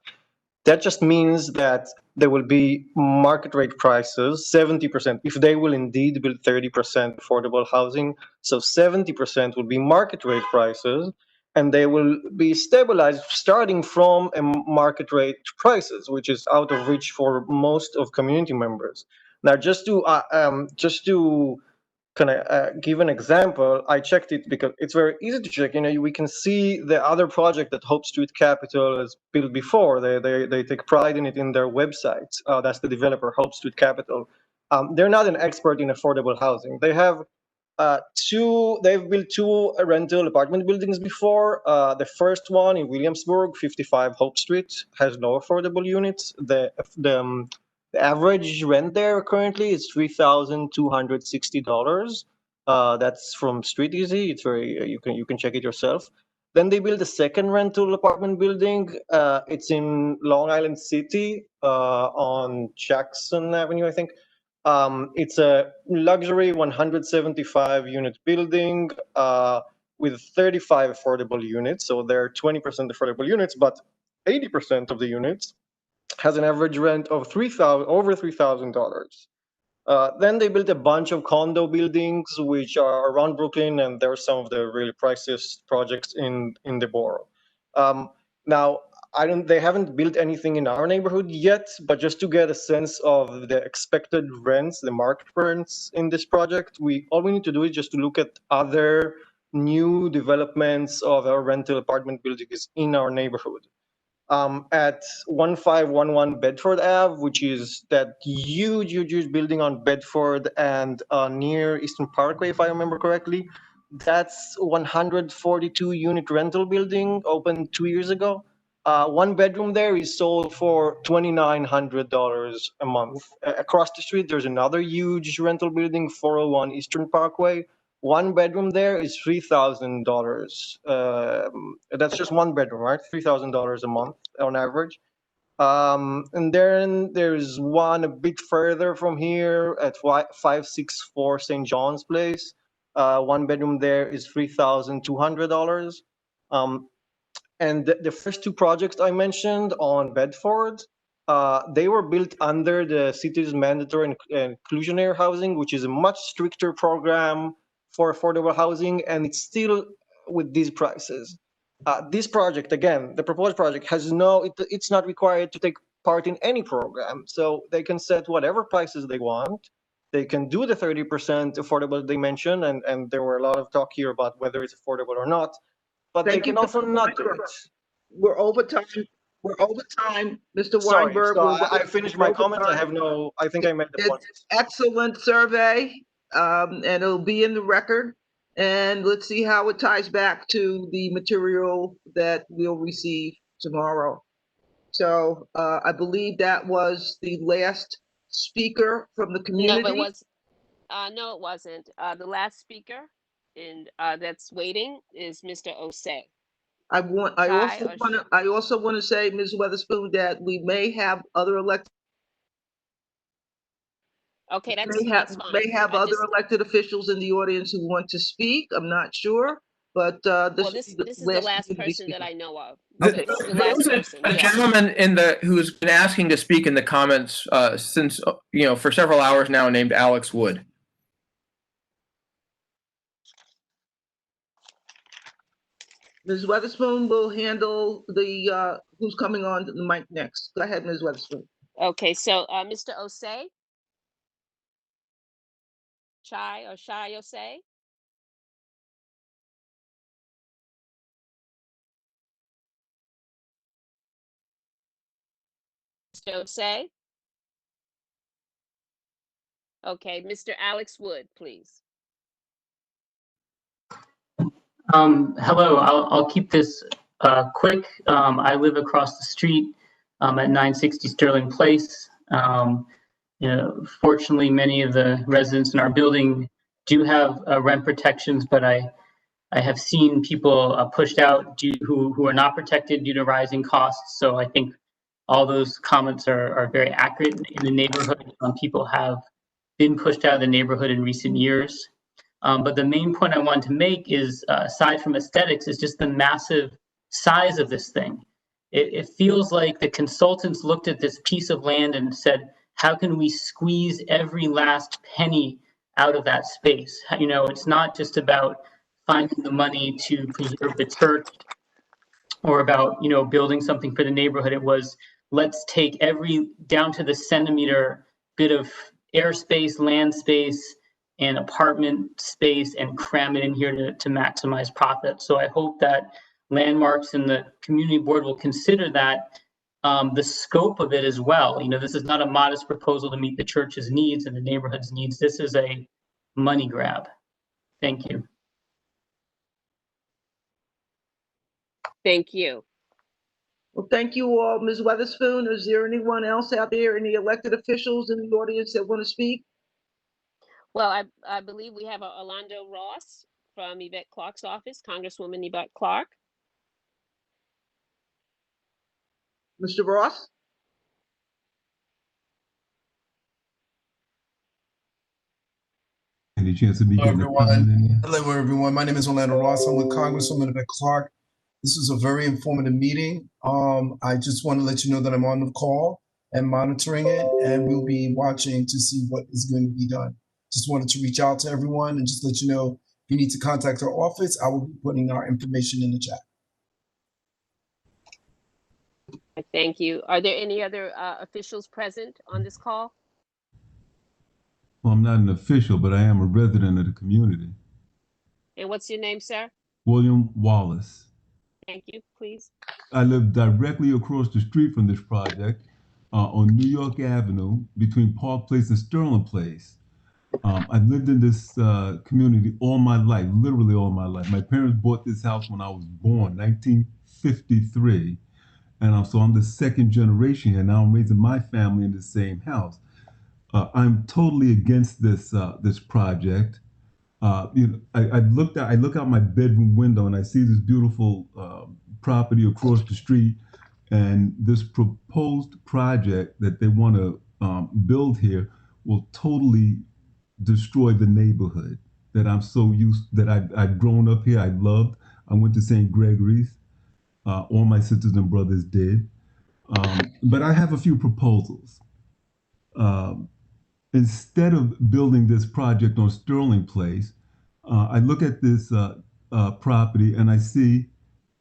that just means that there will be market rate prices, 70%, if they will indeed build 30% affordable housing. So 70% will be market rate prices, and they will be stabilized starting from a market rate prices, which is out of reach for most of community members. Now, just to can I give an example? I checked it because it's very easy to check. You know, we can see the other project that Hope Street Capital has built before. They take pride in it in their website. That's the developer, Hope Street Capital. They're not an expert in affordable housing. They've built two rental apartment buildings before. The first one in Williamsburg, 55 Hope Street, has no affordable units. The average rent there currently is $3,260. That's from Street Easy. It's very you can check it yourself. Then they built a second rental apartment building. It's in Long Island City on Jackson Avenue, I think. It's a luxury 175 unit building with 35 affordable units. So there are 20% affordable units, but 80% of the units has an average rent of over $3,000. Then they built a bunch of condo buildings which are around Brooklyn, and they're some of the really priciest projects in the borough. Now, they haven't built anything in our neighborhood yet, but just to get a sense of the expected rents, the market rents in this project, all we need to do is just to look at other new developments of our rental apartment buildings in our neighborhood. At 1511 Bedford Ave, which is that huge building on Bedford and near Eastern Parkway, if I remember correctly. That's 142 unit rental building, opened 2 years ago. One bedroom there is sold for $2,900 a month. Across the street, there's another huge rental building, 401 Eastern Parkway. One bedroom there is $3,000. That's just one bedroom, right? $3,000 a month on average. And then there's one a bit further from here at 564 St. John's Place. One bedroom there is $3,200. And the first two projects I mentioned on Bedford, they were built under the city's mandatory inclusionary housing, which is a much stricter program for affordable housing, and it's still with these prices. This project, again, the proposed project it's not required to take part in any program. So they can set whatever prices they want. They can do the 30% affordable they mentioned, and there were a lot of talk here about whether it's affordable or not, but they can also not do it. We're over time. Mr. Sorry, Weinberg. so I finished my comments. I think I made the point. Excellent survey, and it'll be in the record. And let's see how it ties back to the material that we'll receive tomorrow. So I believe that was the last speaker from the community. No, it wasn't. The last speaker that's waiting is Mr. Osei. I also want to say, Ms. Weatherspoon, that we may have other elected. Okay, that's fine. May have other elected officials in the audience who want to speak. I'm not sure, but this is the last person that I know of. Okay. There's a gentleman who's been asking to speak in the comments since for several hours now, named Alex Wood. Ms. Weatherspoon will handle the who's coming on the mic next. Go ahead, Ms. Weatherspoon. Okay, so Mr. Osei, Shai Osei. Mr. Osei. Okay, Mr. Alex Wood, please. Hello, I'll keep this quick. I live across the street at 960 Sterling Place. Fortunately, many of the residents in our building do have rent protections, but I have seen people pushed out who are not protected due to rising costs. So I think all those comments are very accurate in the neighborhood. People have been pushed out of the neighborhood in recent years. But the main point I wanted to make is, aside from aesthetics, is just the massive size of this thing. It feels like the consultants looked at this piece of land and said, how can we squeeze every last penny out of that space? You know, it's not just about finding the money to preserve the church or about, you know, building something for the neighborhood. It was, let's take every down to the centimeter bit of airspace, land space, and apartment space and cram it in here to maximize profit. So I hope that Landmarks and the community board will consider that, the scope of it as well. You know, this is not a modest proposal to meet the church's needs and the neighborhood's needs. This is a money grab. Thank you. Thank you. Well, thank you all. Ms. Weatherspoon, is there anyone else out there, any elected officials in the audience that want to speak? Well, I believe we have Orlando Ross from Yvette Clark's office, Congresswoman Yvette Clark. Mr. Ross? Any chance of me Hello, getting a comment in there? Hello, everyone. My name is Orlando Ross. I'm with Congresswoman Yvette Clark. This is a very informative meeting. I just want to let you know that I'm on the call and monitoring it, and we'll be watching to see what is going to be done. Just wanted to reach out to everyone and just let you know if you need to contact our office, I will be putting our information in the chat. Thank you. Are there any other officials present on this call? Well, I'm not an official, but I am a resident of the community. And what's your name, sir? William Wallace. Thank you, please. I live directly across the street from this project on New York Avenue between Park Place and Sterling Place. I've lived in this community all my life, literally all my life. My parents bought this house when I was born, 1953. And so I'm the second generation here. Now I'm raising my family in the same house. I'm totally against this this project. You know, I look out my bedroom window and I see this beautiful property across the street, and this proposed project that they want to build here will totally destroy the neighborhood that I'm so used, that I've grown up here. I loved. I went to St. Gregory's. All my sisters and brothers did. But I have a few proposals. Instead of building this project on Sterling Place, I look at this property and I see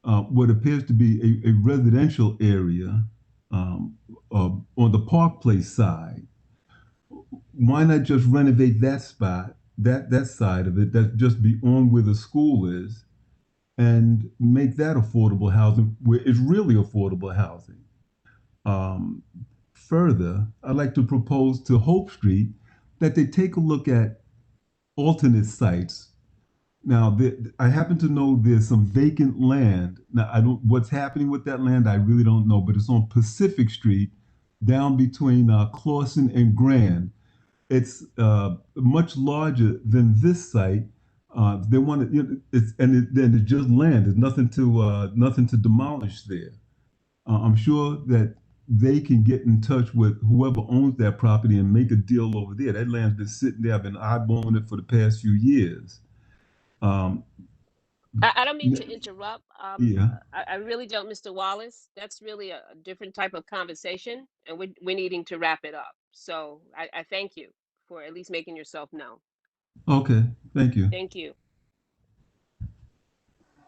what appears to be a residential area on the Park Place side. Why not just renovate that spot, that side of it, that just beyond where the school is, and make that affordable housing where it's really affordable housing. Further, I'd like to propose to Hope Street that they take a look at alternate sites. Now, I happen to know there's some vacant land. Now, what's happening with that land, I really don't know, but it's on Pacific Street, down between Clawson and Grand. It's much larger than this site. They want to, then it's just land. There's nothing to demolish there. I'm sure that they can get in touch with whoever owns that property and make a deal over there. That land's been sitting there. I've been eyeballing it for the past few years. I don't mean to interrupt. Yeah. I really don't, Mr. Wallace. That's really a different type of conversation, and we're needing to wrap it up. So I thank you for at least making yourself known. Okay, thank you. Thank you.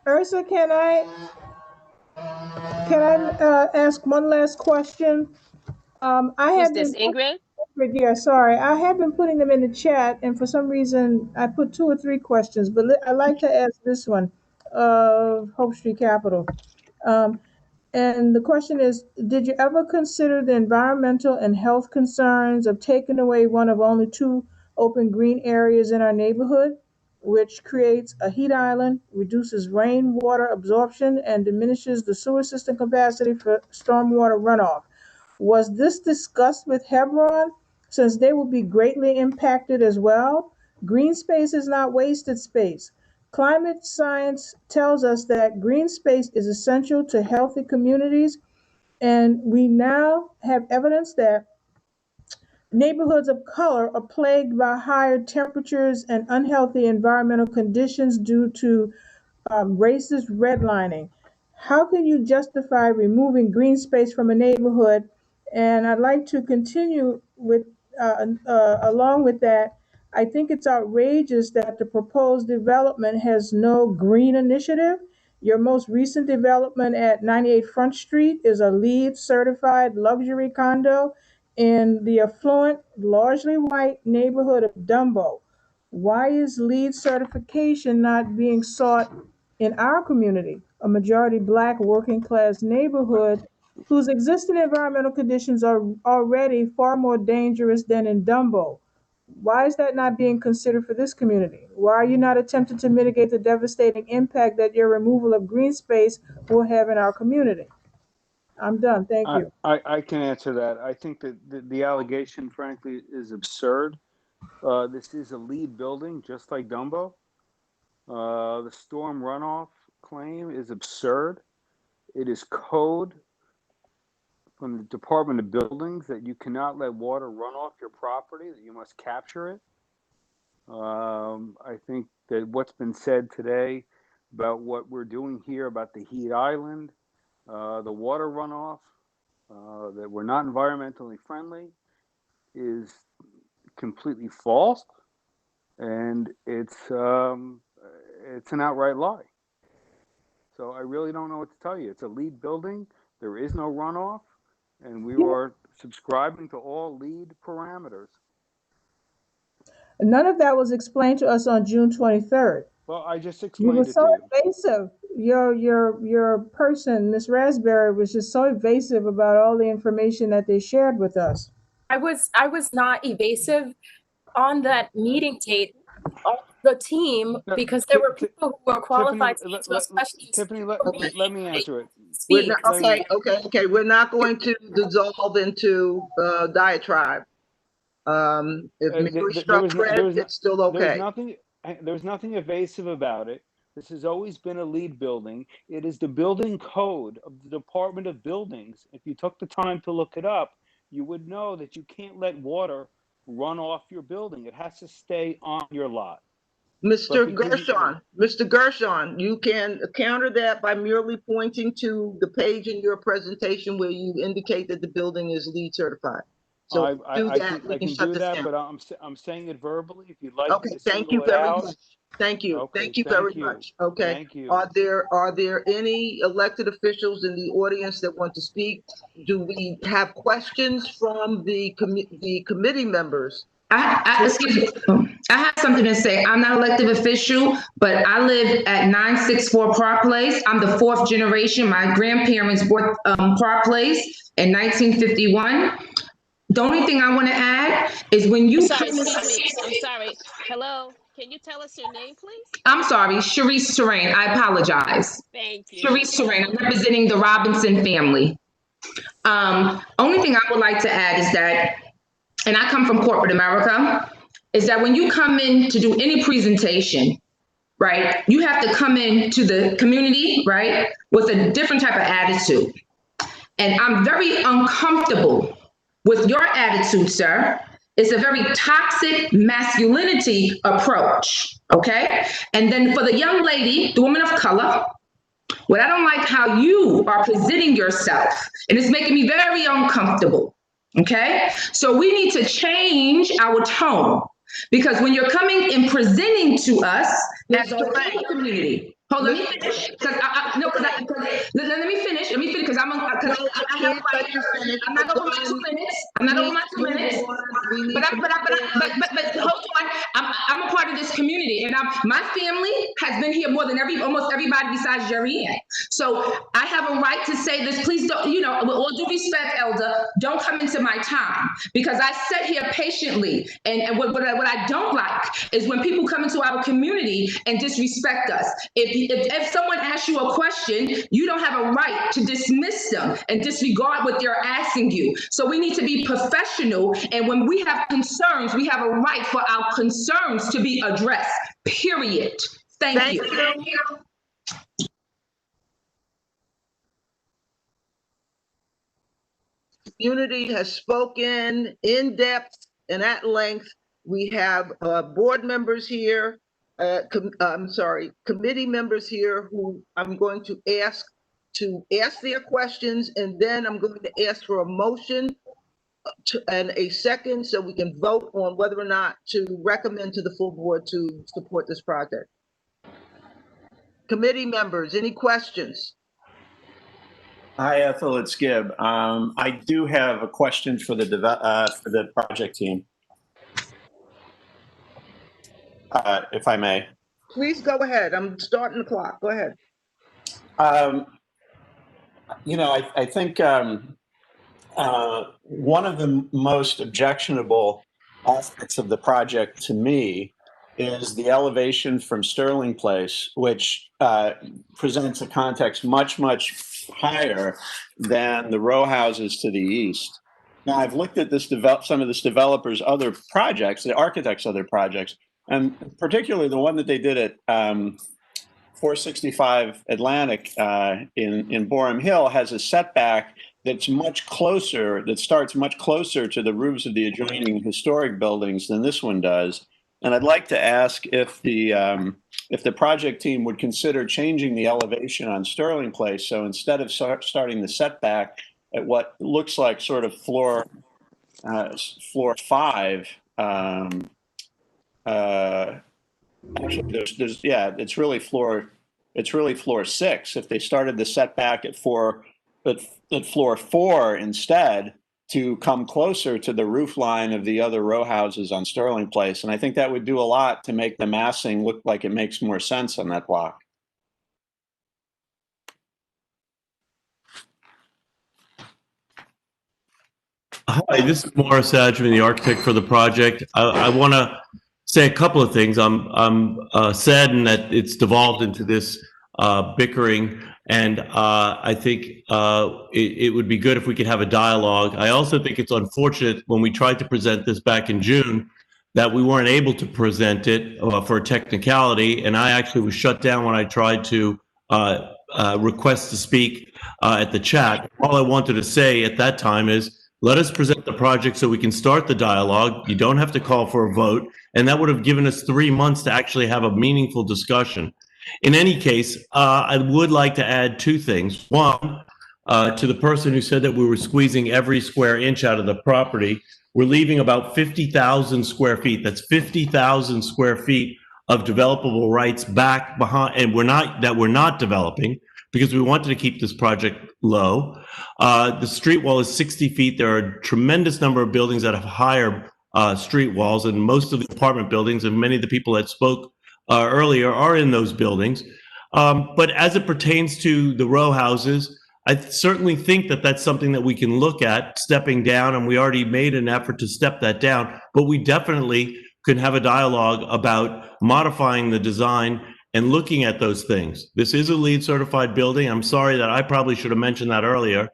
Ursa, can I ask one last question? Who's this, Ingrid? Yeah, sorry. I have been putting them in the chat, and for some reason, I put 2 or 3 questions, but I'd like to ask this one of Hope Street Capital. And the question is, did you ever consider the environmental and health concerns of taking away one of only 2 open green areas in our neighborhood, which creates a heat island, reduces rainwater absorption, and diminishes the sewer system capacity for stormwater runoff? Was this discussed with Hebron, since they will be greatly impacted as well? Green space is not wasted space. Climate science tells us that green space is essential to healthy communities And we now have evidence that neighborhoods of color are plagued by higher temperatures and unhealthy environmental conditions due to racist redlining. How can you justify removing green space from a neighborhood? And I'd like to continue with, along with that, I think it's outrageous that the proposed development has no green initiative. Your most recent development at 98 Front Street is a LEED certified luxury condo in the affluent, largely white neighborhood of Dumbo. Why is LEED certification not being sought in our community, a majority Black working class neighborhood whose existing environmental conditions are already far more dangerous than in Dumbo? Why is that not being considered for this community? Why are you not attempting to mitigate the devastating impact that your removal of green space will have in our community? I'm done. Thank you. I can answer that. I think that the allegation, frankly, is absurd. This is a LEED building, just like Dumbo. The storm runoff claim is absurd. It is code from the Department of Buildings that you cannot let water run off your property, that you must capture it. I think that what's been said today about what we're doing here about the heat island, the water runoff, that we're not environmentally friendly is completely false, and it's an outright lie. So I really don't know what to tell you. It's a LEED building. There is no runoff, and we are subscribing to all LEED parameters. None of that was explained to us on June 23rd. Well, I just You explained were it so to you. evasive. Your person, Ms. Raspberry, was just so evasive about all the information that they shared with us. I was not evasive on that meeting date of the team because there were people who were qualified to answer those questions. Tiffany, let me answer it. Speak. Okay. We're not going to dissolve into diatribe. If Mary struck red, it's still okay. There's nothing evasive about it. This has always been a LEED building. It is the building code of the Department of Buildings. If you took the time to look it up, you would know that you can't let water run off your building. It has to stay on your lot. Mr. Gershon, you can counter that by merely pointing to the page in your presentation where you indicate that the building is LEED certified. So I can do that, but I'm saying it verbally. If you'd like okay, me to thank you very much. Thank you. Okay, thank you very much. Okay. Thank you. Are there any elected officials in the audience that want to speak? Do we have questions from the committee members? Excuse me. I have something to say. I'm not an elected official, but I live at 964 Park Place. I'm the fourth generation. My grandparents bought Park Place in 1951. The only thing I want to add is when you. I'm sorry. Hello. Can you tell us your name, please? I'm sorry, Sharice Terrain. I apologize. Thank you. Sharice Terrain. I'm representing the Robinson family. Only thing I would like to add is that, and I come from corporate America, is that when you come in to do any presentation, right, you have to come in to the community, right, with a different type of attitude. And I'm very uncomfortable with your attitude, sir. It's a very toxic masculinity approach, okay? And then for the young lady, the woman of color, what I don't like how you are presenting yourself, and it's making me very uncomfortable, okay? So we need to change our tone, because when you're coming and presenting to us as a community, hold on, let me finish. Let me finish because I'm not over my 2 minutes. I'm not over my 2 minutes. But hold on. I'm a part of this community, and my family has been here more than almost everybody besides Jerry Ann. So I have a right to say this. Please don't, with all due respect, Elder, don't come into my time, because I sit here patiently. And what I don't like is when people come into our community and disrespect us. If someone asks you a question, you don't have a right to dismiss them and disregard what they're asking you. So we need to be professional. And when we have concerns, we have a right for our concerns to be addressed, period. Thank you. community has spoken in depth and at length. We have board members here, committee members here who I'm going to ask their questions, and then I'm going to ask for a motion and a second so we can vote on whether or not to recommend to the full board to support this project. Committee members, any questions? Hi, Ethel, it's Gib. I do have a question for the project team, if I may. Please go ahead. I'm starting the clock. Go ahead. You know, I think one of the most objectionable aspects of the project to me is the elevation from Sterling Place, which presents a context much, much higher than the row houses to the east. Now, I've looked at some of this developer's other projects, the architect's other projects, and particularly the one that they did at 465 Atlantic in Borum Hill has a setback that's much closer, that starts much closer to the roofs of the adjoining historic buildings than this one does. And I'd like to ask if the project team would consider changing the elevation on Sterling Place. So instead of starting the setback at what looks like sort of floor 5, actually it's really floor 6. If they started the setback at floor 4 instead, to come closer to the roof line of the other row houses on Sterling Place. And I think that would do a lot to make the massing look like it makes more sense on that block. Hi, this is Morris Adjman, the architect for the project. I want to say a couple of things. I'm saddened that it's devolved into this bickering, and I think it would be good if we could have a dialogue. I also think it's unfortunate when we tried to present this back in June that we weren't able to present it for a technicality, and I actually was shut down when I tried to request to speak at the chat. All I wanted to say at that time is, let us present the project so we can start the dialogue. You don't have to call for a vote, and that would have given us 3 months to actually have a meaningful discussion. In any case, I would like to add 2 things. One, to the person who said that we were squeezing every square inch out of the property, we're leaving about 50,000 square feet. That's 50,000 square feet of developable rights back behind, and we're not developing because we wanted to keep this project low. The street wall is 60 feet. There are a tremendous number of buildings that have higher street walls, and most of the apartment buildings and many of the people that spoke earlier are in those buildings. But as it pertains to the row houses, I certainly think that that's something that we can look at stepping down, and we already made an effort to step that down, but we definitely could have a dialogue about modifying the design and looking at those things. This is a LEED certified building. I'm sorry that I probably should have mentioned that earlier,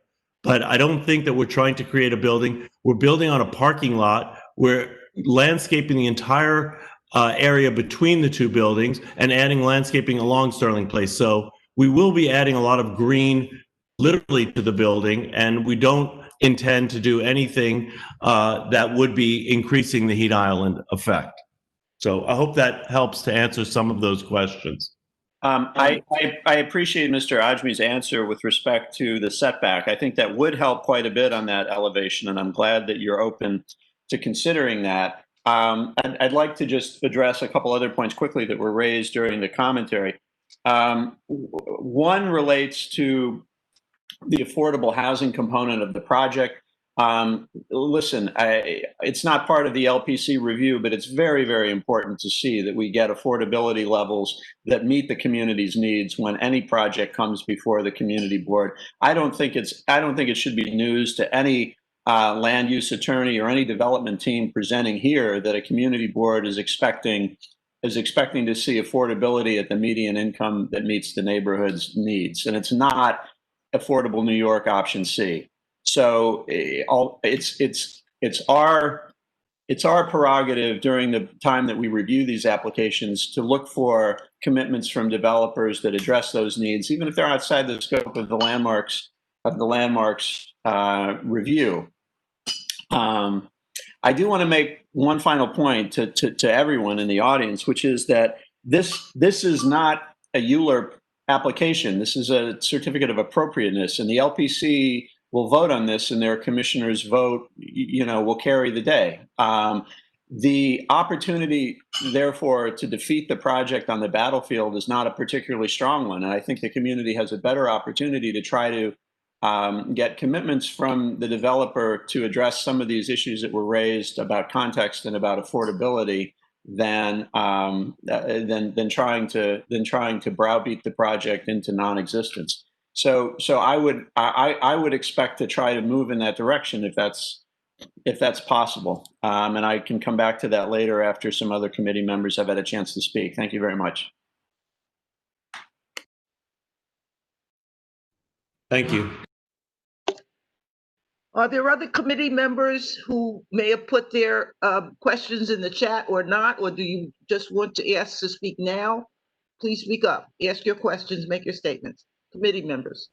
but I don't think that we're trying to create a building. We're building on a parking lot. We're landscaping the entire area between the 2 buildings and adding landscaping along Sterling Place. So we will be adding a lot of green literally to the building, and we don't intend to do anything that would be increasing the heat island effect. So I hope that helps to answer some of those questions. I appreciate Mr. Ajmi's answer with respect to the setback. I think that would help quite a bit on that elevation, and I'm glad that you're open to considering that. I'd like to just address a couple other points quickly that were raised during the commentary. One relates to the affordable housing component of the project. Listen, it's not part of the LPC review, but it's very, very important to see that we get affordability levels that meet the community's needs when any project comes before the community board. I don't think it should be news to any land use attorney or any development team presenting here that a community board is expecting to see affordability at the median income that meets the neighborhood's needs, and it's not affordable New York option C. So it's our prerogative during the time that we review these applications to look for commitments from developers that address those needs, even if they're outside the scope of the landmarks landmarks review. I do want to make one final point to everyone in the audience, which is that this is not a ULURP application. This is a certificate of appropriateness, and the LPC will vote on this, and their commissioners vote, will carry the day. The opportunity, therefore, to defeat the project on the battlefield is not a particularly strong one. And I think the community has a better opportunity to try to get commitments from the developer to address some of these issues that were raised about context and about affordability than trying to browbeat the project into non-existence. So I would expect to try to move in that direction if that's possible. And I can come back to that later after some other committee members have had a chance to speak. Thank you very much. Thank you. Are there other committee members who may have put their questions in the chat or not? Or do you just want to ask to speak now? Please speak up. Ask your questions, make your statements. Committee members.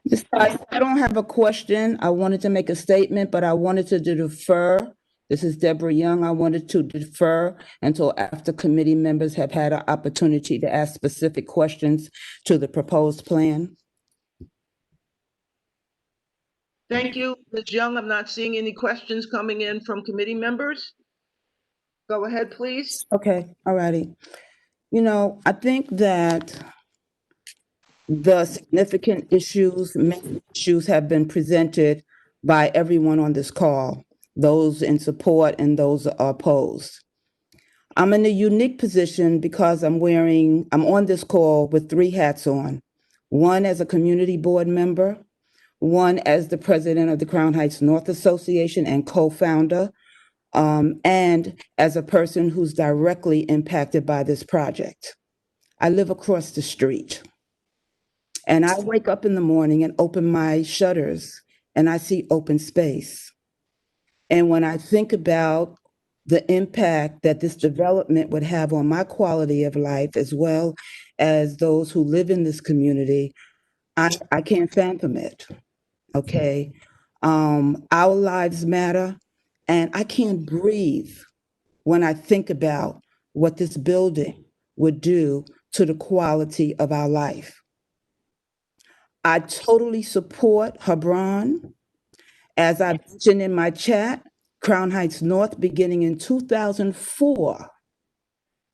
Ms. Tice, I don't have a question. I wanted to make a statement, but I wanted to defer. This is Deborah Young. I wanted to defer until after committee members have had an opportunity to ask specific questions to the proposed plan. Thank you, Ms. Young. I'm not seeing any questions coming in from committee members. Go ahead, please. Okay, all righty. I think that the significant issues, many issues have been presented by everyone on this call, those in support and those opposed. I'm in a unique position because I'm on this call with three hats on. One as a community board member, one as the president of the Crown Heights North Association and co-founder, and as a person who's directly impacted by this project. I live across the street. And I wake up in the morning and open my shutters and I see open space. And when I think about the impact that this development would have on my quality of life, as well as those who live in this community, I can't fathom it, okay? Our lives matter, and I can't breathe when I think about what this building would do to the quality of our life. I totally support Hebron. As I mentioned in my chat, Crown Heights North, beginning in 2004,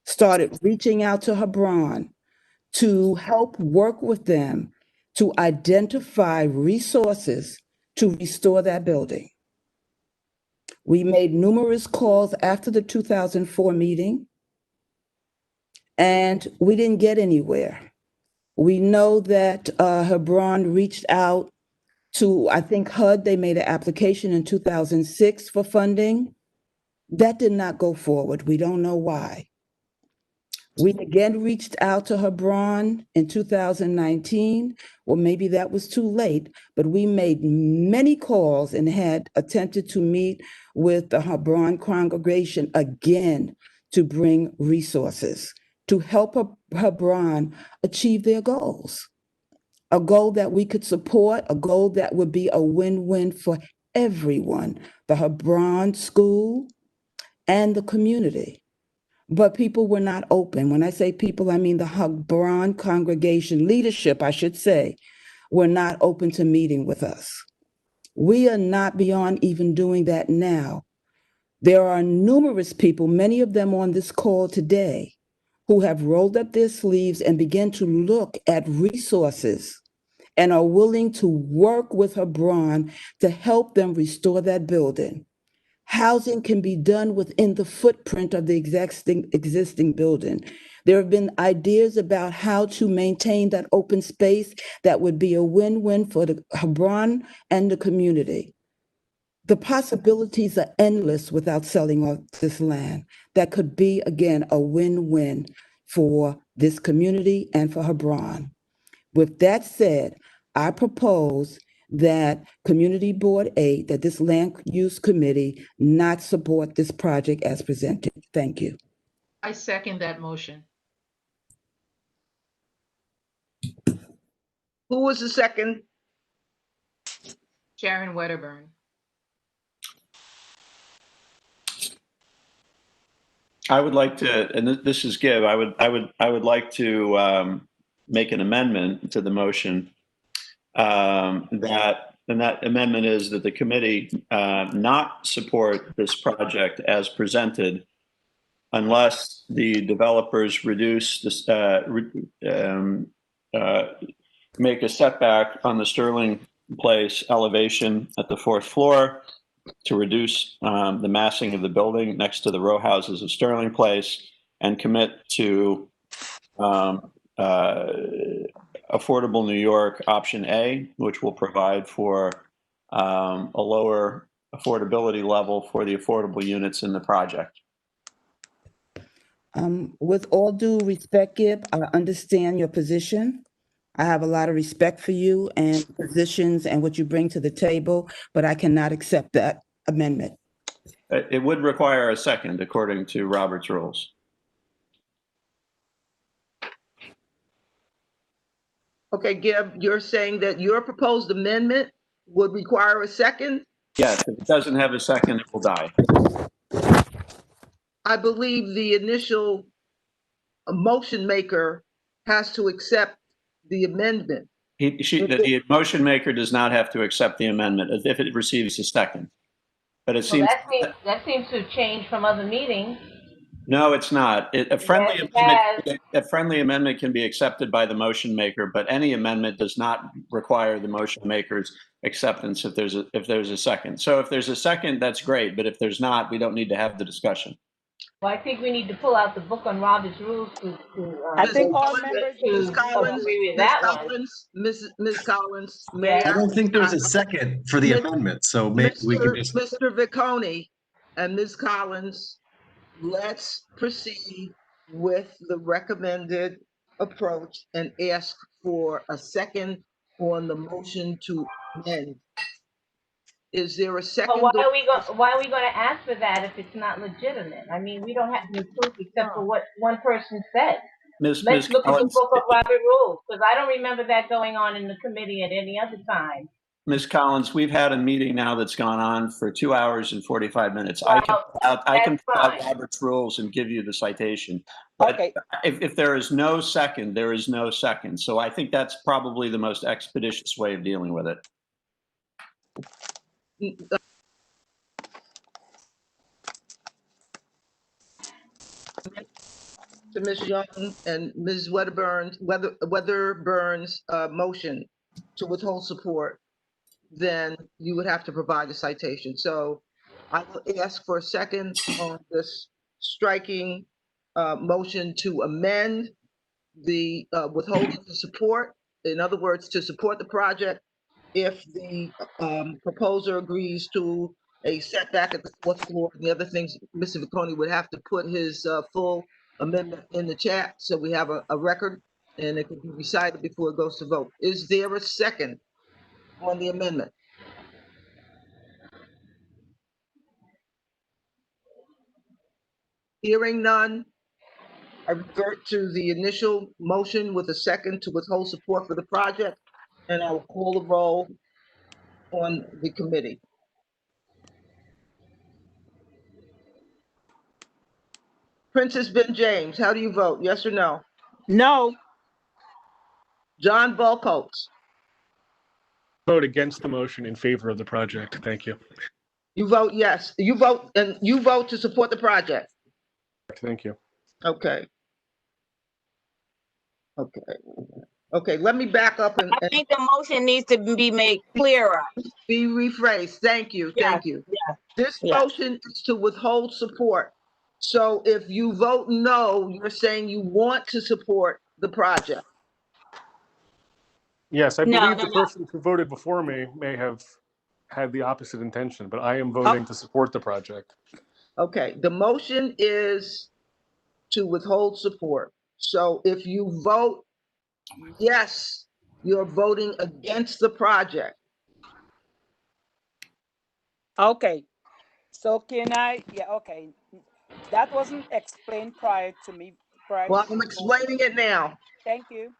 started reaching out to Hebron to help work with them to identify resources to restore that building. We made numerous calls after the 2004 meeting, and we didn't get anywhere. We know that Hebron reached out to, I think, HUD. They made an application in 2006 for funding. That did not go forward. We don't know why. We again reached out to Hebron in 2019. Well, maybe that was too late, but we made many calls and had attempted to meet with the Hebron congregation again to bring resources to help Hebron achieve their goals. A goal that we could support, a goal that would be a win-win for everyone, the Hebron school and the community. But people were not open. When I say people, I mean the Hebron congregation leadership, I should say, were not open to meeting with us. We are not beyond even doing that now. There are numerous people, many of them on this call today, who have rolled up their sleeves and began to look at resources and are willing to work with Hebron to help them restore that building. Housing can be done within the footprint of the existing building. There have been ideas about how to maintain that open space that would be a win-win for the Hebron and the community. The possibilities are endless without selling off this land. That could be, again, a win-win for this community and for Hebron. With that said, I propose that Community Board 8, that this Land Use Committee not support this project as presented. Thank you. I second that motion. Who was the second? Sharon Wedderburn. I would like to, and this is Gibb, I would like to make an amendment to the motion and that amendment is that the committee not support this project as presented unless the developers reduce this, make a setback on the Sterling Place elevation at the 4th floor to reduce the massing of the building next to the row houses of Sterling Place, and commit to Affordable New York option A, which will provide for a lower affordability level for the affordable units in the project. With all due respect, Gibb, I understand your position. I have a lot of respect for you and positions and what you bring to the table, but I cannot accept that amendment. It would require a second according to Robert's rules. Okay, Gibb, you're saying that your proposed amendment would require a second? Yes, if it doesn't have a second, it will die. I believe the initial motion maker has to accept the amendment. The motion maker does not have to accept the amendment if it receives a second. But it seems that seems to change from other meetings. no, it's not. A friendly amendment can be accepted by the motion maker, but any amendment does not require the motion maker's acceptance if there's a second. So if there's a second, that's great. But if there's not, we don't need to have the discussion. Well, I think we need to pull out the book on Robert's rules I think all members, Ms. Collins, Ms. Collins, may I don't think there's a second for the amendment, so maybe we can just. Mr. Vicconi and Ms. Collins, let's proceed with the recommended approach and ask for a second on the motion to amend. Is there a second? But why are we going to ask for that if it's not legitimate? I mean, we don't have any proof except for what one person said. Let's look at the book of Robert rules, because I don't remember that going on in the committee at any other time. Ms. Collins, we've had a meeting now that's gone on for 2 hours and 45 minutes. Well, I can pull out Robert's rules and give you the citation. But okay. If there is no second, there is no second. So I think that's probably the most expeditious way of dealing with it. To Ms. Young and Ms. Wedderburn's motion to withhold support, then you would have to provide a citation. So I will ask for a second on this striking motion to amend the withholding to support. In other words, to support the project if the proposer agrees to a setback at the 4th floor and the other things. Mr. Vicconi would have to put his full amendment in the chat so we have a record and it can be recited before it goes to vote. Is there a second on the amendment? Hearing none, I revert to the initial motion with a second to withhold support for the project, and I will call the roll on the committee. Princess Ben James, how do you vote? Yes or no? No. John Volkholtz. Vote against the motion in favor of the project. Thank you. You vote yes. You vote to support the project. Thank you. Okay. Okay, let me back up and I think the motion needs to be made clearer. Be rephrased. Thank you. Thank you. Yeah. This motion is to withhold support. So if you vote no, you're saying you want to support the project. Yes, I believe the person who voted before me may have had the opposite intention, but I am voting to support the project. Okay, the motion is to withhold support. So if you vote yes, you're voting against the project. Okay, so can I, yeah, okay. That wasn't explained prior to me. Well, I'm explaining it now. Thank you.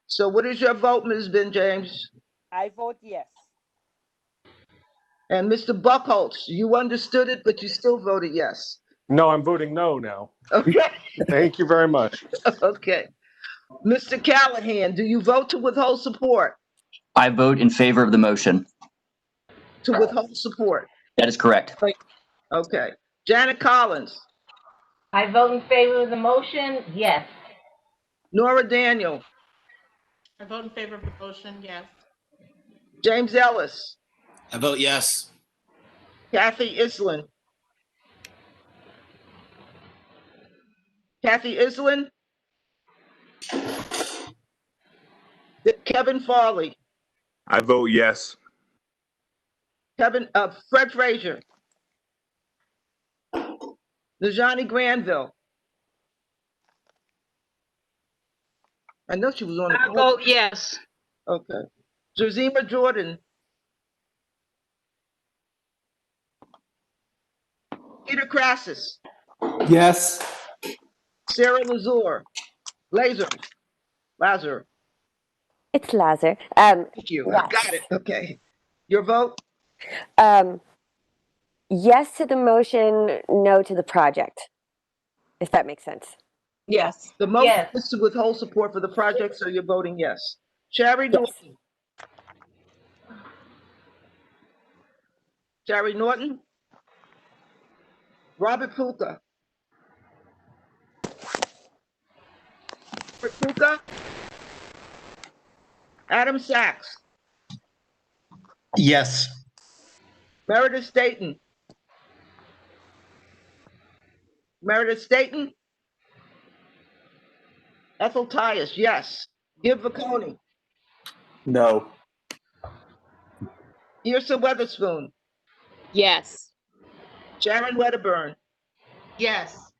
So what is your vote, Ms. Ben James? I vote yes. And Mr. Buckholz, you understood it, but you still voted yes. No, I'm voting no now. Okay. Thank you very much. Okay. Mr. Callahan, do you vote to withhold support? I vote in favor of the motion. To withhold support? That is correct. Okay. Janet Collins? I vote in favor of the motion, yes. Nora Daniel? I vote in favor of the motion, yes. James Ellis? I vote yes. Kathy Islin? Kathy Islin? Kevin Farley? I vote yes. Fred Frazier? Najani Granville? I know she was on the I call. vote yes. Okay. Josima Jordan? Peter Crassus? Yes. Sarah Lazar? It's Lazar. Thank you. Yes. I got it. Okay. Your vote? Yes to the motion, no to the project, if that makes sense. Yes. The motion is to withhold support for the project, so you're voting yes. Sherry Norton? Sherry Norton? Robert Puka? Robert Puka? Adam Sachs? Yes. Meredith Staten? Meredith Staten? Ethel Tyus, yes. Gib Vaconi? No. Yrsa Weatherspoon? Yes. Sharon Wedderburn? Yes.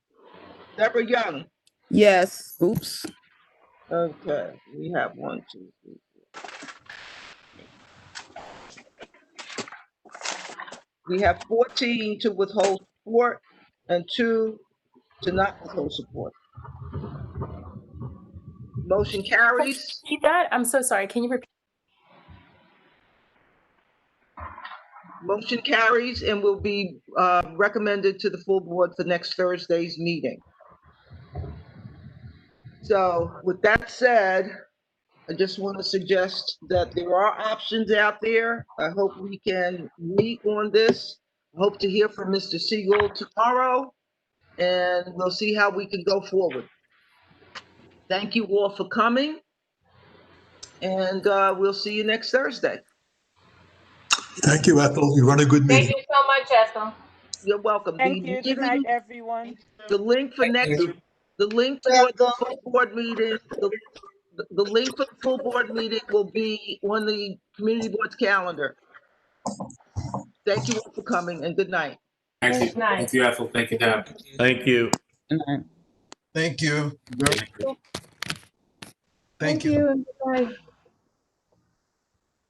Deborah Young? Yes. Oops. Okay, we have 1, 2, 3, 4. We have 14 to withhold support and 2 to not withhold support. Motion carries. Repeat that? I'm so sorry. Can you repeat? Motion carries and will be recommended to the full board for next Thursday's meeting. So with that said, I just want to suggest that there are options out there. I hope we can meet on this. Hope to hear from Mr. Siegel tomorrow, and we'll see how we can go forward. Thank you all for coming, and we'll see you next Thursday. Thank you, Ethel. You run a good meeting. Thank you so much, Ethel. You're welcome. Thank you. Good night, everyone. The link for the link for the full board meeting, the link for the full board meeting will be on the community board's calendar. Thank you all for coming, and good night. Thank you. Good night. Thank you, Ethel. Thank you, Deb. Thank you. Thank you. Thank you. And good night.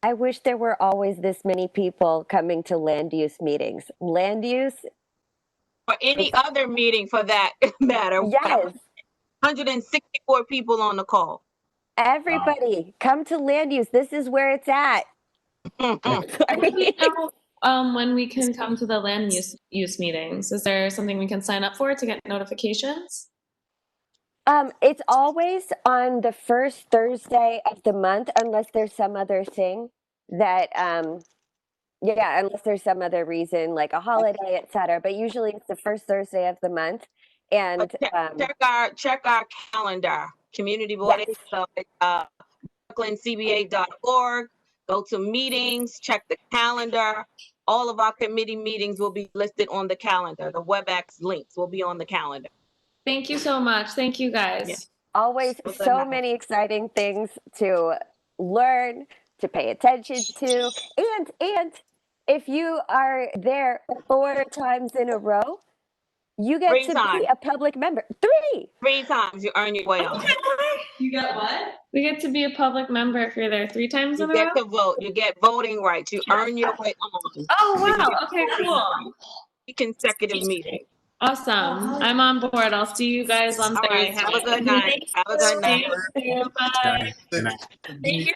I wish there were always this many people coming to land use meetings. Land use? Or any other meeting for that matter. Yes. 164 people on the call. Everybody, come to land use. This is where it's at. When we can come to the land use meetings, is there something we can sign up for to get notifications? It's always on the first Thursday of the month, unless there's some other thing that, unless there's some other reason, like a holiday, etc. But usually it's the first Thursday of the month. And check our calendar, community board, BrooklynCBA.org. Go to meetings, check the calendar. All of our committee meetings will be listed on the calendar. The WebEx links will be on the calendar. Thank you so much. Thank you, guys. Yeah. Always so many exciting things to learn, to pay attention to. And if you are there 4 times in a row, You get Three to times. be a public member. 3 times you earn your way on. You get what? We get to be a public member if you're there 3 times You in a row? get to vote. You get voting rights. You earn your way on. Oh, You wow. get Okay, voting cool. rights. Consecutive meetings. Awesome. I'm on board. I'll see you guys on All Thursday. right. Have a good night. Have a good night. Thank you. Bye. Good night. Thank you.